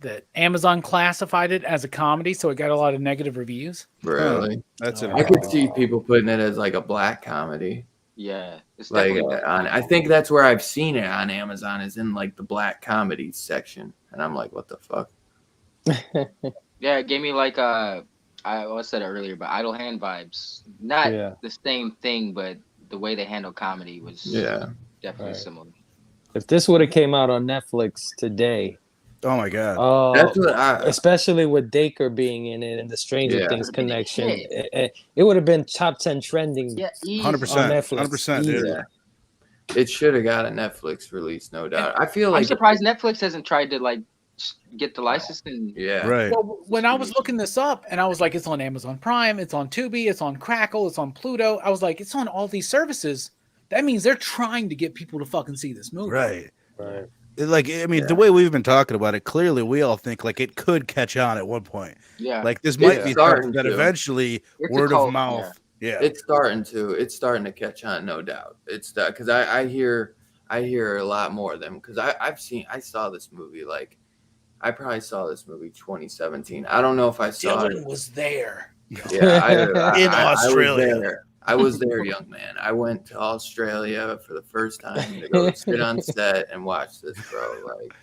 That Amazon classified it as a comedy, so it got a lot of negative reviews. Really? That's I could see people putting it as like a black comedy. Yeah, it's like I think that's where I've seen it on Amazon is in like the black comedy section, and I'm like, what the fuck? Yeah, it gave me like I said it earlier, but Idle Hand vibes. Not the same thing, but the way they handle comedy was definitely similar. If this would have came out on Netflix today, oh my god, that's what especially with Dacre being in it and the Stranger Things connection, it would have been top 10 trending. 100%, on Netflix. 100%, dude. Yeah. It should have got a Netflix release, no doubt. I feel like I'm surprised Netflix hasn't tried to like get the licensing. Yeah, right. Well, when I was looking this up, and I was like, it's on Amazon Prime, it's on Tubi, it's on Crackle, it's on Pluto. I was like, it's on all these services. That means they're trying to get people to fucking see this movie. Right. Like, I mean, the way we've been talking about it, clearly we all think like it could catch on at one point. Yeah. Like this might be something that eventually word of mouth. Yeah. It's starting to catch on, no doubt. It's that because I hear a lot more of them because I saw this movie like I probably saw this movie 2017. I don't know if I saw Dylan it. was there. Yeah, in Australia. I was there, young man. I went to Australia for the first time to go sit on set and watch this, bro. Like,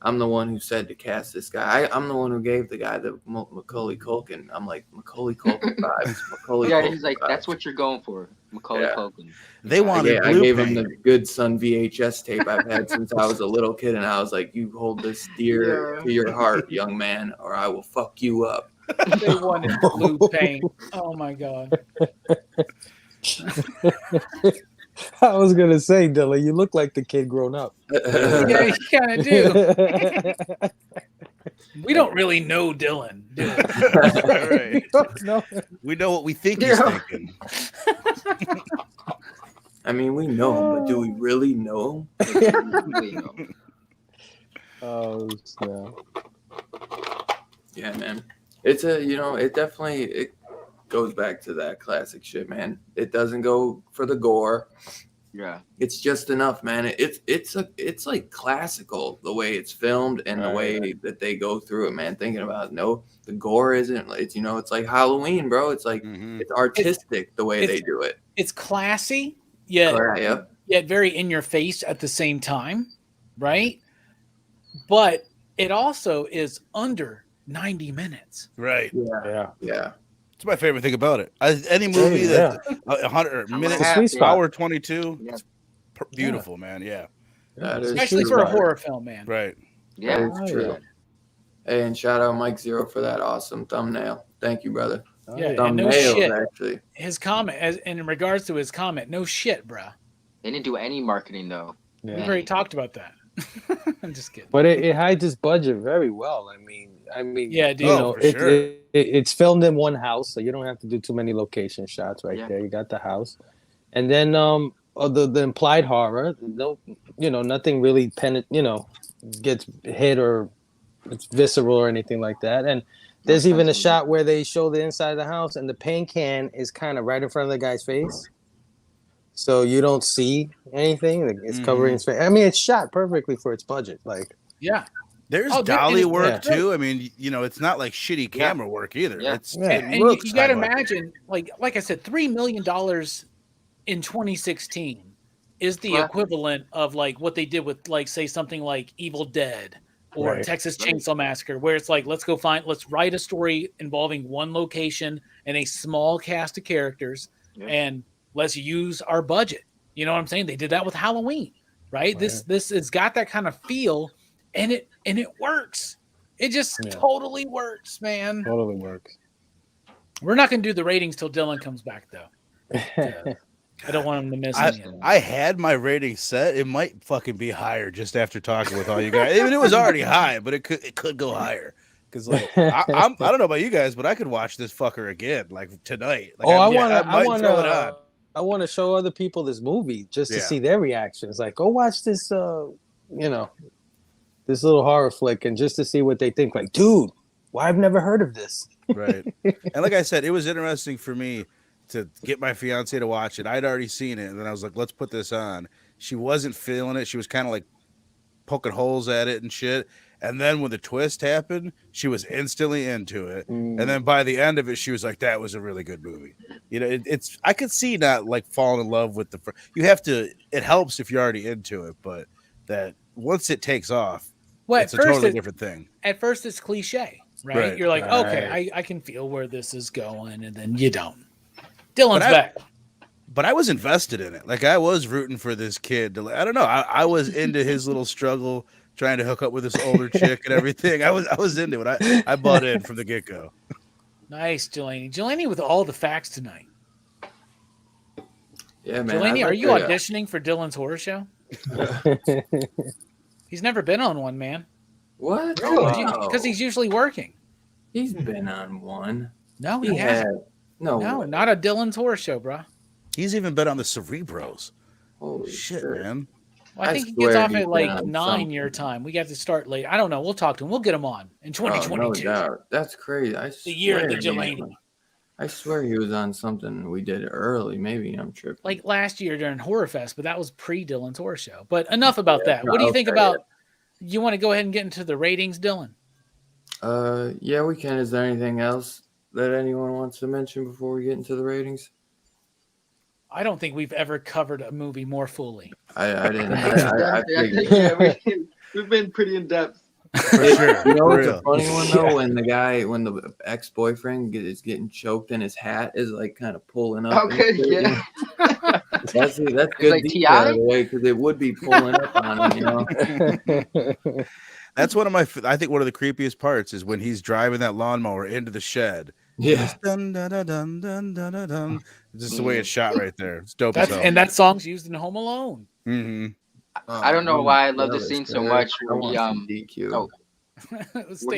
I'm the one who said to cast this guy. I'm the one who gave the guy the Macaulay Culkin. I'm like, Macaulay Culkin vibes. He's like, that's what you're going for, Macaulay Culkin. They wanted I gave him the Good Son VHS tape I've had since I was a little kid, and I was like, you hold this dear to your heart, young man, or I will fuck you up. They wanted blue paint. Oh my god. I was gonna say, Dylan, you look like the kid grown up. Yeah, you kind of do. We don't really know Dylan, do we? Right. No. We know what we think he's thinking. I mean, we know him, but do we really know him? Oh, yeah. Yeah, man. It's it definitely goes back to that classic shit, man. It doesn't go for the gore. Yeah. It's just enough, man. It's like classical the way it's filmed and the way that they go through it, man. Thinking about the gore isn't it's like Halloween, bro. It's like it's artistic the way they do it. It's classy, yet very in your face at the same time, right? But it also is under 90 minutes. Right. Yeah. It's my favorite thing about it. Any movie that 100 minutes, hour 22, it's beautiful, man. Yeah. Especially for a horror film, man. Right. Yeah. It's true. Hey, and shout out Mike Zero for that awesome thumbnail. Thank you, brother. And no shit. Actually. His comment, and in regards to his comment, no shit, bro. They didn't do any marketing though. We've already talked about that. I'm just kidding. But it hides its budget very well. I mean, yeah, dude. You know, it's filmed in one house, so you don't have to do too many location shots there. You got the house, and then the implied horror. No, nothing really gets hit or it's visceral or anything like that. And there's even a shot where they show the inside of the house, and the paint can is kind of right in front of the guy's face. So you don't see anything. It's covering his face. I mean, it's shot perfectly for its budget. Like, yeah. There's Oh, dude, and dolly it's work great. too. I mean, you know, it's not like shitty camera work either. Yeah. It's Yeah. it And you looks got to high budget. imagine, like I said, $3 million in 2016 is the Well- equivalent of like what they did with, like, say something like Evil Dead or Right. Texas Chainsaw Massacre, where it's like, let's write a story involving one location and a small cast of characters, Yeah. and let's use our budget. You know what I'm saying? They did that with Halloween, right? This has got that kind of feel, and it works. It just totally works, man. Totally works. We're not going to do the ratings till Dylan comes back, though. I don't want him to miss any of them. I had my rating set. It might fucking be higher just after talking with all you guys. Even it was already high, but it could go higher. Because like I don't know about you guys, but I could watch this fucker again like tonight. Like, I want to show other people this movie just to Yeah. see their reactions. Like, go watch this, this little horror flick, and just to see what they think. Like, dude, why I've never heard of this. Right. And like I said, it was interesting for me to get my fiance to watch it. I'd already seen it, and then I was like, let's put this on. She wasn't feeling it. She was kind of like poking holes at it and shit. And then when the twist happened, she was instantly into it. And then by the end of it, she was like, that was a really good movie. You know, it's I could see not like falling in love with you have to, it helps if you're already into it, but that once it takes off, Well, it's a totally different thing. At first, it's cliche, right? Right. You're like, okay, I can feel where this is going, and then you don't. Dylan's back. But I was invested in it. Like I was rooting for this kid. I don't know. I was into his little struggle trying to hook up with this older chick and everything. I was into it. I bought in from the get-go. Nice, Jelani. Jelani with all the facts tonight. Yeah, man. Jelani, are you auditioning for Dylan's horror show? He's never been on one, man. What? Because he's usually working. He's been on one. No, he hasn't. No, not a Dylan's horror show, bro. He's even been on the Cerebros. Holy shit, man. Well, I think he gets off at like 9 your time. We got to start late. I don't know. We'll talk to him. We'll get him on in 2022. No doubt. That's crazy. The year of the Jelani. I swear he was on something we did early. Maybe I'm tripping. Like last year during Horror Fest, but that was pre-Dylan's horror show. But enough about that. What do you think about? You want to go ahead and get into the ratings, Dylan? Yeah, we can. Is there anything else that anyone wants to mention before we get into the ratings? I don't think we've ever covered a movie more fully. I didn't. We've been pretty in depth. For sure. You know what's a funny one though? When the ex-boyfriend is getting choked and his hat is like kind of pulling up. Okay, yeah. That's good like detail, by the way, because it would be pulling up on him, you know. That's one of I think one of the creepiest parts is when he's driving that lawnmower into the shed. Yeah. Dun, dun, dun, dun, dun, dun, dun, dun. It's just the way it's shot right there. It's dope as hell. And that song's used in Home Alone. Mm-hmm. I don't know why I love this scene so much. Where he DQ. where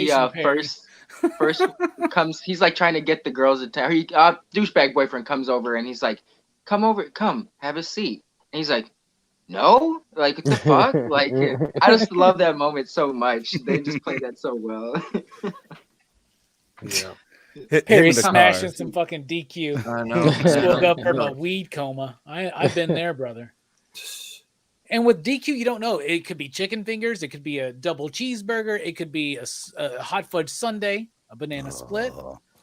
he first comes, he's like trying to get the girls' attention. Douchebag boyfriend comes over and he's like, come have a seat. And he's like, no, like what the fuck? Like I just love that moment so much. They just play that so well. Yeah. Perry smashing some fucking DQ. I know. Just woke up from a weed coma. I've been there, brother. And with DQ, you don't know. It could be chicken fingers. It could be a double cheeseburger. It could be a hot fudge sundae, a banana split,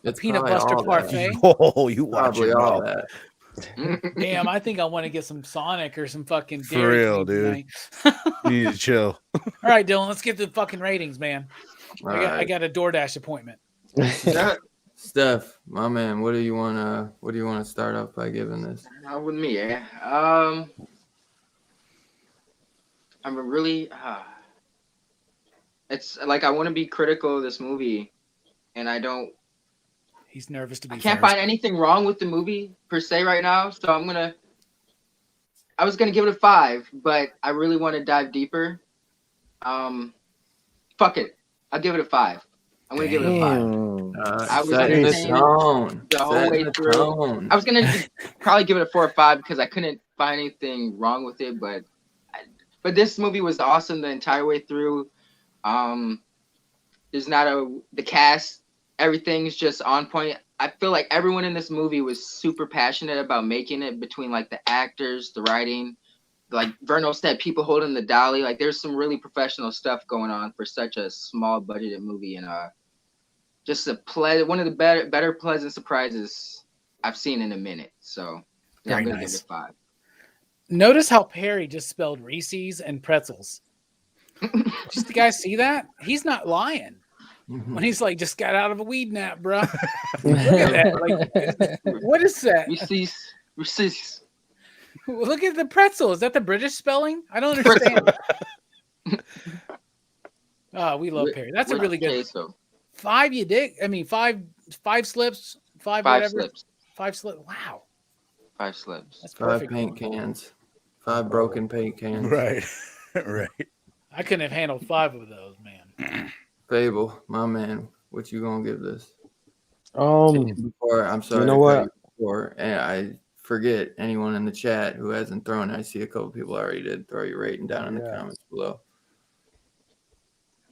a peanut butter parfait. Oh, you watch Probably it, all bro. that. Damn, I think I want to get some Sonic or some fucking For Dairy real, Queen dude. tonight. You need to chill. All right, Dylan, let's get to the fucking ratings, man. I got a DoorDash appointment. Steph, my man, what do you want to start off by giving this? Not with me, eh? I'm really. It's like I want to be critical of this movie, and I don't. He's nervous to be. I can't find anything wrong with the movie per se right now, so I was gonna give it a 5, but I really want to dive deeper. Fuck it, I'll give it a 5. I'm gonna give it a 5. I was setting the entertained tone. the whole way through. I was gonna probably give it a 4 or 5 because I couldn't find anything wrong with it, but this movie was awesome the entire way through. There's not the cast, everything's just on point. I feel like everyone in this movie was super passionate about making it, between like the actors, the writing, like Vernal said, people holding the dolly. Like there's some really professional stuff going on for such a small budgeted movie, and just one of the better pleasant surprises I've seen in a minute. So yeah, I'm Very gonna give nice. it a 5. Notice how Perry just spelled Reese's and pretzels. Just the guys see that? He's not lying. When he's like, just got out of a weed nap, bro. Look at that. Like, what is that? Reese's. Look at the pretzel. Is that the British spelling? I don't understand. Oh, we love Perry. That's a really good. Queso. 5 you dig? I mean, five slips, five whatever. Slips. 5 slips. Wow. 5 slips. That's 5 perfect. paint cans. 5 broken paint cans. Right. Right. I couldn't have handled 5 of those, man. Fable, my man, what you gonna give this? Before, I'm sorry. you know what? Before, and I forget anyone in the chat who hasn't thrown. I see a couple people already did. Throw your rating down in the comments below.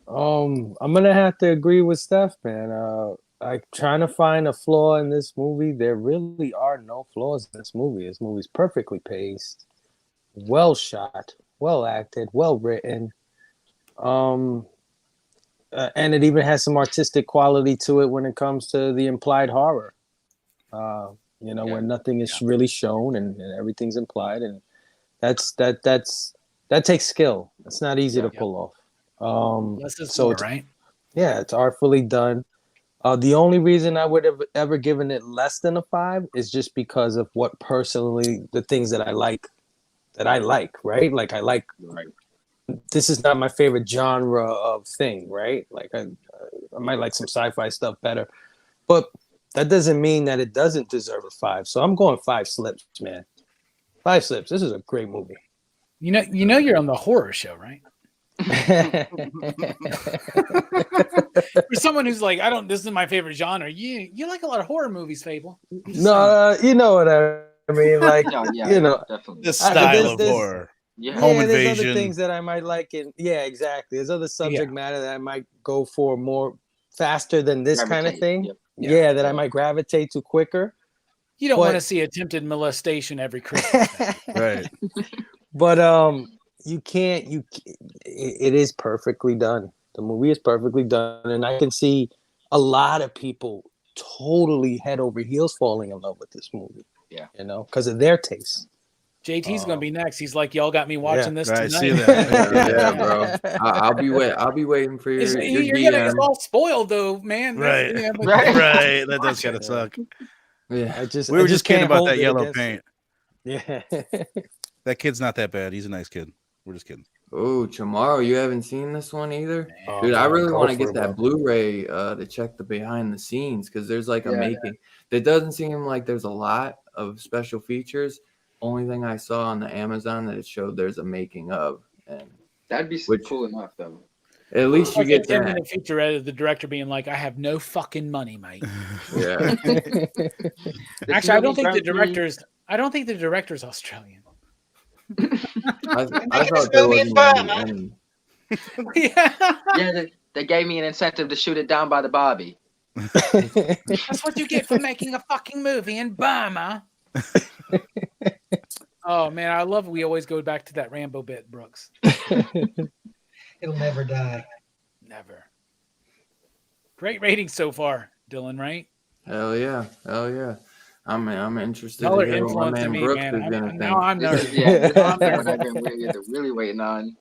I'm gonna have to agree with Steph, man. Like trying to find a flaw in this movie. There really are no flaws in this movie. This movie's perfectly paced, well shot, well acted, well written. And it even has some artistic quality to it when it comes to the implied horror. Where nothing is really shown and everything's implied, and that takes skill. It's not easy to pull off. Less is so more, it's, right? Yeah, it's artfully done. The only reason I would have ever given it less than a 5 is just because of what personally the things that I like, right? Like I like. Right. This is not my favorite genre of thing, right? Like I might like some sci-fi stuff better, but that doesn't mean that it doesn't deserve a 5. So I'm going 5 slips, man. 5 slips. This is a great movie. You know you're on the horror show, right? For someone who's like, this is my favorite genre. You like a lot of horror movies, Fable. No, you know what I mean. Like, definitely. The style of horror. Yeah. Home there's invasion. other things that I might like, exactly. There's other subject matter that I might go for more faster than this kind of thing. Yep. That I might gravitate to quicker. You don't want to see attempted molestation every Christmas. Right. But you can't. It is perfectly done. The movie is perfectly done, and I can see a lot of people totally head over heels falling in love with this movie. Yeah, because of their taste. JT's gonna be next. He's like, y'all got me watching this tonight. I see that. Yeah, bro. I'll be waiting for your You're DM. getting us all spoiled, though, man. Right. Right. That does kind of suck. Yeah, we were just kidding can't about hold that it yellow against paint. Yeah. That kid's not that bad. He's a nice kid. We're just kidding. Oh, Chamorro, you haven't seen this one either? Oh, Dude, I really want to for get it, that bro. Blu-ray to check the behind the scenes, because there's like a making. It doesn't seem like there's a lot of special features. Only thing I saw on the Amazon that it showed there's a making of, and that'd be cool enough though. At least you get a 10-minute that. featurette of the director being like, "I have no fucking money, mate." Yeah. Actually, I don't think the director's Australian. I thought there wasn't any. Yeah. They gave me an incentive to shoot it down by the Bobby. That's what you get for making a fucking movie in Burma. Oh man, I love it. We always go back to that Rambo bit, Brooks. It'll never die. Never. Great rating so far, Dylan, right? Hell yeah. I'm interested Y'all to are hear what my influencing man me, Brooks man. is gonna think. Now I'm nervous. This is what I've been really waiting on.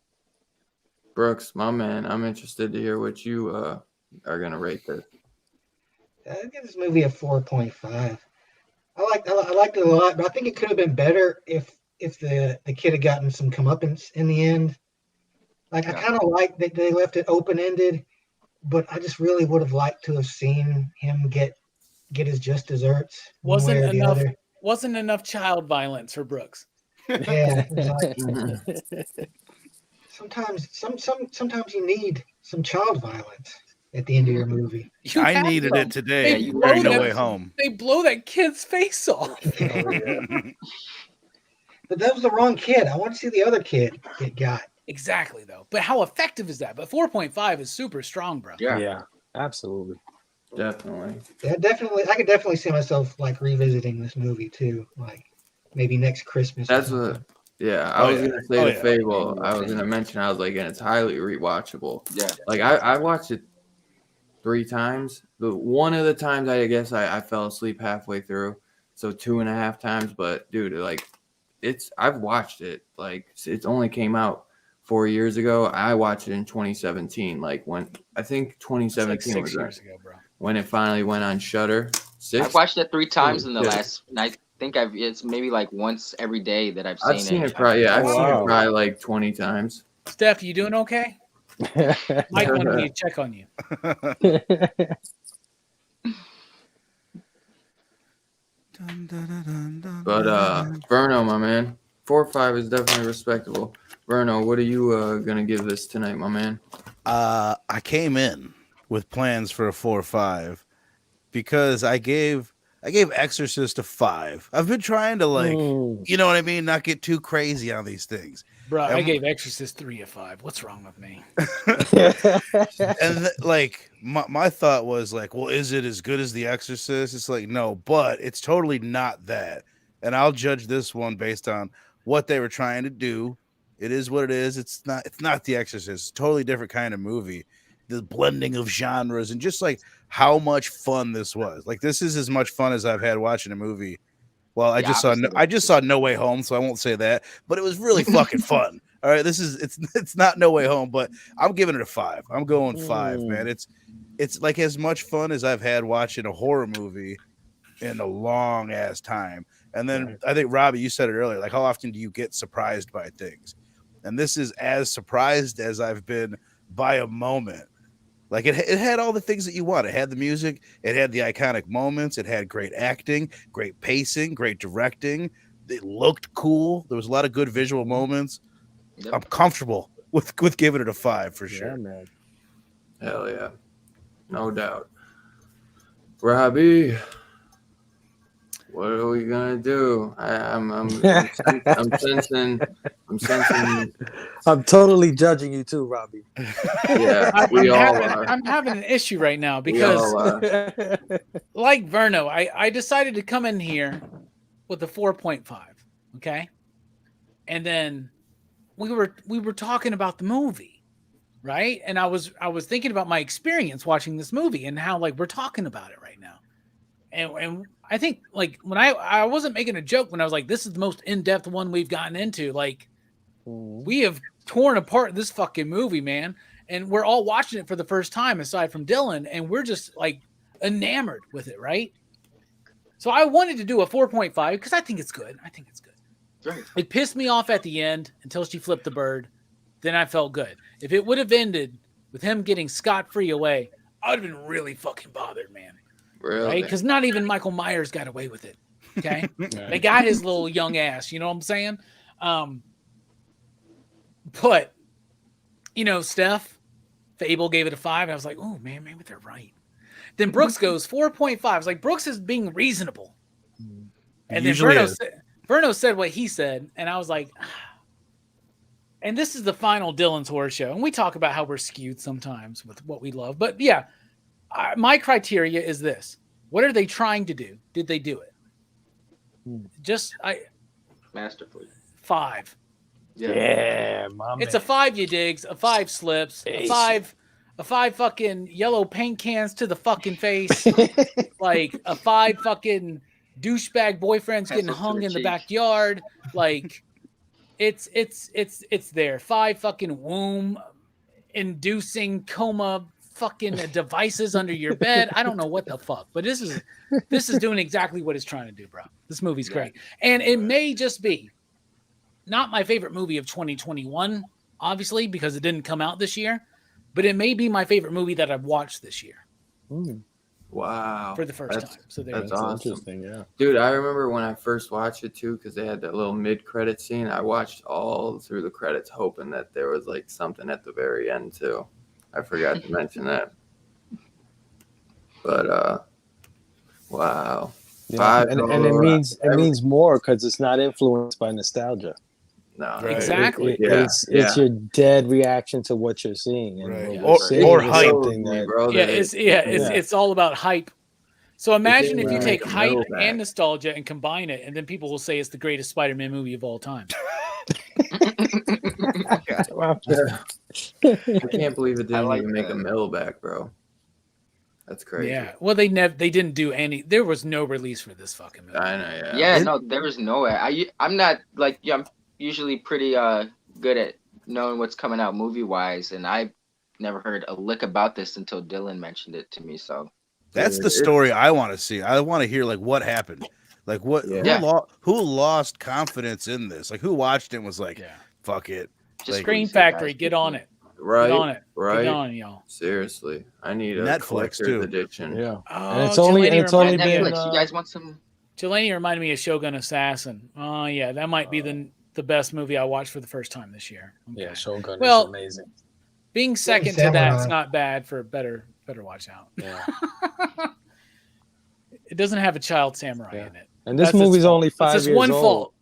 Brooks, my man, I'm interested to hear what you are gonna rate this. I give this movie a 4.5. I liked it a lot, but I think it could have been better if the kid had gotten some comeuppance in the end. Like I kind of like that they left it open ended, but I just really would have liked to have seen him get his just desserts. Wasn't enough child violence for Brooks. Yeah, exactly. Sometimes you need some child violence at the end of your movie. I needed it today. During No Way Home. They blow that kid's face off. But that was the wrong kid. I want to see the other kid get got. Exactly, though. But how effective is that? But 4.5 is super strong, bro. Yeah, absolutely. Definitely. Yeah, definitely. I could definitely see myself like revisiting this movie too, like maybe next Christmas. That's what Yeah, I was gonna say Oh, the yeah. Fable. Same, I was same. gonna mention. I was like, and it's highly rewatchable. Yeah. Like I watched it 3 times. The one of the times I guess I fell asleep halfway through, so 2.5 times. But dude, like I've watched it. Like it's only came out 4 years ago. I watched it in 2017. Like when I think It's 2017 like 6 was years ago, bro. when it finally went on Shudder. I've watched it 3 times Holy in the shit. last. And I think it's maybe like once every day that I've I've seen it. it probably. Yeah, I've Oh, seen it wow. probably like 20 times. Steph, you doing okay? Mike wanted me to check on you. But Verno, my man, 4 or 5 is definitely respectable. Verno, what are you gonna give this tonight, my man? I came in with plans for a 4 or 5 because I gave Exorcist a 5. I've been trying to you know what I mean, not get too crazy on these things. Bro, I And- gave Exorcist 3 of 5. What's wrong with me? And my thought was like, well, is it as good as The Exorcist? It's like, no, but it's totally not that. And I'll judge this one based on what they were trying to do. It is what it is. It's not The Exorcist. It's a totally different kind of movie. The blending of genres and just like how much fun this was. Like this is as much fun as I've had watching a movie. Well, I The just saw opposite of I just saw No Way Home, so I won't say that, but it was really fucking fun. All right, it's not No Way Home, but I'm giving it a 5. I'm going 5, man. It's like as much fun as I've had watching a horror movie in a long ass time. And then I think Robbie, you said it earlier, like how often do you get surprised by things? And this is as surprised as I've been by a moment. Like it had all the things that you want. It had the music. It had the iconic moments. It had great acting, great pacing, great directing. It looked cool. There was a lot of good visual moments. Yep. I'm comfortable with giving it a 5 for sure. Yeah, man. Hell yeah, no doubt. Robbie, what are we gonna do? I'm sensing. I'm totally judging you too, Robbie. Yeah, we all are. I'm having an issue right now We all because, are. like Verno, I decided to come in here with a 4.5. Okay, and then we were talking about the movie, right? And I was thinking about my experience watching this movie and how like we're talking about it right now, and I think like when I wasn't making a joke when I was like, this is the most in-depth one we've gotten into. Like we have torn apart this fucking movie, man, and we're all watching it for the first time aside from Dylan, and we're just like enamored with it, right? So I wanted to do a 4.5 because I think it's good. Right. It pissed me off at the end until she flipped the bird. Then I felt good. If it would have ended with him getting scot-free away, I would have been really fucking bothered, man. Really? Right? Because not even Michael Myers got away with it. Okay? They got his little young ass. You know what I'm saying? But, you know, Steph, Fable gave it a 5. And I was like, oh, man, maybe they're right. Then Brooks goes 4.5. I was like, Brooks is being reasonable. And then Verno said what he said, and I was like, and this is the final Dylan's Horror Show, and we talk about how we're skewed sometimes with what we love, but yeah, my criteria is this: what are they trying to do? Did they do it? Masterfully. 5. Yeah, my It's a 5, you digs. A 5 slips. A 5 fucking yellow paint cans to the fucking face. Like a 5 fucking douchebag boyfriends getting hung in the backyard. Like it's there. 5 fucking womb inducing coma fucking devices under your bed. I don't know what the fuck, but this is doing exactly what it's trying to do, bro. This movie's great. And it may just be not my favorite movie of 2021, obviously, because it didn't come out this year, but it may be my favorite movie that I've watched this year. Wow. For the first time. So that's That's awesome. interesting, yeah. Dude, I remember when I first watched it too, because they had that little mid-credit scene. I watched all through the credits, hoping that there was like something at the very end too. I forgot to mention that. But wow. Yeah. And it means more because it's not influenced by nostalgia. No, Right. Exactly. It's your dead reaction to what you're seeing, and Right. what we're seeing Or is hype. something that It's all about hype. So imagine if you Right. take hype Throwback. and nostalgia and combine it, and then people will say it's the greatest Spider-Man movie of all time. Wow. I can't believe it didn't like even make a that. mill back, bro. That's crazy. Yeah. Well, they didn't do any. There was no release for this fucking movie. I know. Yeah. Yeah, no, there was no way. I'm not like I'm usually pretty good at knowing what's coming out movie wise, and I never heard a lick about this until Dylan mentioned it to me. So That's Dude, the story I want to see. I want to hear like what happened, like what Yeah. who lost confidence in this, like who watched it and was like, Yeah. fuck it. just Like, Screen release it, Factory, guys. get on it. Right. Get on it. Right. Get on, y'all. Seriously, I need a Netflix, collector's too. edition. Yeah. Oh, And it's only Delaney Yeah, been Netflix. You guys want some? Delaney reminded me of Shogun Assassin. Oh yeah, that might be the best movie I watched for the first time this year. Okay. yeah, Shogun Well, is amazing. Being second to Samurai. that's not bad for better watch out. Yeah. It doesn't have a child samurai Yeah. in it. And this That's its movie's fault. only 5 That's years its one old. fault.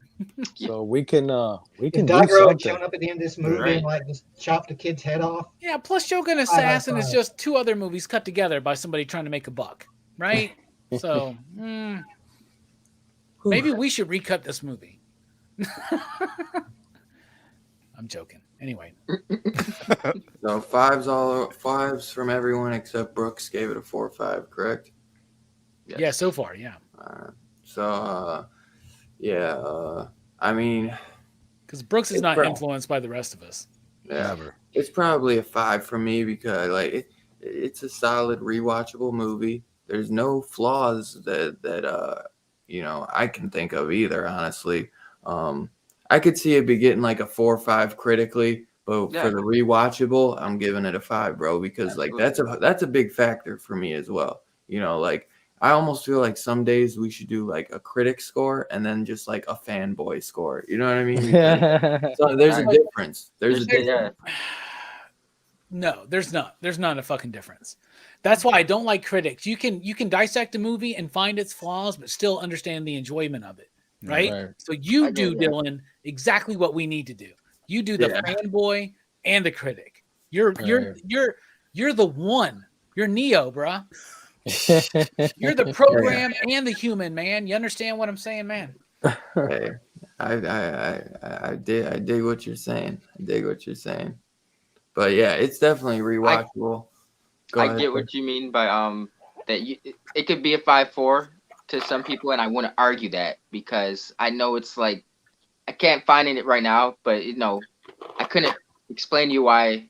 So we can do Daigoro had shown something. up at the end of this movie Right. and like just chopped the kid's head off. Yeah, plus Shogun Assassin is five. just two other movies cut together by somebody trying to make a buck, right? So maybe we should recut this movie. I'm joking. Anyway, So fives from everyone except Brooks gave it a 4 or 5, correct? Yes. yeah, so far, yeah. So I mean, Because Brooks is It's not bro. influenced by the rest of us. yeah, never. it's probably a 5 for me because like it's a solid rewatchable movie. There's no flaws that I can think of either. Honestly, I could see it be getting like a 4 or 5 critically, but Yeah. for the rewatchable, I'm giving it a 5, bro, because like that's a big factor for me as well. Like I almost feel like some days we should do like a critic score and then just like a fanboy score. You know what I mean? Because so there's a difference. There's a difference. No, there's not. There's not a fucking difference. That's why I don't like critics. You can dissect a movie and find its flaws, but still understand the enjoyment of it. Right? Right. So you I do, get that. Dylan, exactly what we need to do. You do the Yeah. fanboy and the critic. You're the one. You're Neo, bruh. You're the program and the human, man. You understand what I'm saying, man? Hey, I dig what you're saying. I dig what you're saying. But yeah, it's definitely rewatchable. Go I ahead. get what you mean by that it could be a 5-4 to some people, and I want to argue that because I know it's like I can't find it right now, but I couldn't explain to you why.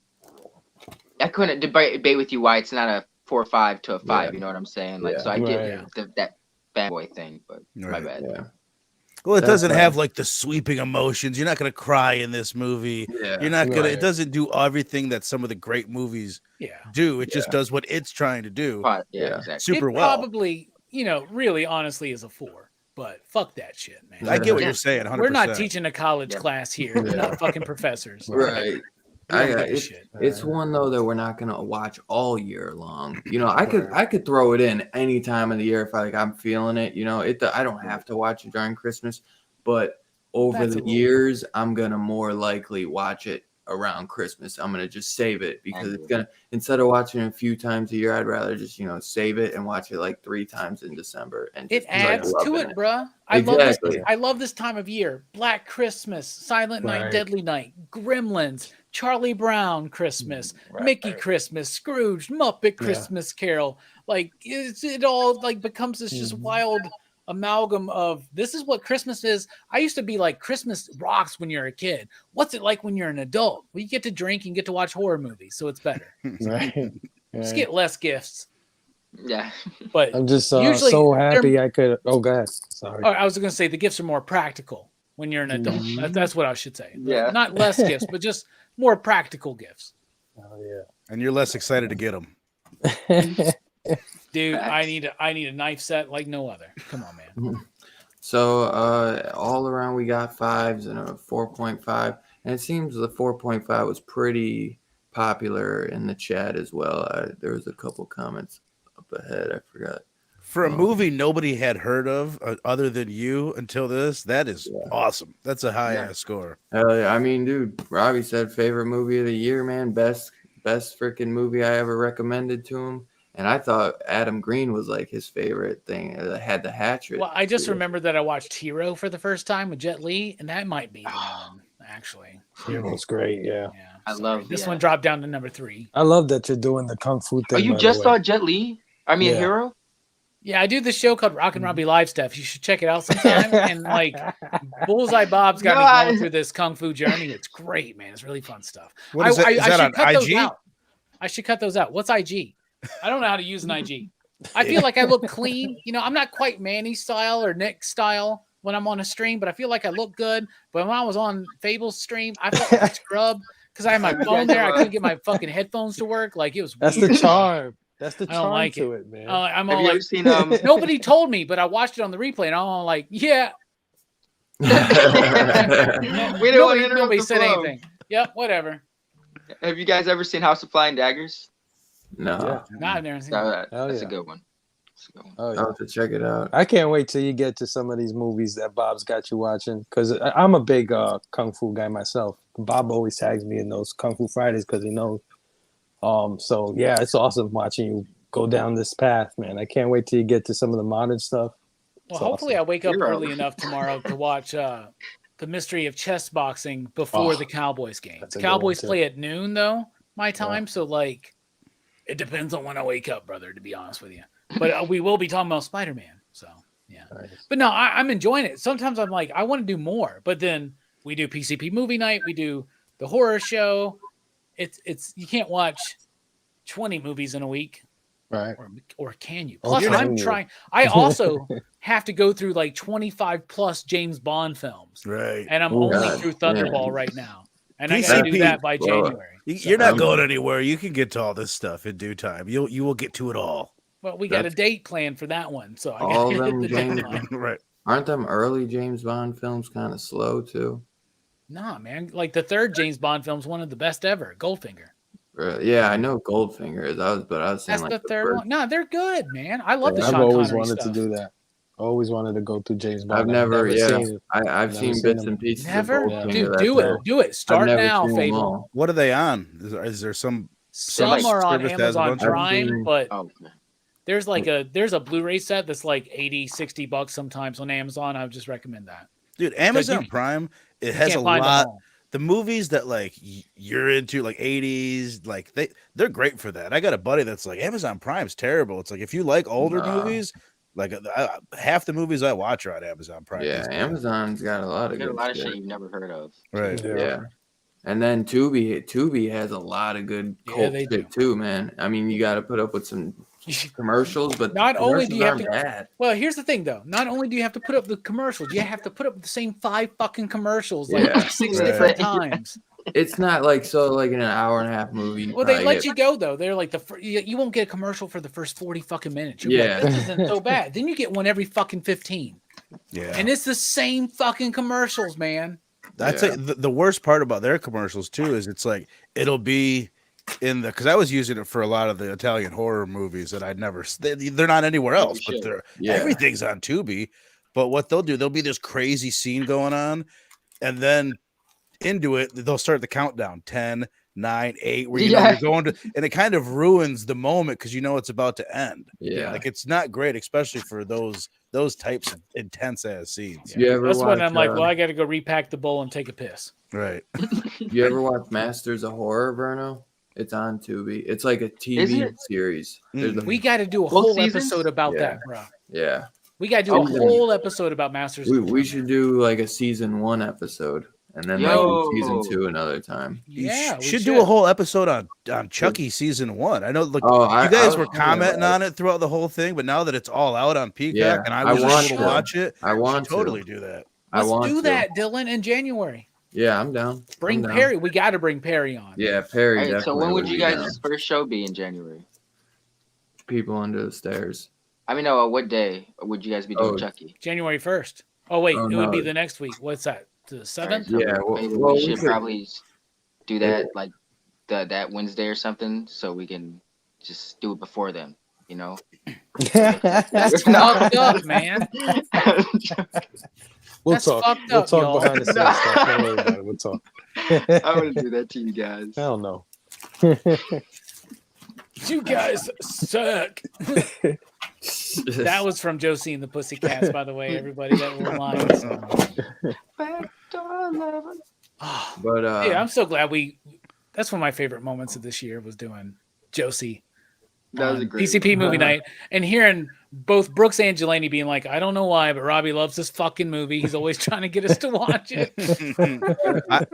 I couldn't debate with you why it's not a 4 or 5 to a 5. Yeah. You know what I'm saying? Like, Yeah. so I Right. get that fanboy thing, but my Right. bad. Yeah. Well, it That's doesn't right. have like the sweeping emotions. You're not gonna cry in this movie. Yeah. You're not gonna. Right. It doesn't do everything that some of the great movies Yeah. do. It just Yeah. does what it's trying to do Yeah, Yeah. exactly. super it well. probably, really honestly is a 4, but fuck that shit, man. I get what Yeah. you're saying. 100%. We're not teaching a college Yeah. class here. We're not fucking professors. Right. We don't give a It's, shit. it's one though that we're not gonna watch all year long. I could throw it in any time of the year if I'm feeling it. I don't have to watch it during Christmas, but over That's a the little- years, I'm gonna more likely watch it around Christmas. I'm gonna just save it because it's gonna, instead of watching it a few times a year, I'd rather just save it and watch it like 3 times in December and It just be, like, adds to loving it, bruh. I Exactly. love this time of year. Black Christmas, Silent Night, Right. Deadly Night, Gremlins, Charlie Brown Christmas, Right. Mickey Christmas, Scrooge, Muppet Yeah. Christmas Carol. Like it all like becomes this just wild amalgam of this is what Christmas is. I used to be like Christmas rocks when you're a kid. What's it like when you're an adult? Well, you get to drink and get to watch horror movies, so it's better. Right. Just Right. get less gifts. Yeah. But I'm just usually so they're- happy I could. Oh, go ahead. Sorry. I was going to say the gifts are more practical when you're an adult. Mhm. That's what I should say. Yeah. Not less gifts, but just more practical gifts. Oh, yeah. and you're less excited to get them. Dude, I Facts. need a knife set like no other. Come on, man. So all around we got 5s and a 4.5, and it seems the 4.5 was pretty popular in the chat as well. There was a couple comments up ahead. I forgot. For a movie nobody had heard of other than you until this, that is awesome. That's a high ass score. Hell yeah. I mean, dude, Robbie said favorite movie of the year, man. Best freaking movie I ever recommended to him. And I thought Adam Green was like his favorite thing. That had the hatchet. Well, I just remembered that I watched Hero for the first time with Jet Li, and that might be the one, actually. Hero's great. Yeah. Yeah. I sorry. love this yeah. one dropped down to number 3. I love that you're doing the kung fu Oh, thing. you by just the way. saw Jet Li? I mean, Yeah. Hero? Yeah, I do this show called Rock and Robbie Live Stuff. You should check it out sometime. And like Bullseye Bob's got me going through this kung fu journey. It's great, man. It's really fun stuff. What is that? Is that should on cut those IG? out. I should cut those out. What's IG? I don't know how to use an IG. I feel like I look clean. You know, I'm not quite Manny style or Nick style when I'm on a stream, but I feel like I look good. But when I was on Fable's stream, I felt like a scrub because I had my phone there. I couldn't get my fucking headphones to work. Like it was That's weird. the charm. That's the I don't charm like to it, man. I'm Have all you ever like, seen nobody told me, but I watched it on the replay, and I'm all like, yeah. We didn't want to interrupt Nobody the said flow. anything. Yep, whatever. Have you guys ever seen House of Flying Daggers? No, Yeah. No, I've never seen No, that. that's yeah. a good one. That's a good one. Oh, yeah. I'll have to check it out. I can't wait till you get to some of these movies that Bob's got you watching, because I'm a big kung fu guy myself. Bob always tags me in those Kung Fu Fridays because he knows. So yeah, it's awesome watching you go down this path, man. I can't wait till you get to some of the modern stuff. Well, It's hopefully awesome. I wake up Hero. early enough tomorrow to watch The Mystery of Chess Boxing before Oh, the Cowboys game. that's The a good one, Cowboys too. play at noon, though, my time. So, like, it depends on when I wake up, brother, to be honest with you. But we will be talking about Spider-Man. So, yeah. Nice. But no, I'm enjoying it. Sometimes I'm like, I want to do more. But then we do PCP movie night. We do the horror show. It's you can't watch 20 movies in a week. Right. Or can you? Oh, Plus, can I'm you? trying. I also have to go through like 25 plus James Bond films, Right. and I'm Oh, only God, through man. Thunderball right now, and I got to do PCP. that by Well, January. You're not going anywhere. You can get to all this stuff in due time. You will get to it all. Well, we got a That's- date planned for that one, so I All got to them hit the James deadline. Right. Aren't them early James Bond films kind of slow too? Nah, man, like the third James Bond film's one of the best ever, Goldfinger. Really? Yeah, I know Goldfinger is. I was saying That's like the third first- one. No, they're good, man. I love the I've Sean always Connery wanted stuff. to do that. Always wanted to go through James Bond. I've never seen it. I've Never seen seen bits them. and pieces Never, of Goldfinger. dude, that's do all. it, do it. Start never now, seen them Fable. all. What are they on? Is there some? Some like are on service that has a Amazon bunch of them? Prime, I've but Oh, okay. there's like a Blu-ray set that's like $80-$60 sometimes on Amazon. I would just recommend that. Dude, Amazon you- Prime, it You has a can't find them lot. all. The movies that like you're into, like 80s, like they're great for that. I got a buddy that's like, Amazon Prime's terrible. It's like if you like older Nah. movies, like half the movies I watch are on Amazon Prime. Yeah, Amazon's got a lot You of got a good lot of shit. shit you've never heard of. Right. Yeah. And then Tubi has a lot of good Yeah, cult they shit too, man. I mean, you got to put up with some commercials, but Not the only do you have commercials to- aren't bad. Well, here's the thing, though. Not only do you have to put up the commercials, you have to put up the same 5 fucking commercials like Yeah. 6 Right. different times. It's not like so like in an hour and a half movie. Well, they let you go though. They're like you won't get a commercial for the first 40 fucking minutes. You're Yeah. like, this isn't so bad. Then you get one every fucking 15, Yeah. and it's the same fucking commercials, man. That's Yeah. the worst part about their commercials too is it's like it'll be in the because I was using it for a lot of the Italian horror movies that I'd never they're not anywhere else, but they're everything's on Tubi. But what they'll do, there'll be this crazy scene going on, and then into it they'll start the countdown 10, 9, 8, where you know you're going to, and it kind of ruins the moment because you know it's about to end. Yeah. Like it's not great, especially for those types of intense ass scenes. You ever That's when watch, I'm like, well, I got to go repack the bowl and take a piss. Right. You ever watch Masters of Horror, Verno? It's on Tubi. It's like a Is TV it? series. There's a- We got to do a Both whole seasons? episode about Yeah. that, bro. yeah. We got to do a Okay. whole episode about Masters. We, of we Horror. should do like a season 1 episode and then Yo. like season 2 another time. Yeah, we should do a whole episode on Chucky season 1. I know, look, you guys were commenting on it throughout the whole thing, but now that it's all out on Peacock, Yeah, and I I was want able to to. watch it, I want to totally do that. I Let's want do to. that, Dylan, in January. Yeah, I'm down. Bring I'm down. Perry. We got to bring Perry on. Yeah, Perry. All right, so definitely when would you be guys' down. first show be in January? People under the stairs? I mean, no, what day would you guys be doing Oh. Chucky? January 1st. Oh, wait. Oh, it would be no. the next week. What's that? The 7th? So Yeah, maybe well, we we should could- probably do that like that Wednesday or something, so we can just do it before then. You know, That's fucked up, man. We'll That's talk. fucked We'll up, talk y'all. behind the scenes stuff. Don't worry about it. We'll talk. I want to do that to you guys. Hell no. You guys suck. That was from Josie and the Pussycats, by the way, everybody. That little line. Oh, But yeah, I'm so glad that's one of my favorite moments of this year was doing Josie That was a on great PCP one. movie night and hearing both Brooks and Jelani being like, I don't know why, but Robbie loves this fucking movie. He's always trying to get us to watch it.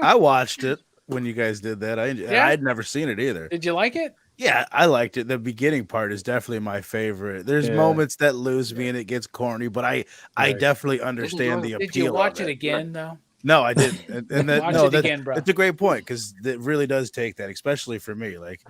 I watched it when you guys did that. Yeah? I'd never seen it either. Did you like it? Yeah, I liked it. The beginning part is definitely my favorite. There's Yeah. moments that lose me and it gets corny, but I Right. definitely understand the appeal. Did you watch of it again though? No, I didn't. And that, Watch no, it again, bro. It's a great point because it really does take that, especially for me. Like,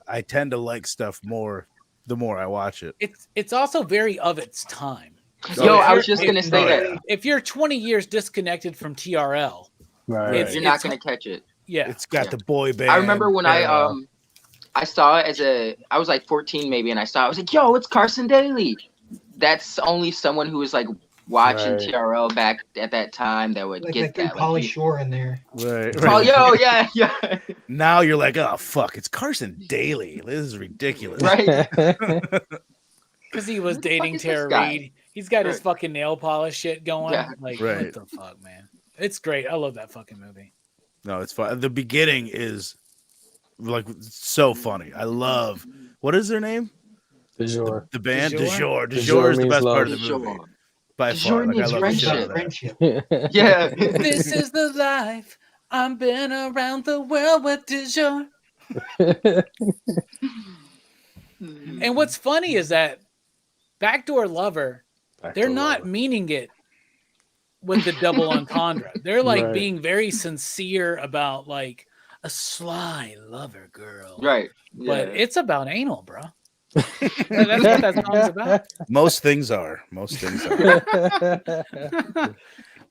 I tend to like stuff more the more I watch it. It's also very of its time. Yo, if I was you're- just gonna say that If you're 20 years disconnected from TRL, Right. you're not gonna catch it. yeah, It's got the boy band. I remember when I saw it I was like 14 maybe, and I was like, yo, it's Carson Daly. That's only someone who was like watching Right. TRL back at that time that would Like get they threw that. Pauly Like, Shore in there. Right. oh, yo, yeah, yeah. Now you're like, oh fuck, it's Carson Daly. This is ridiculous. Right. because he was Who the fuck dating is Tara this guy? Reid. He's got his Right. fucking nail polish shit going. Yeah. Like, Right. what the fuck, man? It's great. I love that fucking movie. No, it's fun. The beginning is like so funny. I love what is their name? De jure. The band De De jure? Jure. De De Jure jure is the means best part love. of the Sure. movie. By De far. jure Like, I means love the shit out of Friendship. that. Friendship. Yeah. This is the life. I've been around the world with de jure. And what's funny is that Backdoor Lover, they're not meaning it with the double entendre. They're like Right. being very sincere about like a sly lover girl. Right. But Yeah. it's about anal, bro. That's what that song's about. Most things are. Most things are.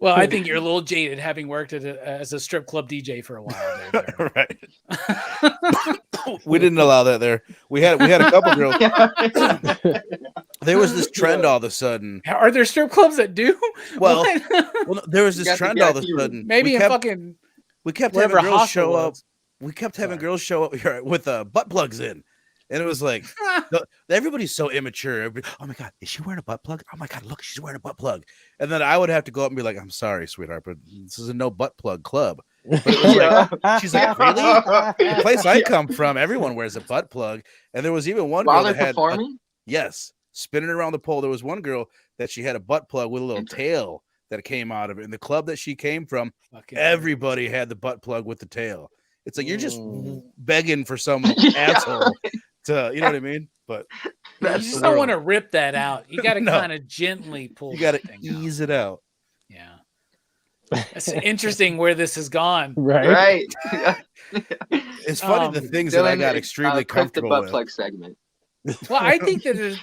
Well, I think you're a little jaded having worked as a strip club DJ for a while. There, Right. We didn't allow that there. We had a couple girls. There was this trend all of a sudden. Are there strip clubs that do? Well, What? well, there was You this got the trend all of a VIP room. sudden. Maybe we in kept, fucking we kept wherever having girls hostel show up. was. We kept having Sorry. girls show up here with butt plugs in, and it was like everybody's so immature. Everybody, oh my god, is she wearing a butt plug? Oh my god, look, she's wearing a butt plug. And then I would have to go up and be like, I'm sorry, sweetheart, but this is a no butt plug club. But it was like, she's like, really? The place I come from, everyone wears a butt plug. And there was even one While girl they're that had performing? yes, spinning around the pole. There was one girl that she had a butt plug with a little tail that came out of it. In the club that she came from, Fucking everybody had the butt plug with the tail. It's like you're just Mm. begging for some Yeah. asshole to, you know what I mean? But You That's just the don't world. want to rip that out. You got to No. kind of gently pull. you got to that thing out. ease it out. Yeah. It's interesting where this has gone. Right. right. It's funny the things that I got extremely click the comfortable butt with. plug segment. Well, I think that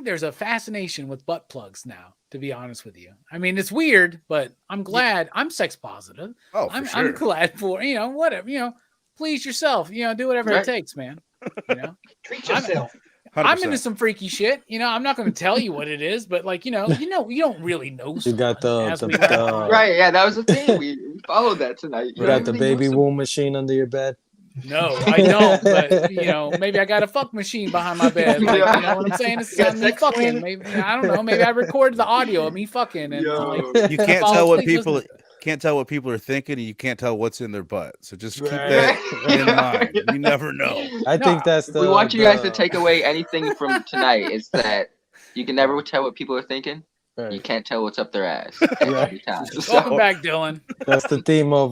there's a fascination with butt plugs now, to be honest with you. I mean, it's weird, but I'm glad I'm sex positive. Oh, for I'm sure. glad for, whatever, please yourself, do whatever Right. it takes, man. You know, Treat I'm- yourself. I'm 100%. into some freaky shit. I'm not going to tell you what it is, but like, you don't really know. You got someone, the- as the- we learn. the- Right. Yeah, that was the thing. We followed that tonight. You got the baby womb machine under your bed. No, I don't. But maybe I got a fuck machine behind my bed. Like, you know what I'm saying? It's Got me sex fucking. planet? Maybe I don't know. Maybe I recorded the audio of me fucking, and like, You can't fall tell what asleep people listening. can't tell what people are thinking, and you can't tell what's in their butt. So just keep Right. that in mind. You never know. I No, think that's the. We want you guys to the- take away anything from tonight. Is that you can never tell what people are thinking. You Right. can't tell what's up their ass Right. every time. Welcome back, Dylan. That's the theme of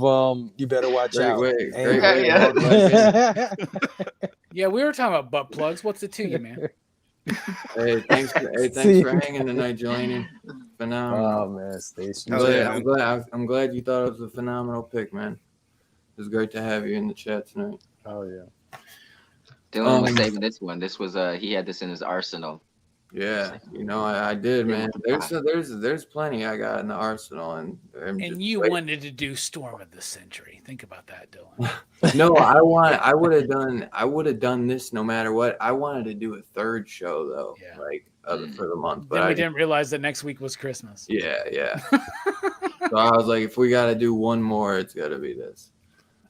you better watch Great out. way. Ain't Great it? way. Yeah. to welcome back in. Yeah, we were talking about butt plugs. What's it to you, man? Hey, thanks See? for hanging tonight, Jelani. Phenomenal. Oh man, Station. Hell yeah, I'm glad you thought it was a phenomenal pick, man. It was great to have you in the chat tonight. Oh yeah. Dylan was saving this one. This was he had this in his arsenal. Yeah, I did, man. Yeah. There's plenty I got in the arsenal, and I'm just And you waiting. wanted to do Storm of the Century. Think about that, Dylan. No, I would have done this no matter what. I wanted to do a third show though, Yeah. like for the month, but Then I we didn't realize that next week was Christmas. yeah. So I was like, if we got to do one more, it's got to be this.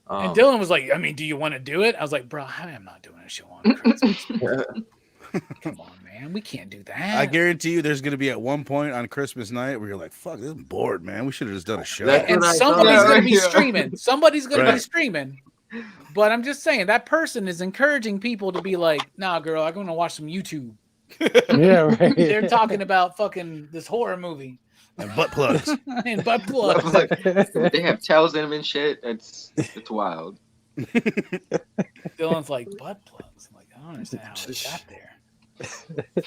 And Dylan was like, I mean, do you want to do it? I was like, bro, I am not doing a show on Christmas. Come on, man. man. We can't do that. I guarantee you, there's gonna be at one point on Christmas night where you're like, "Fuck, I'm bored, man. We should have just done a show." That's And what I somebody's thought. going to be Yeah. streaming. Somebody's going to be Right. streaming. But I'm just saying that person is encouraging people to be like, "Nah, girl, I'm going to watch some YouTube. Yeah, right. They're talking about fucking this horror movie And butt plugs. and butt plugs." They have tails in them and shit. It's wild. Dylan's like, butt plugs. I'm like, I don't understand how they got there.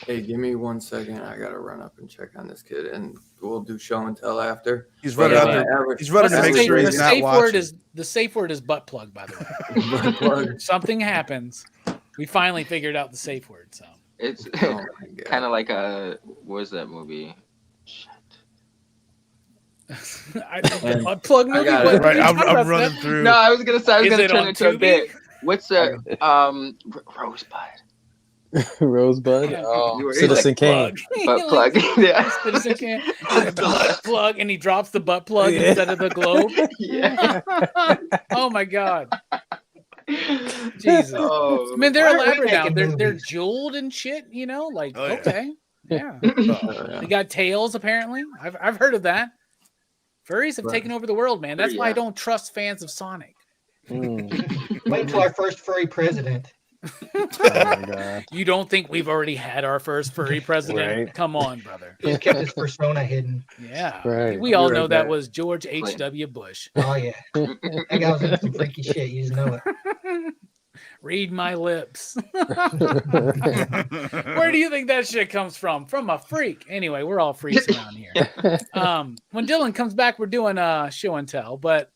Hey, give me 1 second. I gotta run up and check on this kid, and we'll do show and tell after. He's But, running out there. average- He's running to The make safe- sure the he's not safe word watching. is the safe word is butt plug, by the way. Butt plug. Something happens. We finally figured out the safe word. So It's Oh my God. kind of like what was that movie? Shit. the butt plug movie. got What it. are you Right, talking I'm about, running Steph? through. No, I was gonna say I was Is gonna it turn on it into a Tubi? bit. What's Rosebud? Rosebud. Yeah. Oh, You were- Citizen Kane. Butt plug. Yeah. Citizen Kane. Butt plug, and he drops the butt plug Yeah. instead of the globe. Yeah. Oh my god, Jesus! Oh, I mean, they're Why are we elaborate now. making They're movies? jeweled and shit. You know, like Oh, yeah. okay, yeah. Oh, yeah. They got tails apparently. I've heard of that. Furries have Right. taken over the world, man. That's why I Yeah. don't trust fans of Sonic. Wait until our first furry president. Oh my god. You don't think we've already had our first furry president? Right. Come on, brother. He's kept his persona hidden. Yeah. Right. We all Be right know that back. was George H.W. Bush. Oh yeah, that guy was into some freaky shit. You just know it. Read my lips. Where do you think that shit comes from? From a freak. Anyway, we're all freaks around here. When Dylan comes back, we're doing show and tell. But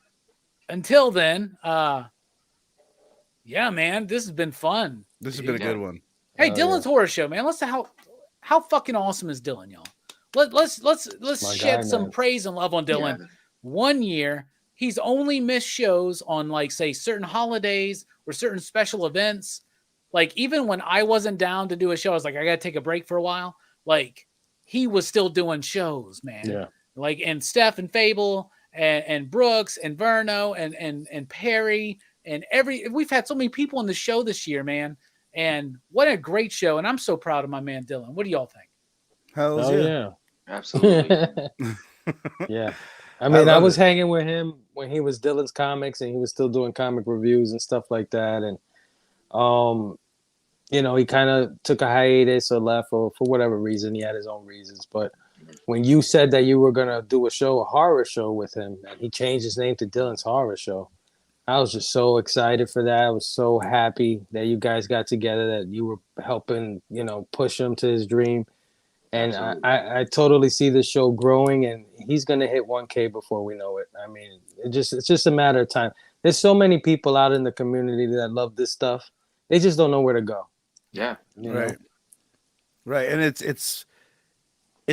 until then, yeah, man, this has been fun. This has been a good one. Hey, Oh, Dylan's horror show, man. Let's how fucking awesome is Dylan, y'all? Let's My shed guy, some man. praise and love on Dylan. Yeah. 1 year, he's only missed shows on like say certain holidays or certain special events. Like even when I wasn't down to do a show, I was like, I gotta take a break for a while. Like he was still doing shows, man. Yeah. Like and Steph and Fable and Brooks and Verno and Perry and we've had so many people on the show this year, man. And what a great show. And I'm so proud of my man Dylan. What do y'all think? Hells Oh yeah. yeah. Absolutely. Yeah. I mean, I love was it. hanging with him when he was Dylan's Comics and he was still doing comic reviews and stuff like that. And, you know, he kind of took a hiatus or left or for whatever reason. He had his own reasons. But when you said that you were going to do a horror show with him, and he changed his name to Dylan's Horror Show, I was just so excited for that. I was so happy that you guys got together, that you were helping, you know, push him to his dream. And Absolutely. I totally see the show growing, and he's gonna hit 1K before we know it. I mean, it's just a matter of time. There's so many people out in the community that love this stuff. They just don't know where to go. Yeah. You know? Right. Right. And it's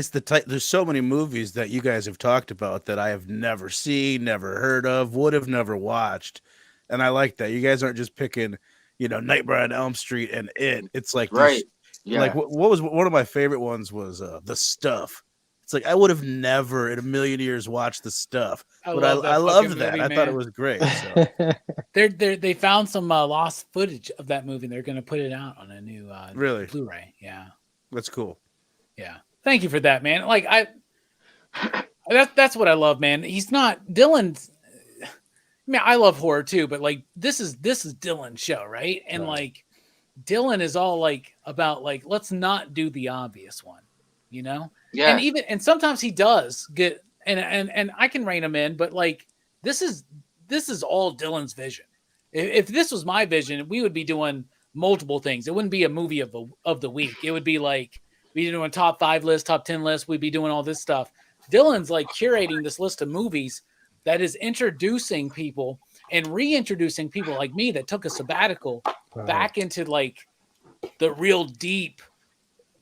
the type, there's so many movies that you guys have talked about that I have never seen, never heard of, would have never watched. And I like that. You guys aren't just picking, you know, Nightmare on Elm Street and it. It's like these- Right. Yeah. Like what was one of my favorite ones was The Stuff. It's like I would have never in a million years watched The Stuff, but I that loved fucking that. movie, I thought it man. was great. So. They found some lost footage of that movie. They're going to put it out on a new Really? Blu-ray. Yeah. That's cool. Yeah. Thank you for that, man. Like that's what I love, man. He's not Dylan's. I mean, I love horror too, but like this is Dylan's show, right? And Right. like Dylan is all like about like let's not do the obvious one, you know? Yeah. And sometimes he does get and I can rein him in, but like this is all Dylan's vision. If this was my vision, we would be doing multiple things. It wouldn't be a movie of the week. It would be like we'd be doing top 5 lists, top 10 lists. We'd be doing all this stuff. Dylan's like curating this list of movies that is introducing people and reintroducing people like me that took a sabbatical back into like the real deep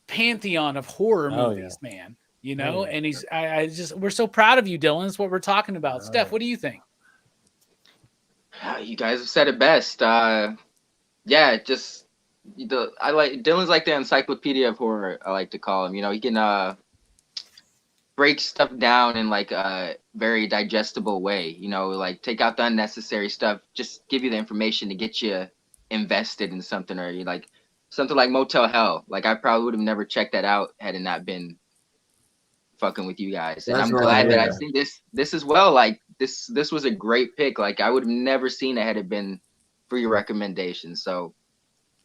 pantheon of horror Oh, movies, man. You know, Oh, yeah. and we're so proud of you, Dylan. That's what we're talking about. Steph, what do you think? You guys have said it best. Yeah, just I like Dylan's like the encyclopedia of horror. I like to call him. You know, he can break stuff down in like a very digestible way. You know, like take out the unnecessary stuff, just give you the information to get you invested in something, or you like something like Motel Hell. Like I probably would have never checked that out had it not been fucking with you guys. And That's I'm right, glad that yeah. I've seen this as well. Like this was a great pick. Like I would have never seen it had it been for your recommendation. So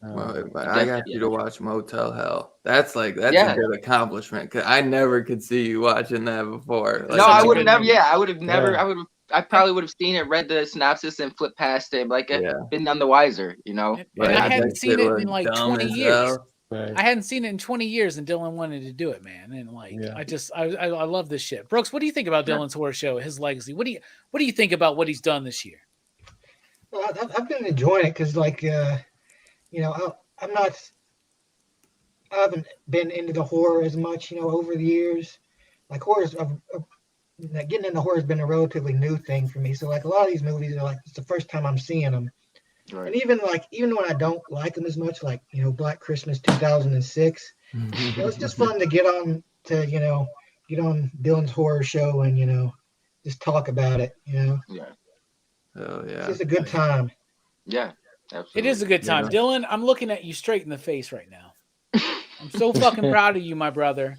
Well, but I got you to watch Motel Hell. That's a Yeah. good accomplishment. 'Cause I never could see you watching that before. no, such I a would have good never. movie. Yeah, I would have never. Yeah. I probably would have seen it, read the synopsis, and flipped past it. Like Yeah. been none the wiser, you know. And But I that hadn't shit seen it was in like dumb 20 as years. hell. Right. I hadn't seen it in 20 years, and Dylan wanted to do it, man. And like, Yeah. I love this shit. Brooks, what do you think about Dylan's horror show, his legacy? What do you think about what he's done this year? Well, I've been enjoying it because, like, you know, I haven't been into the horror as much, you know, over the years. Like getting into horror has been a relatively new thing for me. So like a lot of these movies are like it's the first time I'm seeing them. Right. And even when I don't like them as much, like, you know, Black Christmas 2006, you know, it's just fun to get on Dylan's horror show and, you know, just talk about it, you know. Yeah. Oh It's yeah. just a good time. Yeah. Absolutely. It is a good time. Yeah. Dylan, I'm looking at you straight in the face right now. I'm so fucking proud of you, my brother.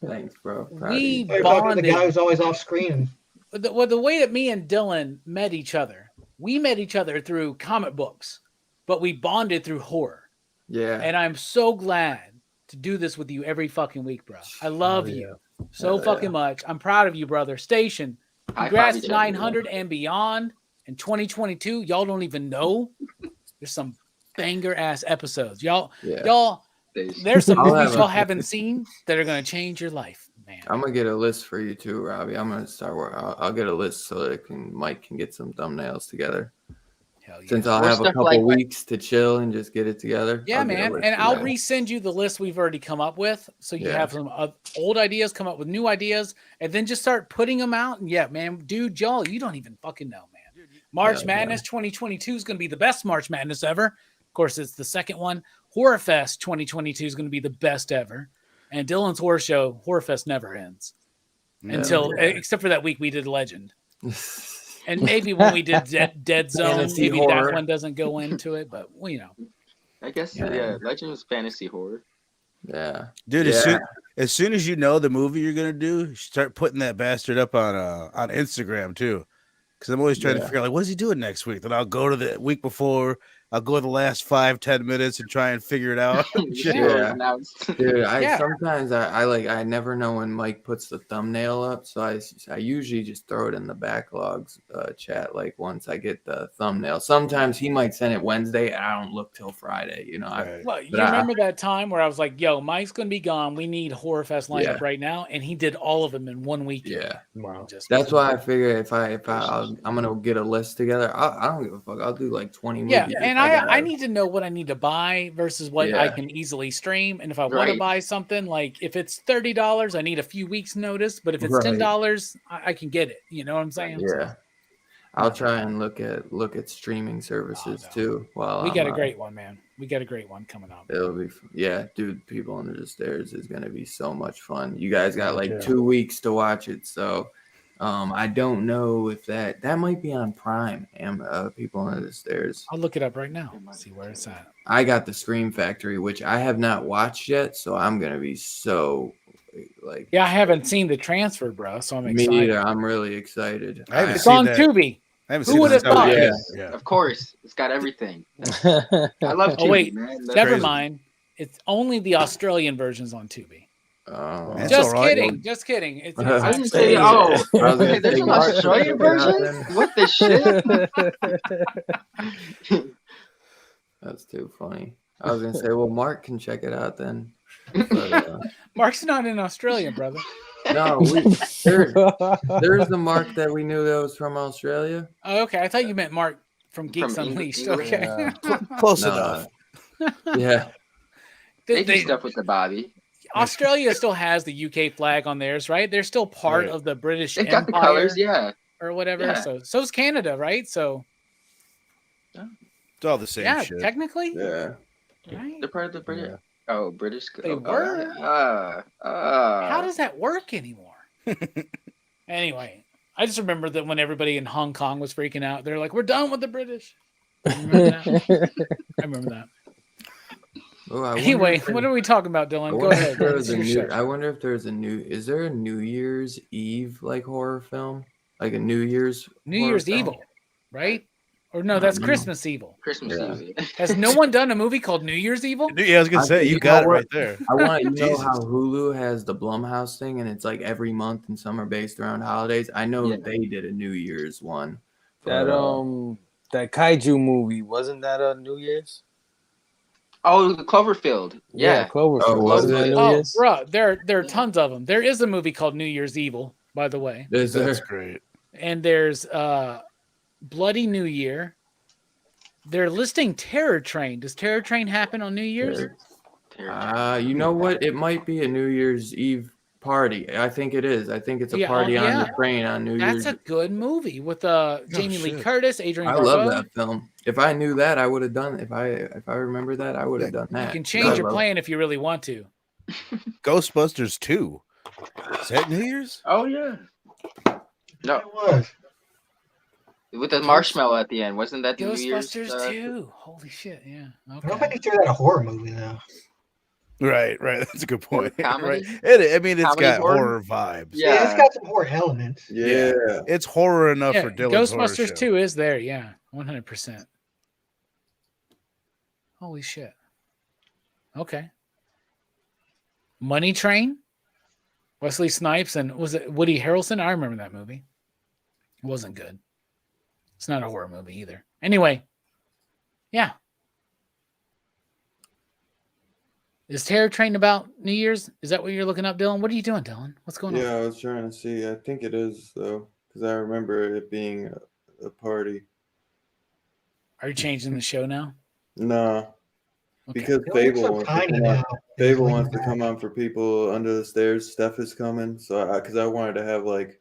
Thanks, bro. Proud of We you. You're talking to the bonded. guy who's always off screen. The way that me and Dylan met each other, we met each other through comic books, but we bonded through horror. Yeah. And I'm so glad to do this with you every fucking week, bro. I love you so fucking much. I'm proud of you, brother. Station, High congrats five to each other, 900 and beyond. In 2022, y'all don't even know. There's some banger ass episodes. Y'all, there's some I'll movies have y'all a- haven't seen that are going to change your life, man. I'm gonna get a list for you too, Robbie. I'm gonna start work. I'll get a list so that Mike can get some thumbnails together. Hell yeah. Since I'll Or have a stuff couple like- weeks to chill and just get it together. Yeah, I'll get a man. list And for I'll that. resend you the list we've already come up with. So you Yeah. have some old ideas, come up with new ideas, and then just start putting them out. And yeah, man, dude, y'all, you don't even fucking know, man. March Madness 2022 is going to be the best March Madness ever. Of course, it's the second one. Horror Fest 2022 is going to be the best ever. And Dylan's Horror Show, Horror Fest never ends. Except for that week we did Legend. And maybe when we did Dead Zone, Fantasy maybe horror. that one doesn't go into it, but well, you know. I guess Legend was fantasy horror. Yeah. Dude, Yeah. as soon as you know the movie you're gonna do, start putting that bastard up on Instagram too. Because I'm always trying to figure out, like, what is he doing next week? Then I'll go to the week before. I'll go the last 5-10 minutes and try and figure it out. Yeah. Dude, sometimes I never know when Mike puts the thumbnail up, so I usually just throw it in the backlogs chat like once I get the thumbnail. Sometimes he might send it Wednesday, and I don't look till Friday, you know. Well, you remember that time where I was like, yo, Mike's gonna be gone. We need Horror Fest lineup right now, and he did all of them in 1 week. Yeah. Wow. That's why I figure if I'm gonna get a list together, I don't give a fuck. I'll do like 20 movies. Yeah, and I need to know what I need to buy versus what I can easily stream. And if I want to buy something, like if it's $30, I need a few weeks notice. But if it's $10, I can get it. You know what I'm saying? Yeah. I'll try and look at streaming services too. While we got a great one, man. We got a great one coming up. It'll be dude. People Under the Stairs is gonna be so much fun. You guys got like 2 weeks to watch it, so I don't know if that might be on Prime. People Under the Stairs. I'll look it up right now. See where it's at. I got the Scream Factory, which I have not watched yet, so I'm gonna be so like. Yeah, I haven't seen the transfer, bro. So I'm excited. Me neither. I'm really excited. It's on Tubi. Who would have thought? Yeah. Of course, it's got everything. I love Tubi, wait, man. never mind. It's only the Australian versions on Tubi. Oh, just kidding. Just kidding. It's I didn't say, there's an Australian version? What the shit? That's too funny. I was gonna say, well, Mark can check it out then. But, Mark's not in Australia, brother. No, there's the Mark that we knew that was from Australia. Oh, okay. I thought you meant Mark from Geeks Unleashed. Okay. Close enough. Yeah. They do stuff with the Bobby. Australia still has the UK flag on theirs, right? They're still part of the British They Empire. got the colors, or whatever. Yeah. So's Canada, right? So it's all the same shit. Technically. Yeah. Right? They're part of the British. Yeah. Oh, British. They were. How does that work anymore? Anyway, I just remember that when everybody in Hong Kong was freaking out, they're like, "We're done with the British." I remember that. Oh, I wonder Anyway, if there- what are we talking about, Dylan? I Go wonder if ahead. there This was is a your new. show. I wonder if there's a new. Is there a New Year's Eve like horror film? Like a New Year's. New horror Year's film? Evil, right? Or no, I that's don't know. Christmas Evil. Christmas Yeah. Eve. Has no one done a movie called New Year's Evil? Yeah, I was gonna say you know got it what? right there. I want you know Jesus. how Hulu has the Blumhouse thing, and it's like every month, and some are based around holidays. I know Yeah. they did a New Year's one. That But, that kaiju movie, wasn't that a New Year's? Oh, the Cloverfield. Yeah. Cloverfield. Oh, was wasn't that it? New Oh, Year's? bruh, there are tons of them. There is a movie called New Year's Evil, by the way, is there? That's great. and there's Bloody New Year. They're listing Terror Train. Does Terror Train happen on New Year's? You know what? It might be a New Year's Eve party. I think it is. I think it's a Yeah, party on the yeah. train on New That's Year's. a good movie with Jamie Lee shit. Curtis, Adrian I Barbeau. love that film. If I knew that, I would have done. If I remember that, I would have done that. You can change your plan if you really want to. Ghostbusters 2. Is that New Year's? Oh yeah. No, It was. with the marshmallow at the end. Wasn't that the New Year's? Ghostbusters 2. Holy shit, yeah. I don't know if I Okay. consider that a horror movie though. Right. That's a good point. Comedy? Right. I mean, it's Comedy got horror? horror vibes. Yeah. It's got some horror elements. Yeah. It's horror enough Yeah, for Dylan's horror show. Ghostbusters 2 is there, yeah. 100%. Holy shit. Okay. Money Train? Wesley Snipes and was it Woody Harrelson? I remember that movie. It wasn't good. It's not a horror movie either. Anyway, yeah. Is Terror Train about New Year's? Is that what you're looking up, Dylan? What are you doing, Dylan? What's going on? Yeah, I was trying to see. I think it is though, because I remember it being a party. Are you changing the show now? Nah, Okay. because It looks Fable so wants to tiny come now. on. Fable wants to come on for people under the stairs. Steph is coming, so because I wanted to have like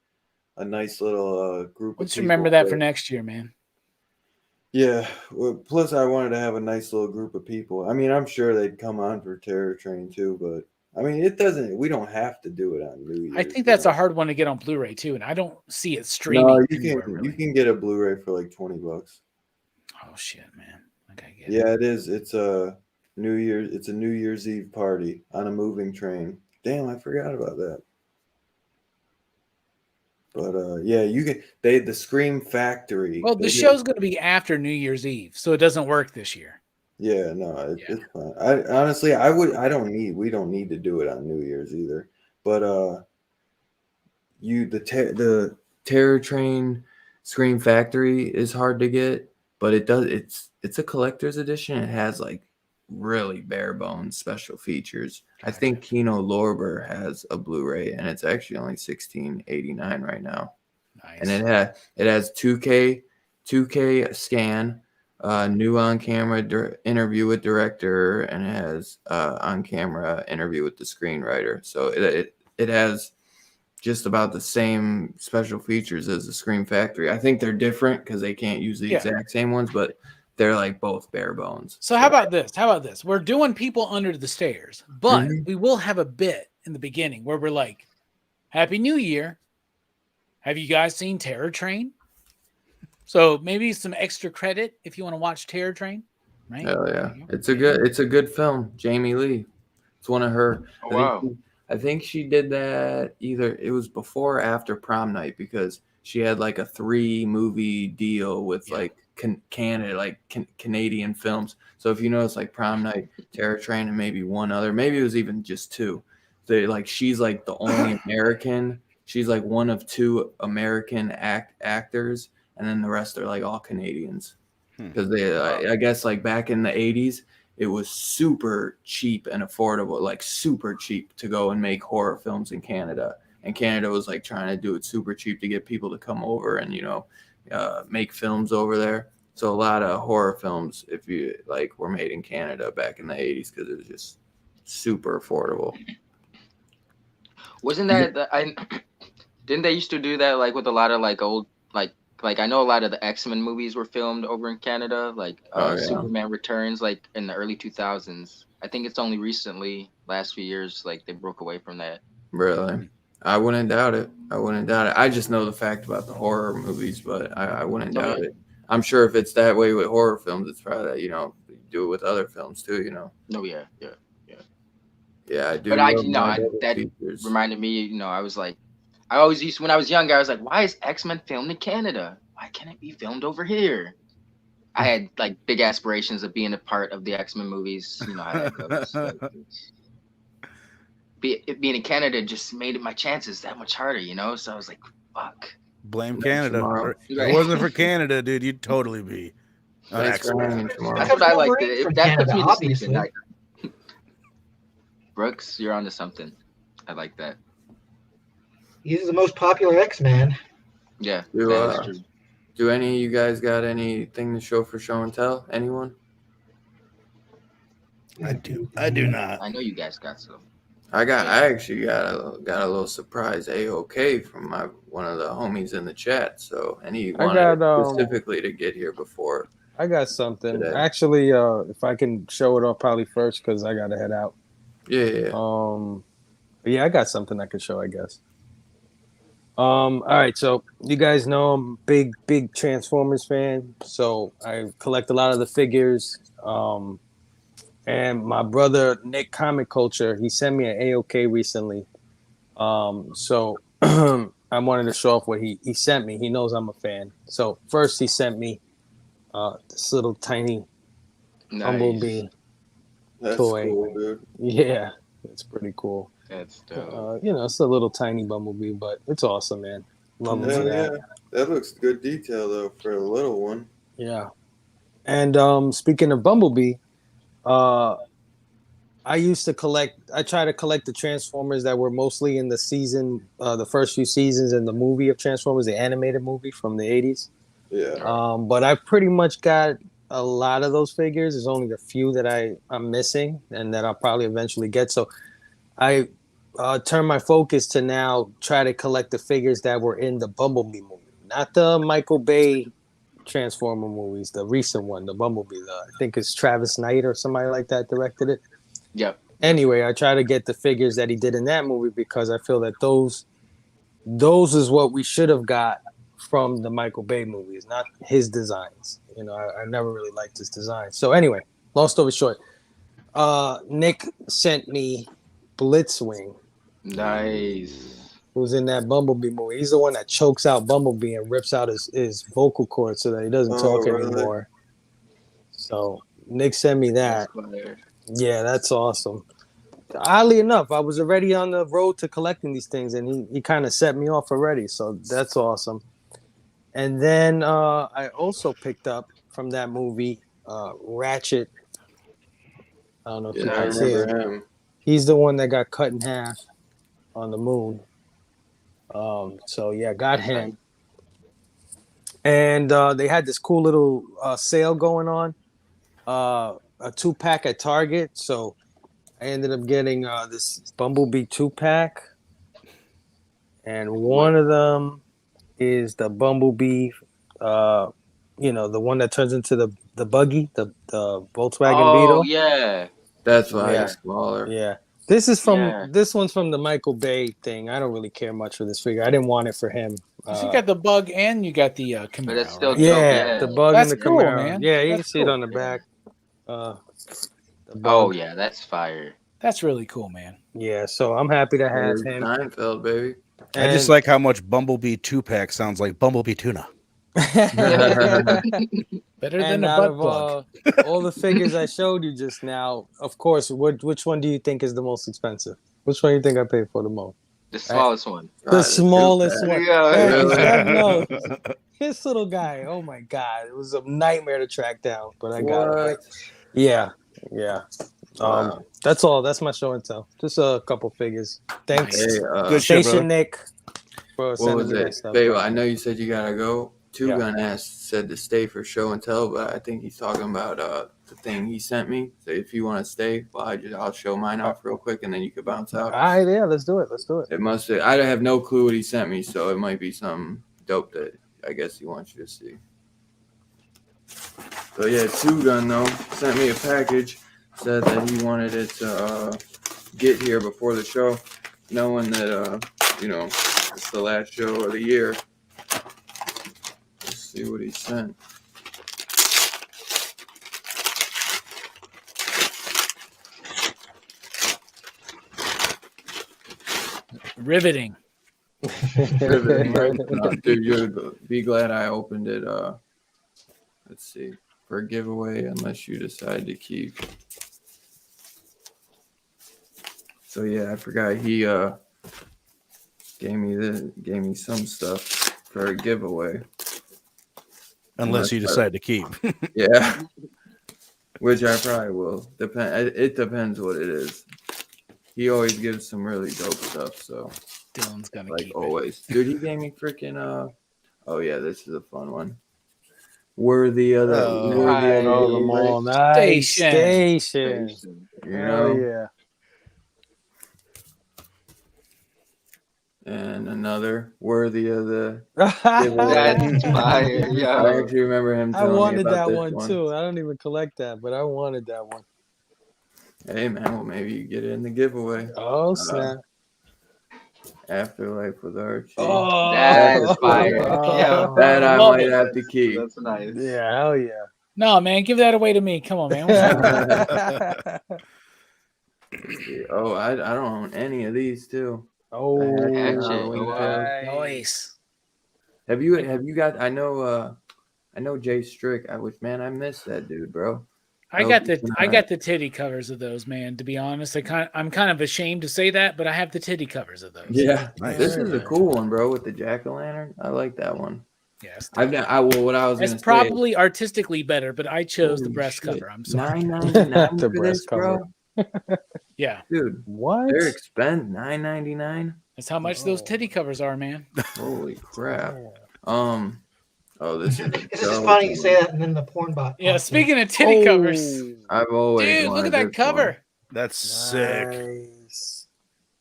a nice little group. Let's of remember people that for next year, man. Yeah. Well, plus, I wanted to have a nice little group of people. I mean, I'm sure they'd come on for Terror Train too, but I mean, it doesn't. We don't have to do it on New Year's. I think that's a hard one to get on Blu-ray too, and I don't see it streaming. No, you anywhere, can really. you can get a Blu-ray for like $20. Oh shit, man! Okay, get it. Yeah, it is. It's a New Year's. It's a New Year's Eve party on a moving train. Damn, I forgot about that. But yeah, you can. The Scream Factory. Well, the they show's going to be after New Year's Eve, so it doesn't work this year. Yeah, no, Yeah. it's fine. I honestly, we don't need to do it on New Year's either. But the Terror Train Scream Factory is hard to get, but it's a collector's edition. It has like really bare bones special features. I think Kino Lorber has a Blu-ray, and it's actually only $16.89 right now. Nice. And it has 2K scan, new on camera interview with director, and it has on camera interview with the screenwriter. So it has just about the same special features as the Scream Factory. I think they're different because they can't use the exact same ones, but they're like both bare bones. So how about this? We're doing People Under the Stairs, but we will have a bit in the beginning where we're like, Happy New Year. Have you guys seen Terror Train? So maybe some extra credit if you want to watch Terror Train. Right? Hell yeah. It's a good film. Jamie Lee. It's one of her. Oh, wow. I think she did that either it was before or after prom night because she had like a 3-movie deal with like Canada, like Canadian films. So if you notice, like Prom Night, Terror Train, and maybe one other, maybe it was even just 2. They like she's like the only American. She's like one of 2 American actors, and then the rest are like all Canadians. Because they, I guess, like back in the 80s, it was super cheap and affordable, like super cheap to go and make horror films in Canada. And Canada was like trying to do it super cheap to get people to come over and make films over there. So a lot of horror films, if you like, were made in Canada back in the 80s because it was just super affordable. Wasn't that didn't they used to do that like with a lot of like old like I know a lot of the X-Men movies were filmed over in Canada, like Superman Returns, like in the early 2000s. I think it's only recently, last few years, like they broke away from that. Really? I wouldn't doubt it. I just know the fact about the horror movies, but I wouldn't doubt it. I'm sure if it's that way with horror films, it's probably that, do it with other films too. You know. No, yeah. Yeah, I do. But I, love my double that features. reminded me. I was like, I always used when I was younger. I was like, why is X-Men filmed in Canada? Why can't it be filmed over here? I had like big aspirations of being a part of the X-Men movies. You know how that goes. Like, being in Canada just made my chances that much harder. So I was like, fuck. Blame Next Canada. tomorrow. If it wasn't for Canada, dude, you'd totally be an Thanks for hanging X-Men. tomorrow. That's what I like. Wolverine If from that puts Canada, me to sleep at obviously. night. Brooks, you're onto something. I like that. He's the most popular X-Man. Yeah, Do, that is true. Do any of you guys got anything to show for show and tell? Anyone? I do not. I know you guys got some. I actually got a little surprise AOK from one of the homies in the chat. So, and he wanted specifically to get here before. I got something. Today. Actually, if I can show it off probably first because I gotta head out. Yeah. Yeah, I got something I can show, I guess. All right, so you guys know I'm a big Transformers fan, so I collect a lot of the figures. And my brother Nick Comic Culture, he sent me an AOK recently. So I wanted to show off what he sent me. He knows I'm a fan. So first he sent me this little tiny Bumblebee That's toy. cool, dude. Yeah, it's pretty cool. That's dope. It's a little tiny Bumblebee, but it's awesome, man. Love him for that. Yeah, that looks good detail though for a little one. Yeah. And speaking of Bumblebee, I try to collect the Transformers that were mostly in the season, the first few seasons in the movie of Transformers, the animated movie from the 80s. Yeah. But I pretty much got a lot of those figures. There's only a few that I'm missing and that I'll probably eventually get. So I turn my focus to now try to collect the figures that were in the Bumblebee movie, not the Michael Bay Transformer movies, the recent one, the Bumblebee. I think it's Travis Knight or somebody like that directed it. Yep. Anyway, I try to get the figures that he did in that movie because I feel that those is what we should have got from the Michael Bay movies, not his designs. I never really liked his design. So anyway, long story short, Nick sent me Blitzwing. Nice. Who's in that Bumblebee movie. He's the one that chokes out Bumblebee and rips out his vocal cords so that he doesn't talk anymore. So Nick sent me that. Yeah, that's awesome. Oddly enough, I was already on the road to collecting these things, and he kind of set me off already. So that's awesome. And then I also picked up from that movie Ratchet. I don't know if you can see him. He's the one that got cut in half on the moon. So yeah, got him. And they had this cool little sale going on, a 2-pack at Target. So I ended up getting this Bumblebee 2-pack, and one of them is the Bumblebee, the one that turns into the buggy, the Volkswagen Beetle. Oh yeah, that's why it's smaller. Yeah. This one's from the Michael Bay thing. I don't really care much for this figure. I didn't want it for him. So you got the bug and you got the Camaro. But that's still right? Yeah, the bug That's and the cool, Camaro. man. Yeah, you That's can see it on the back. Oh yeah, that's fire. That's really cool, man. Yeah, so I'm happy to have him. Seinfeld, baby. I just like how much Bumblebee 2-pack sounds like Bumblebee tuna. Better than a butt plug. All the figures I showed you just now, of course, which one do you think is the most expensive? Which one do you think I paid for the most? The smallest one. The smallest one. Yeah. No, this little guy. Oh my God, it was a nightmare to track down, but I got it. Yeah. Wow. That's all. That's my show and tell. Just a couple figures. Thanks, Good Station shit, Nick, for What sending was me that it? stuff. Babe, I know you said you gotta go. Two Yeah. Gun Ass said to stay for show and tell, but I think he's talking about the thing he sent me. So if you want to stay, well, I'll show mine off real quick, and then you can bounce out. All right, yeah, let's do it. It must. I have no clue what he sent me, so it might be some dope that I guess he wants you to see. So yeah, Two Gun though sent me a package. Said that he wanted it to get here before the show, knowing that it's the last show of the year. Let's see what he sent. Riveting. Riveting, right? No, dude, you'll be glad I opened it. Let's see, for a giveaway, unless you decide to keep. So yeah, I forgot he gave me some stuff for a giveaway. Unless you decide to keep. Yeah, which I probably will. It depends what it is. He always gives some really dope stuff. So Dylan's gonna like keep always, dude. He gave me freaking Oh yeah, this is a fun one. Worthy of the Oh, the mall. Nice station. You Hell know? yeah. And another worthy of the. That's fire, I yo. actually remember him I telling me wanted about that this one too. I don't even collect that, but I wanted that one. Hey man, well maybe you get it in the giveaway. Oh snap! Afterlife with Archie. Oh, That's fire. Yeah. That I Love might it. have to keep. That's nice. yeah, hell yeah. No, man, give that away to me. Come on, man. What's up? Oh, I don't own any of these too. Oh, Hatchet. Nice. Have you got? I know Jay Strick. I miss that dude, bro. I got the titty covers of those, man. To be honest, I'm kind of ashamed to say that, but I have the titty covers of those. Yeah, Nice. this is a cool one, bro, with the jack-o'-lantern. I like that one. Yes. What I was It's gonna probably artistically better, but I chose the Holy breast shit. cover. I'm sorry. $9.99 The for this, breast cover. bro. Yeah, Dude, what? they're expensive. $9.99. that's how much those titty covers are, man. Holy crap. Oh, this is. It's just funny you say that, and then the porn bot. Yeah. pops in. Speaking of titty covers, I've always. dude, look wanted at that this one. cover. That's sick. Nice.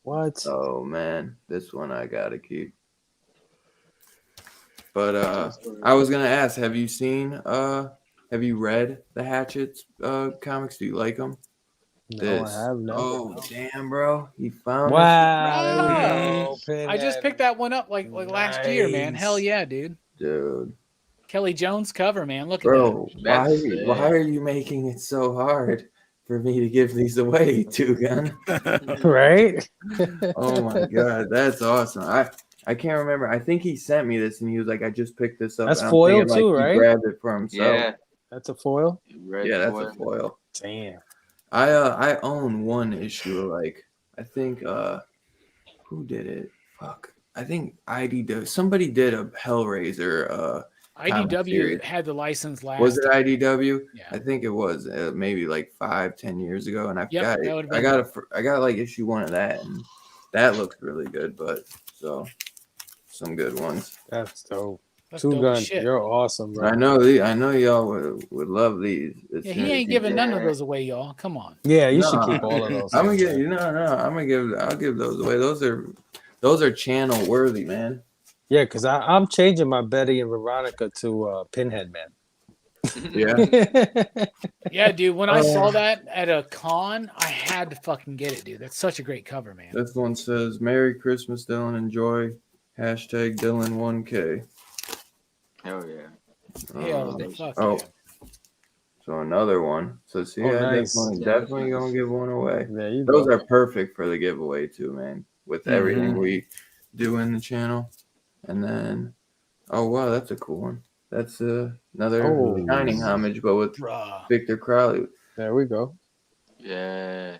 What? Oh man, this one I gotta keep. But I was gonna ask, have you read the Hatchets comics? Do you like them? No, I have not. Oh damn, bro, he found. Wow. There we go. I just picked that one up like last year, man. Nice. Hell yeah, dude. Dude, Kelly Jones cover, man. Look at bro, That's why are you making it so hard for me to give these away, Two Gun? Right? Oh my god, that's awesome. I can't remember. I think he sent me this and he was like, I just picked this up. That's and I'm foil thinking, too, he right? grabbed it for himself. Yeah. That's a foil? Red Yeah, that's foil. a foil. Damn. I own one issue. Like I think who did it? Fuck. I think IDW. Somebody did a Hellraiser. IDW had the license last. Was it IDW? Yeah. I think it was maybe like 5-10 years ago, and I Yep, got that it. would've I got like issue 1 of that, and that looks really good. But so some good ones. That's dope. That's Two dope Gun, as shit. you're awesome, bro. I know y'all would love these. Yeah, he ain't giving none of those away, y'all. Come on. Yeah, you should No, keep all of those. I'm gonna give I'll give those away. Those are channel worthy, man. Yeah, because I'm changing my Betty and Veronica to Pinhead Man. Yeah. Yeah, dude. When I saw that at a con, I had to fucking get it, dude. That's such a great cover, man. This one says, Merry Christmas, Dylan. Enjoy. Hashtag Dylan1K. Hell yeah. Hell, fuck oh. yeah. So another one. So see, Oh, I nice. definitely gonna give one away. There you Those go. are perfect for the giveaway too, man. With everything we do in the channel. And then, oh wow, that's a cool one. That's another Shining homage, but with Bruh. Victor Crowley. There we go. Yeah.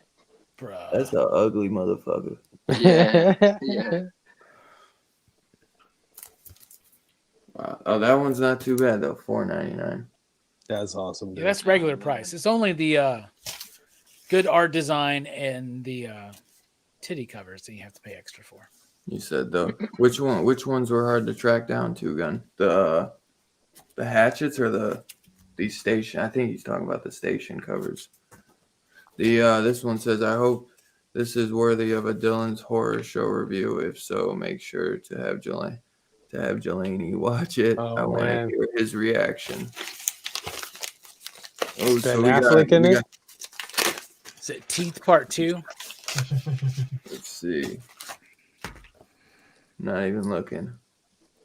Bruh. That's an ugly motherfucker. Yeah. Yeah. Wow. Oh, that one's not too bad though. $4.99. That's awesome. Yeah, Dude. that's regular price. It's only the good art design and the titty covers that you have to pay extra for. You said though. Which ones were hard to track down, Two Gun? The hatchets or the station? I think he's talking about the station covers. This one says, I hope this is worthy of a Dylan's horror show review. If so, make sure to have Jelani watch it. Oh, I want to man. hear his reaction. Oh, Ben we Affleck in it? Is it Teeth Part 2? Let's see. Not even looking.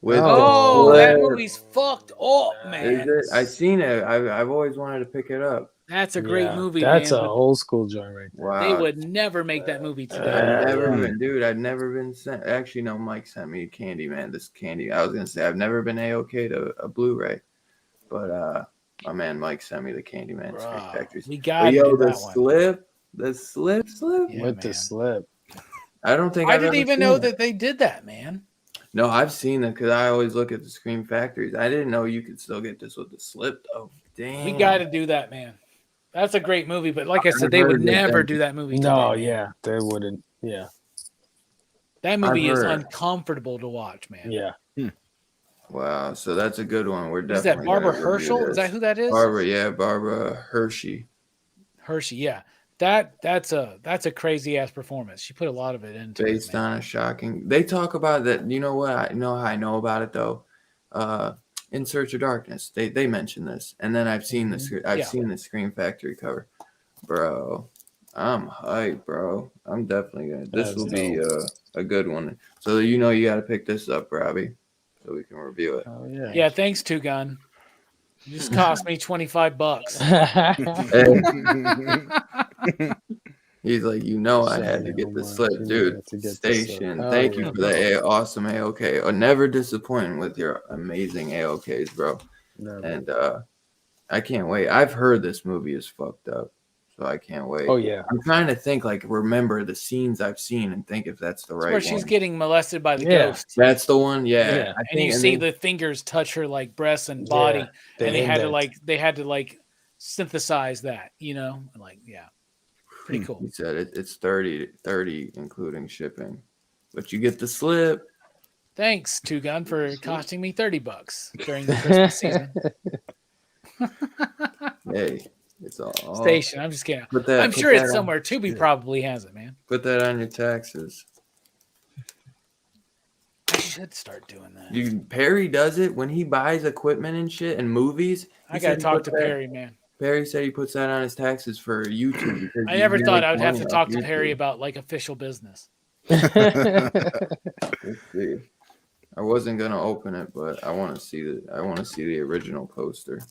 With Oh, the that slip. movie's fucked up, Is man. it? I've seen it. I've always wanted to pick it up. That's a great movie, That's man. an but old school joint right there. Wow. They would never make that movie today. I've never Yeah. been, dude. I've never been sent. Actually, no. Mike sent me Candyman. This candy. I was gonna say I've never been A-OK to a Blu-ray, but my man Mike sent me the Candyman Screen Bruh, Factories. we But gotta yo, do the that one. slip, Yeah, With the man. slip. I don't think I I've didn't ever even seen know it. that they did that, man. No, I've seen it because I always look at the Screen Factories. I didn't know you could still get this with the slip. Oh, damn. We got to do that, man. That's a great movie, but like I said, I've they would heard that never thing. do that movie today. No, man. yeah, they wouldn't. Yeah, That movie is heard. uncomfortable to watch, man. yeah. Wow, so that's a good one. We're Is definitely that Barbara gonna review Herschel? Is that this. who that is? Barbara Hershey. Hershey, yeah. That's a crazy ass performance. She put a lot of it into Based it, man. on a shocking. They talk about that. You know what? I know how I know about it though. In Search of Darkness, they mention this, and then I've seen this. I've Yeah. seen the Scream Factory cover, bro. I'm hyped, bro. I'm definitely gonna. This That's will be a good one. So you know you got to pick this up, Robbie, so we can review it. Oh yeah. Yeah, thanks, Two Gun. It just cost me $25. He's like, I had to get the slip, dude. Station. Thank you for the awesome A-OK. Never disappointing with your amazing A-OKs, bro. Never. And I can't wait. I've heard this movie is fucked up, so I can't wait. Oh yeah. I'm trying to think, remember the scenes I've seen and think if that's the right Where one. she's getting molested by the Yeah. ghost. That's the one, yeah. Yeah. I And you think- see then- the fingers touch her like breasts and body, Yeah, and they had indent. to synthesize that, yeah, pretty cool. He said it's 30 including shipping, but you get the slip. Thanks, Two Gun, for costing me $30 during the Christmas season. Hey, it's all Station. I'm just kidding. Put that, I'm put sure that it's on- somewhere. Tubi probably has it, man. Put that on your taxes. I should start doing that. Perry does it when he buys equipment and shit and movies. I gotta talk to Perry, man. Perry said he puts that on his taxes for YouTube. because I he never thought makes I would have money to off talk to YouTube. Perry about official business. Let's see. I wasn't gonna open it, but I want to see the original poster.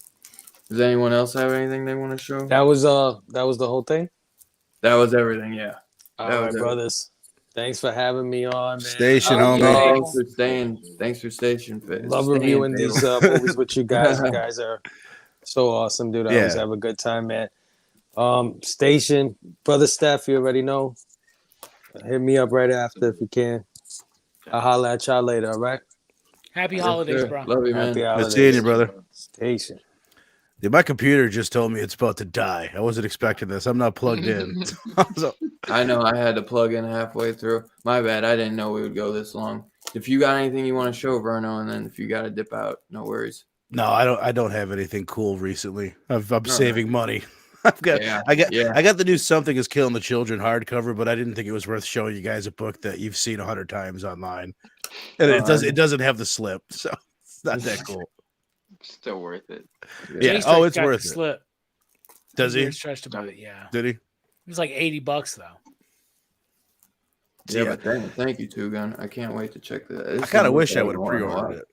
Does anyone else have anything they want to show? That was the whole thing. That was everything. Yeah. All That right, was it. brothers. Thanks for having me on, man. Station, Oh, homie. yeah. Thanks for staying. Thanks for station fit. Love staying reviewing faithful. these movies with you guys. You guys are so awesome, dude. I always Yeah. have a good time, man. Station, brother Steph, you already know. Hit me up right after if you can. I'll holler at y'all later, all right? Happy Yes, holidays, sir. bro. Love you, man. Happy Good holidays. seeing you, brother. Station. Dude, my computer just told me it's about to die. I wasn't expecting this. I'm not plugged in. So- I know I had to plug in halfway through. My bad. I didn't know we would go this long. If you got anything you want to show, Verno, and then if you got to dip out, no worries. no, I don't have anything cool recently. I'm No. saving money. I got Yeah. I got the new Something Is Killing the Children hardcover, but I didn't think it was worth showing you guys a book that you've seen 100 times online. And it doesn't have the slip, so it's not that cool. Still worth it. Yeah. Jay Oh, it's got the worth it. slip. Does We he? were stretched about it, yeah. Did he? It was like $80 though. Yeah, Yeah. but thank you, Two Gun. I can't wait to check that. I kind of wish I would have pre-ordered it.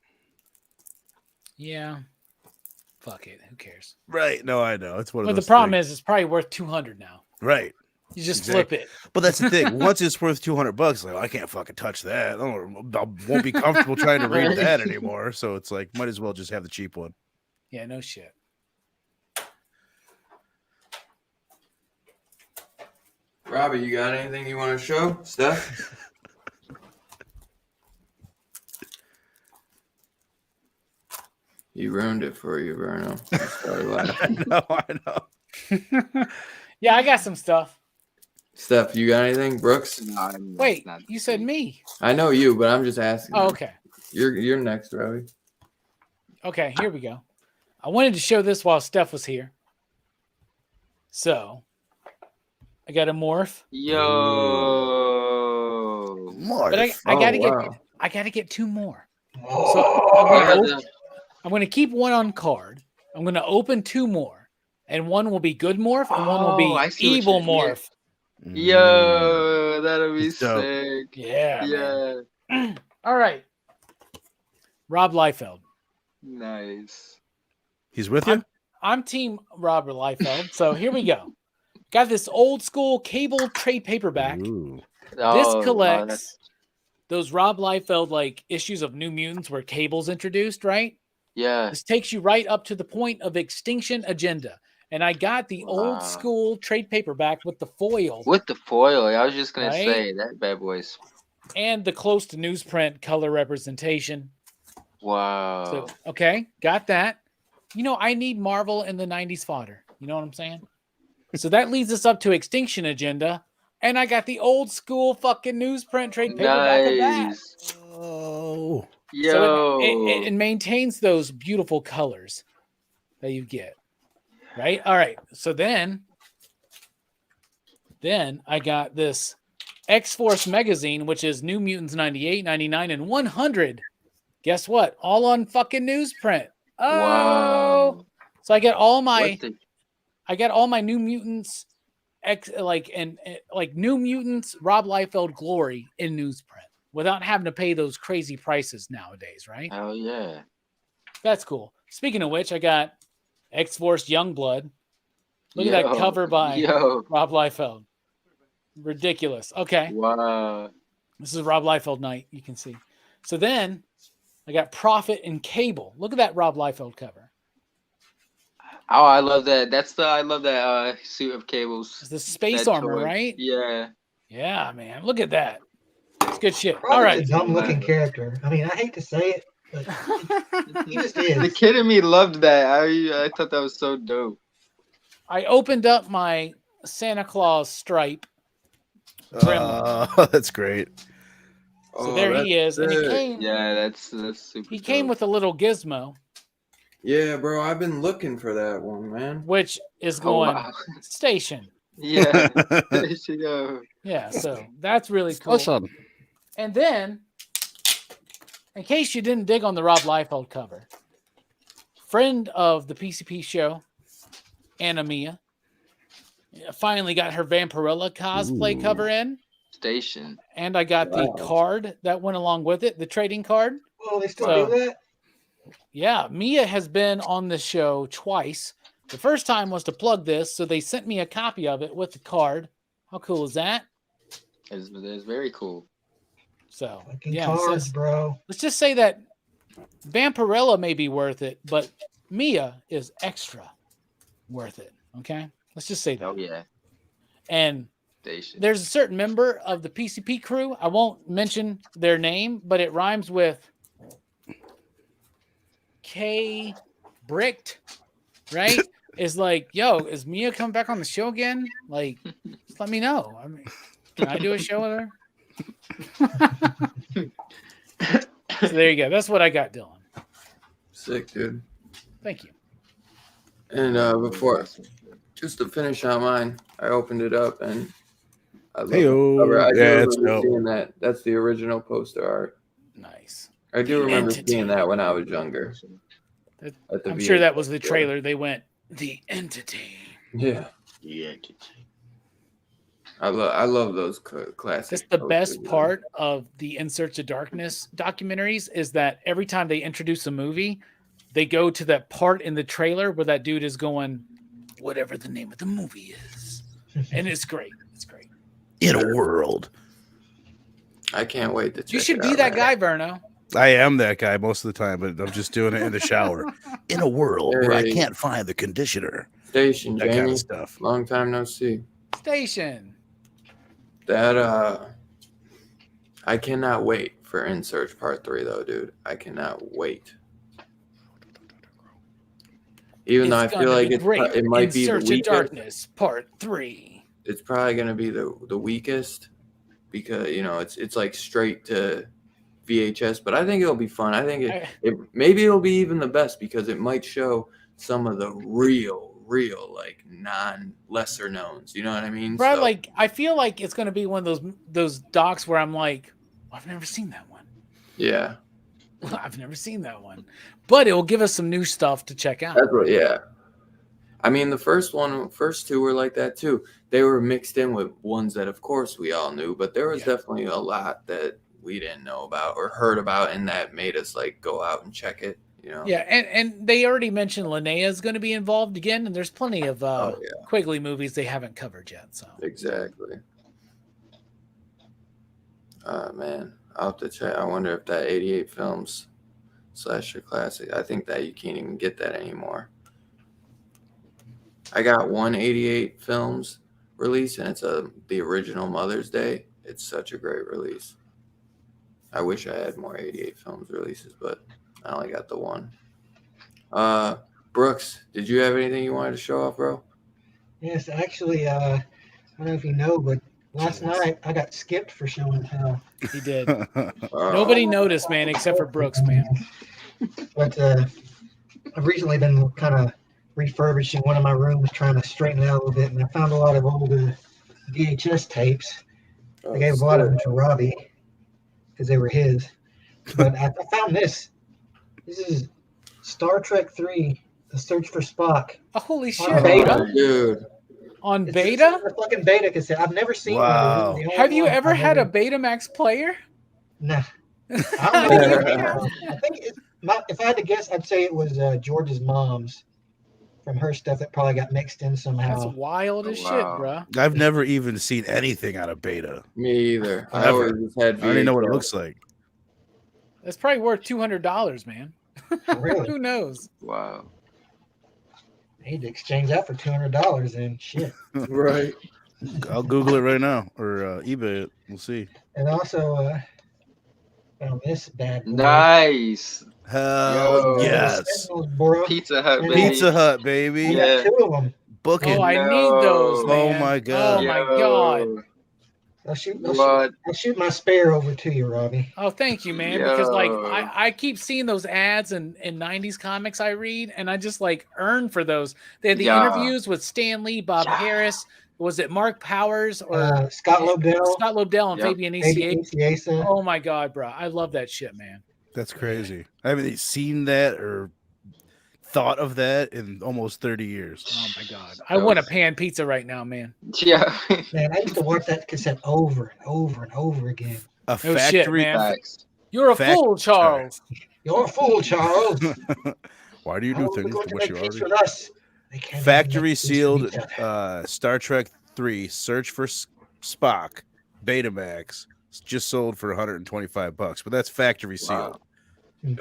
Yeah. Fuck it. Who cares? Right. No, I know. It's one of But those the problem things. is it's probably worth $200 now. Right. You just Exactly. flip it. But that's the thing. Once it's worth $200, like I can't fucking touch that. I won't be comfortable trying to read that anymore. So it's like, might as well just have the cheap one. Yeah, no shit. Robbie, you got anything you want to show? Steph? He ruined it for you, Verno. I started laughing. I know. Yeah, I got some stuff. Steph, you got anything? Brooks? No, I'm Wait, not you said me. I know you, but I'm just asking. Oh, you. okay. You're next, Robbie. Okay, here we go. I wanted to show this while Steph was here. So, I got a morph, Yo. Mark. but I gotta get wow. I gotta get two more. Oh, So I'm gonna keep one on card. I'm gonna open two more, and one will be good morph, and one will Oh, be I see what evil you- yeah. morph. Yo, that'll be It's dope. sick. Yeah. man. Yeah. All right. Rob Liefeld. Nice. He's with you? I'm team Robert Liefeld. So here we go. Got this old school cable trade paperback. Ooh. This Oh, collects those Rob Liefeld like issues of New Mutants where Cable's introduced, right? yeah. This takes you right up to the point of Extinction Agenda. And I got the old school trade paperback with the foil. With the foil, I was just gonna Right? say that bad boy's. And the close to newsprint color representation. Wow. So, okay, got that. You know, I need Marvel in the 90s fodder. You know what I'm saying? So that leads us up to Extinction Agenda. And I got the old school fucking newsprint trade paperback of that. Nice. Oh. Yo. So it maintains those beautiful colors that you get. Right? All right. So then I got this X-Force magazine, which is New Mutants 98, 99, and 100. Guess what? All on fucking newsprint. Oh. Wow. So I get all my What the- New Mutants New Mutants Rob Liefeld glory in newsprint without having to pay those crazy prices nowadays, right? Hell yeah. That's cool. Speaking of which, I got X-Force Youngblood. Look at that cover by Rob Liefeld. Ridiculous. Okay. Wow. This is Rob Liefeld night, you can see. So then I got Prophet and Cable. Look at that Rob Liefeld cover. Oh, I love that. I love that suit of Cable's. It's the space that armor, toy. right? Yeah. Yeah, man. Look at that. It's good shit. Probably All right. a dumb-looking character. I mean, I hate to say it, but he just is. The kid in me loved that. I thought that was so dope. I opened up my Santa Claus stripe. That's great. So there he is. And he came, Yeah, that's super. he came with a little gizmo, Yeah, bro, I've been looking for that one, man. which is Oh, going wow. station. Yeah. There you go. Yeah, so that's really cool. Awesome. And then, in case you didn't dig on the Rob Liefeld cover, friend of the PCP show, Anna Mia, finally got her Vampirella cosplay cover in. Station. And I got the card that went along with it, the trading card. Oh, they still So- do that? Yeah, Mia has been on the show twice. The first time was to plug this, so they sent me a copy of it with the card. How cool is that? It's very cool. So, Fucking yeah, cards, bro. let's just say that Vampirella may be worth it, but Mia is extra worth it. Okay? Let's just say that. Oh yeah. And Station. there's a certain member of the PCP crew. I won't mention their name, but it rhymes with K Bricked, right? Is like, yo, is Mia coming back on the show again? Like, just let me know. I mean, can I do a show with her? So there you go. That's what I got, Dylan. Sick, dude. Thank you. And before, just to finish on mine, I opened it up and I love Heyo. the cover. I do Yeah, it's remember dope. seeing that. That's the original poster art. Nice. I do The remember entity. seeing that when I was younger. That- At the I'm sure that VHS was the store. trailer. They went, the entity. Yeah, Yeah. I love those classic. That's the posters, best man. part of the In Search of Darkness documentaries is that every time they introduce a movie, they go to that part in the trailer where that dude is going, whatever the name of the movie is. And it's great. It's great. In a world. I can't wait to check You should it be out, that man. guy, Verno. I am that guy most of the time, but I'm just doing it in the shower. In a world where I Hey. can't find the conditioner. Station, That Jamie. kind of stuff. Long time no see. Station. That I cannot wait for In Search Part 3 though, dude. I cannot wait. Even though I It's feel gonna like be it great. might In be the Search of weakest. Darkness, Part 3. It's probably gonna be the weakest because it's like straight to VHS, but I think it'll be fun. I think maybe it'll be even the best because it might show some of the real like lesser knowns. You know what I mean? Bro, So, like I feel like it's gonna be one of those docs where I'm like, I've never seen that one. yeah, I've never seen that one. But it will give us some new stuff to check out. that's what. Yeah, I mean the first two were like that too. They were mixed in with ones that, of course, we all knew, but there was Yeah. definitely a lot that we didn't know about or heard about, and that made us like go out and check it. You know? Yeah, and they already mentioned Linnea is going to be involved again, and there's plenty of Quigley movies they haven't covered yet. So exactly. Man, I'll have to check. I wonder if that 88 films slasher classic. I think that you can't even get that anymore. I got 188 films release, and it's the original Mother's Day. It's such a great release. I wish I had more 88 films releases, but I only got the one. Brooks, did you have anything you wanted to show off, bro? Yes, actually, I don't know if you know, but last night I got skipped for show and tell. He did. Nobody noticed, man, except for Brooks, man. But I've recently been kind of refurbishing one of my rooms, trying to straighten it out a little bit, and I found a lot of old VHS tapes. I gave a lot of them to Robbie because they were his. But I found this. This is Star Trek 3, The Search for Spock. Oh, holy shit, On beta. Dude. On It's beta? a fucking beta cassette. I've never seen Wow. one. Have you ever had a Betamax player? Nah. I don't know. I think if I had to guess, I'd say it was George's mom's. From her stuff that probably got mixed in somehow. That's wild as shit, bro. I've never even seen anything out of beta. Me either. I Never. always had I don't even know what it VHS. looks like. That's probably worth $200, man. Really? Who knows? Wow. I need to exchange that for $200 and shit. Right. I'll Google it right now or eBay it. We'll see. And also found this bad boy. Nice. Hell Yo. yes. Sentinels, bro. Pizza Hut, Yeah. baby. Pizza Hut, I baby. Yeah. got two of them. Book it. Oh, I No. need those, Oh man. my God. Oh, my God. I'll shoot What? my spare over to you, Robbie. Oh, thank you, man. Because like Yo. I keep seeing those ads in 90s comics I read, and I just like earn for those. They had the Yeah. interviews with Stan Lee, Bob Harris. Was it Mark Powers or Scott Lobdell. Scott Lobdell and Yep. Fabian Maybe Icieza? Icieza. Oh my God, bro. I love that shit, man. That's crazy. I haven't seen that or thought of that in almost 30 years. Oh my God. I want a pan pizza right now, man. Yeah. Man, I used to watch that cassette over and over and over again. A Oh, shit, factory. man. Facts. You're a Fact- fool, Charles. You're a fool, Charles. Why do you How do are we things going to to what make you peace already? with us? They can't even Factory make peace with sealed each other. Star Trek 3 Search for Spock Betamax. It's just sold for $125, but that's factory sealed.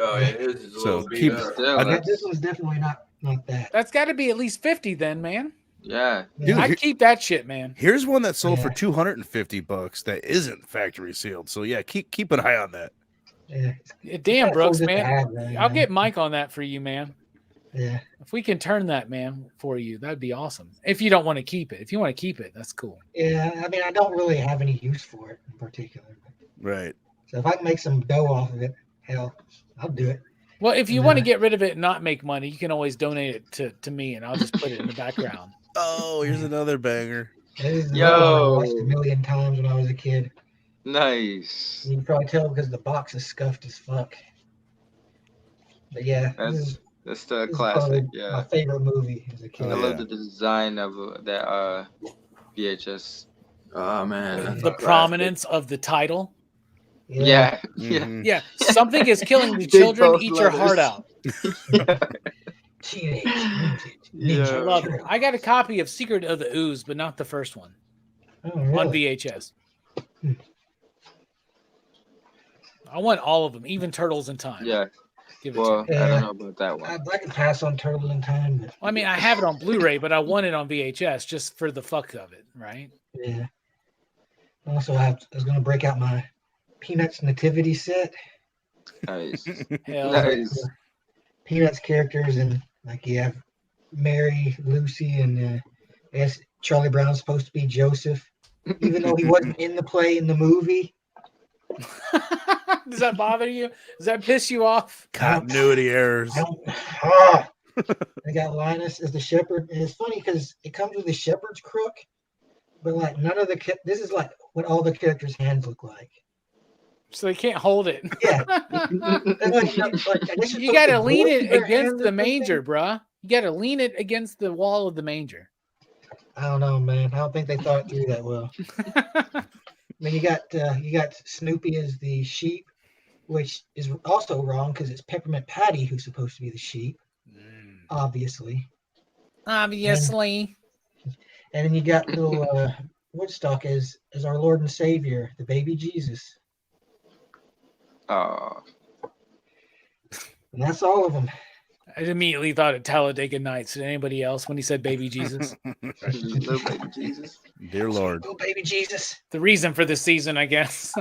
Oh, yeah, his is a So little beat keep- up. Still, I- Yeah, that's- this one's definitely not that. That's got to be at least 50 then, man. yeah. Dude, I'd keep that shit, man. Here's one that sold for Yeah. $250 that isn't factory sealed. So yeah, keep an eye on that. Yeah. Yeah, damn, That's Brooks, always man. bad, I'll get Mike on that for you, man. Yeah. If we can turn that, man, for you, that'd be awesome. If you don't want to keep it. If you want to keep it, that's cool. Yeah. I mean, I don't really have any use for it in particular. Right. So if I can make some dough off of it, hell, I'll do it. Well, if you Yeah. want to get rid of it and not make money, you can always donate it to me, and I'll just put it in the background. Oh, here's another banger. This is Yo. another one I watched a million times when I was a kid. Nice. You can probably tell because the box is scuffed as fuck. But yeah, That's the this is classic. probably my Yeah. favorite movie as a kid. I Oh, love yeah. the design of that VHS. Oh, man. that's The a classic. prominence of the title. Yeah. Yeah. Mhm. Yeah, something is killing the Big children. bold Eat your heart letters. out. Teenage Mutant Yeah. I Ninja love it. Turtles. I got a copy of Secret of the Ooze, but not the first one Oh, on really? VHS. Hmm. I want all of them, even Turtles in Time. Yeah. Give it Well, to me. I Yeah. don't know about that one. I can pass on Turtle in Time, but I mean, I have it on Blu-ray, but I want it on VHS just for the fuck of it, right? yeah. Also, I was going to break out my Peanuts nativity set. Nice. Hell, Nice. Peanuts characters, and like you have Mary, Lucy, and I guess Charlie Brown's supposed to be Joseph, even though he wasn't in the play in the movie. Does that bother you? Does that piss you off? Continuity errors. They got Linus as the shepherd, and it's funny because it comes with a shepherd's crook, but like none of the this is like what all the characters' hands look like. So they can't hold it. Yeah, And like, You got to lean it against the manger, bruh. You got to lean it against the wall of the manger. I don't know, man. I don't think they thought it through that well. mean, you got Snoopy as the sheep, which is also wrong because it's Peppermint Patty who's supposed to be the sheep, obviously. Obviously. And then you got little Woodstock as our Lord and Savior, the baby Jesus. Oh, And that's all of them. I immediately thought of Talladega Nights. Did anybody else when he said baby Jesus? little baby Jesus. Dear Lord. Oh, baby Jesus. The reason for this season, I guess.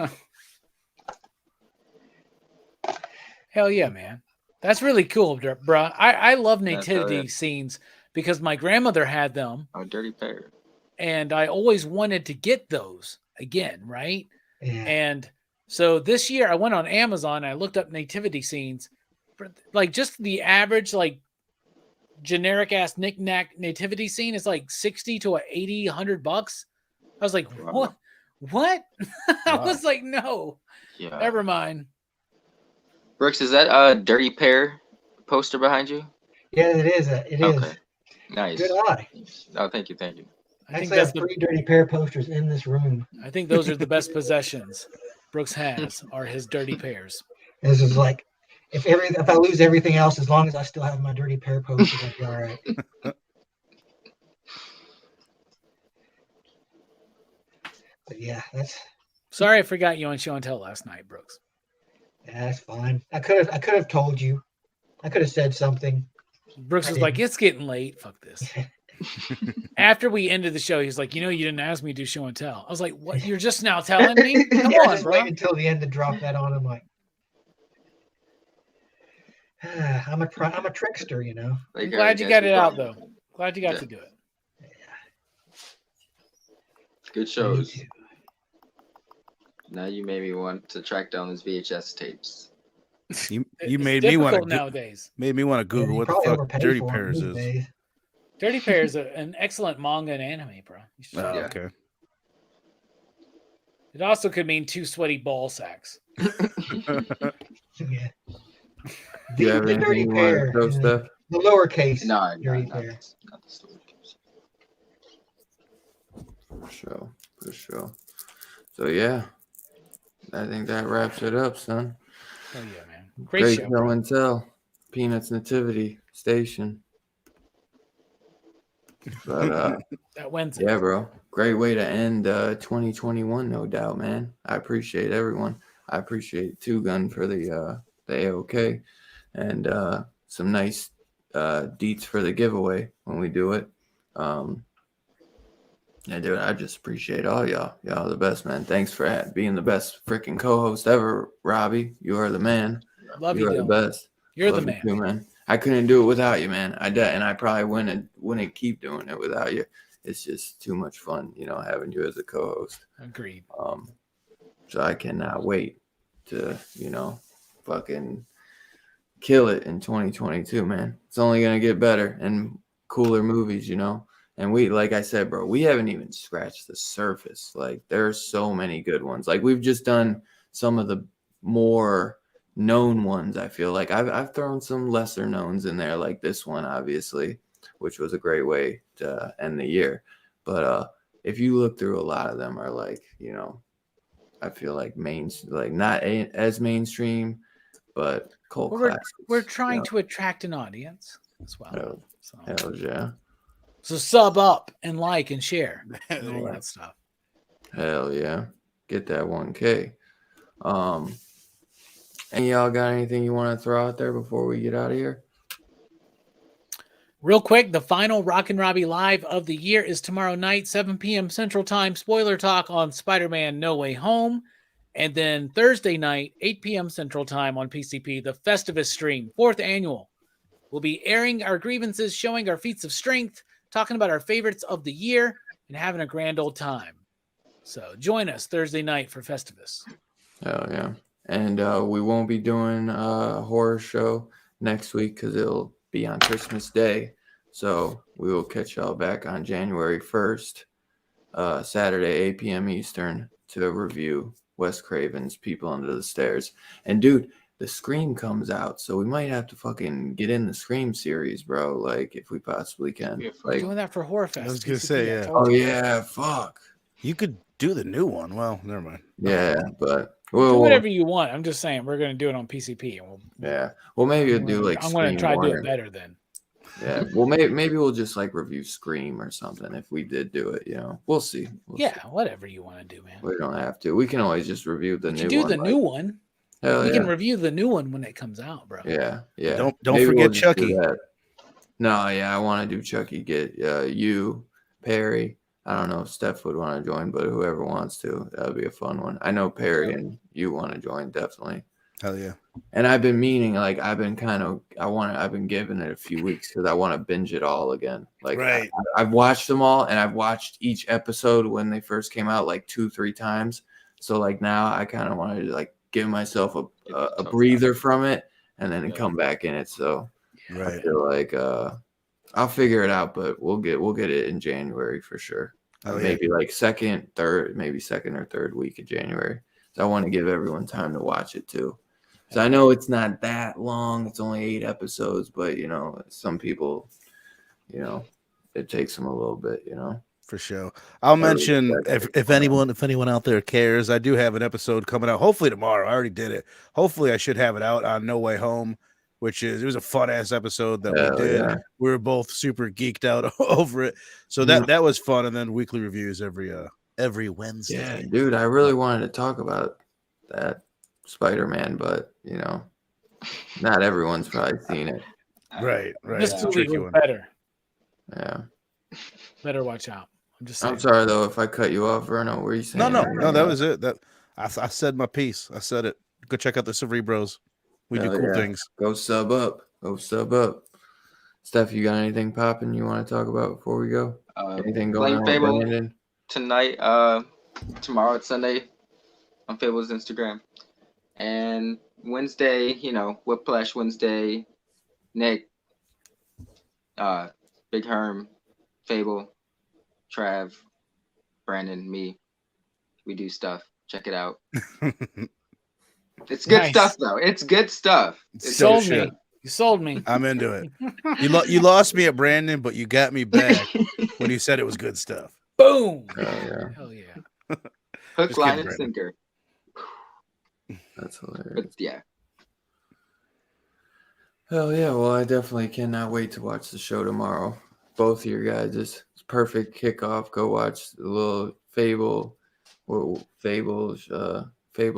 Hell yeah, man. That's really cool, bruh. I love nativity scenes because my grandmother had them. Oh, Dirty Pair. And I always wanted to get those again, right? Yeah. And so this year I went on Amazon and I looked up nativity scenes for like just the average, like generic ass knick-knack nativity scene is like 60 to 80, $100. I was like, Wow. what? I Wow. was like, no, Yeah. never mind. Brooks, is that a Dirty Pair poster behind you? Yeah, it is. It is. Okay. Nice. Good eye. Oh, thank you. I think Actually, I have 3 Dirty Pair posters in this room. I think those are the best possessions Brooks has are his dirty pairs. This is like, if I lose everything else, as long as I still have my Dirty Pair posters, I'll be all right. But yeah, Sorry I forgot you on show and tell last night, Brooks. that's fine. I could have told you. I could have said something. Brooks was like, it's getting late. Fuck this. After we ended the show, he's like, you didn't ask me to do show and tell. I was like, what? You're just now telling me? Come Yeah, on, just bro. wait until the end to drop that on him. Like, I'm a trickster, I'm glad you got it out, though. Glad you got to do it. Good shows. Now you made me want to track down those VHS tapes. You It's made me want difficult to nowadays. Google what the fuck Dirty Pairs is. Dirty Pair is an excellent manga and anime, bro. You should check it out. Okay. It also could mean 2 sweaty ball sacks. Yeah. Do you have anything you want to throw, Steph? The lowercase. No, Dirty not Pair. the story. For sure. So yeah, I think that wraps it up, son. Oh yeah, man. Great Show. show and tell. Peanuts Nativity Station. But That Wednesday. yeah, bro. Great way to end 2021, no doubt, man. I appreciate everyone. I appreciate Two Gun for the AOK and some nice deets for the giveaway when we do it. Yeah, dude, I just appreciate all y'all. Y'all are the best, man. Thanks for being the best freaking co-host ever, Robbie. You are the man. Love you you, are Dylan. the best. You're Love the you man. too, man. I couldn't do it without you, man. And I probably wouldn't keep doing it without you. It's just too much fun, having you as a co-host. Agreed. So I cannot wait to, fucking kill it in 2022, man. It's only gonna get better and cooler movies, And we, like I said, bro, we haven't even scratched the surface. Like, there's so many good ones. Like, we've just done some of the more known ones. I feel like I've thrown some lesser knowns in there, like this one, obviously, which was a great way to end the year. But if you look through, a lot of them are like, I feel like not as mainstream, but cult classics. We're trying to attract an audience as well. Hell yeah. So sub up and like and share and all that stuff. Hell yeah. Get that 1K. And y'all got anything you want to throw out there before we get out of here? Real quick, the final Rockin' Robbie Live of the year is tomorrow night, 7 p.m. Central Time. Spoiler talk on Spider-Man No Way Home. And then Thursday night, 8 p.m. Central Time on PCP, the Festivus stream, 4th annual. We'll be airing our grievances, showing our feats of strength, talking about our favorites of the year, and having a grand old time. So join us Thursday night for Festivus. Hell yeah. And we won't be doing a horror show next week because it'll be on Christmas Day. So we will catch y'all back on January 1st, Saturday, 8 p.m. Eastern, to review Wes Craven's People Under the Stairs. And dude, the Scream comes out, so we might have to fucking get in the Scream series, bro. Like, if we possibly can. Yeah, We're like, doing that for Horror Fest. I was gonna say, yeah. oh yeah, fuck. You could Do the new one. Well, never mind. Yeah, but Do whatever you want. I'm just saying we're going to do it on PCP. And well, maybe we'll do like I'm going to try to do Warner. it better then. Yeah, well, maybe we'll just like review Scream or something if we did do it. We'll see. See. Whatever you want to do, man. We don't have to. We can always just review the new one. Do the new one. Hell we can review the new one when it comes out, bro. Yeah. Don't Maybe forget do Chucky. that. No, I want to do Chucky. Get you, Perry. I don't know if Steph would want to join, but whoever wants to, that would be a fun one. I know Perry and you want to join, definitely. Hell yeah. And I've been meaning, like, I've been giving it a few weeks because I want to binge it all again. Like, right. I've watched them all, and I've watched each episode when they first came out like 2-3 times. So like now I kind of wanted to like give myself a breather from it and then come back in it. So I feel like I'll figure it out, but we'll get it in January for sure. Maybe like second or third week of January. So I want to give everyone time to watch it too. So I know it's not that long. It's only 8 episodes, but some people, it takes them a little bit, For sure. I'll mention if anyone out there cares, I do have an episode coming out hopefully tomorrow. I already did it. Hopefully I should have it out on No Way Home, it was a fun ass episode that we did. Yeah. We were both super geeked out over it. So that was fun. And then weekly reviews every Wednesday. Yeah, dude, I really wanted to talk about that Spider-Man, but not everyone's probably seen it. Right. This movie was better. Yeah. Better watch out. I'm just saying. I'm sorry though if I cut you off, Verno. Were you saying? No, that was it. That I said my piece. I said it. Go check out the Cerebros. We do cool things. Go sub up. Steph, you got anything popping you want to talk about before we go? Anything going on with Brandon? Tonight, tomorrow it's Sunday on Fable's Instagram. And Wednesday, Whiplash Wednesday, Nick, Big Herm, Fable, Trav, Brandon, me. We do stuff. Check it out. It's good stuff, though. It's good stuff. You sold me. I'm into it. You lost me at Brandon, but you got me back when you said it was good stuff. Boom. Hell yeah. Hook, line, and sinker. That's hilarious. But, yeah. Hell yeah. Well, I definitely cannot wait to watch the show tomorrow. Both of your guys. It's perfect kickoff. Go watch the little Fable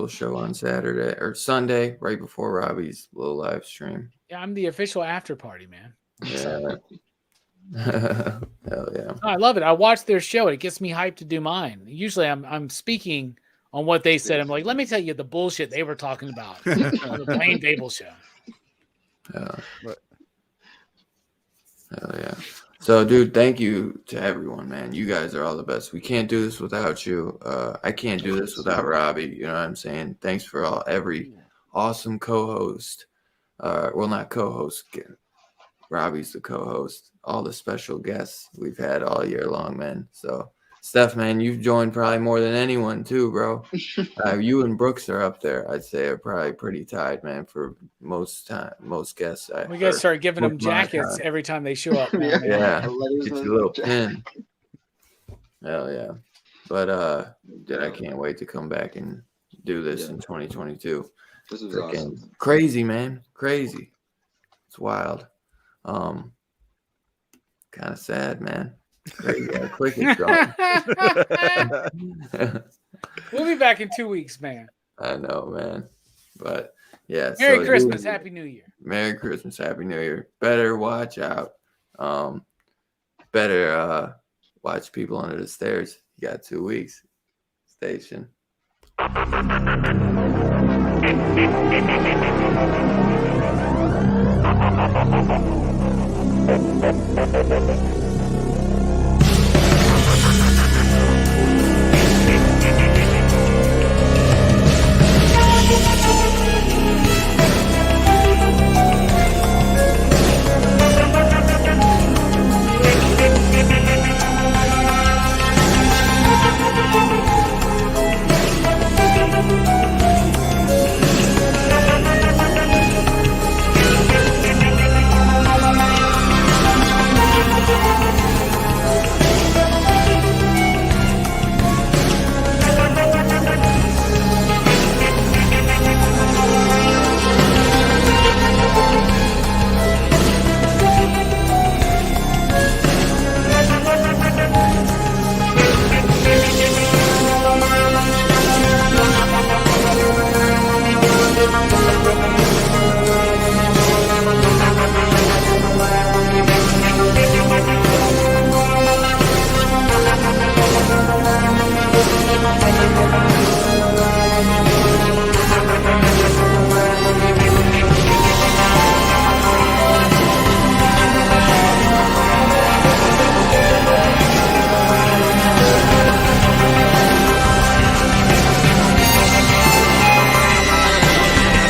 show on Saturday or Sunday, right before Robbie's little live stream. Yeah, I'm the official after party, man. Yeah. Hell yeah. I love it. I watch their show. It gets me hyped to do mine. Usually I'm speaking on what they said. I'm like, let me tell you the bullshit they were talking about on the Blaine Fable show. Hell yeah. So, dude, thank you to everyone, man. You guys are all the best. We can't do this without you. I can't do this without Robbie. You know what I'm saying? Thanks for every awesome co-host. Well, not co-host. Robbie's the co-host. All the special guests we've had all year long, man. So, Steph, man, you've joined probably more than anyone too, bro. You and Brooks are up there. I'd say are probably pretty tied, man, for most guests. We gotta start giving them jackets every time they show up. Man. Yeah, get your little pin. Hell yeah! But dude, I can't wait to come back and do this in 2022. This is awesome. Crazy, man, crazy. It's wild. Kind of sad, man. Crazy how quick it's going. We'll be back in 2 weeks, man. I know, man. But yeah. Merry Christmas, Happy New Year. Merry Christmas, Happy New Year. Better watch out. Better watch people under the stairs. You got 2 weeks. Station.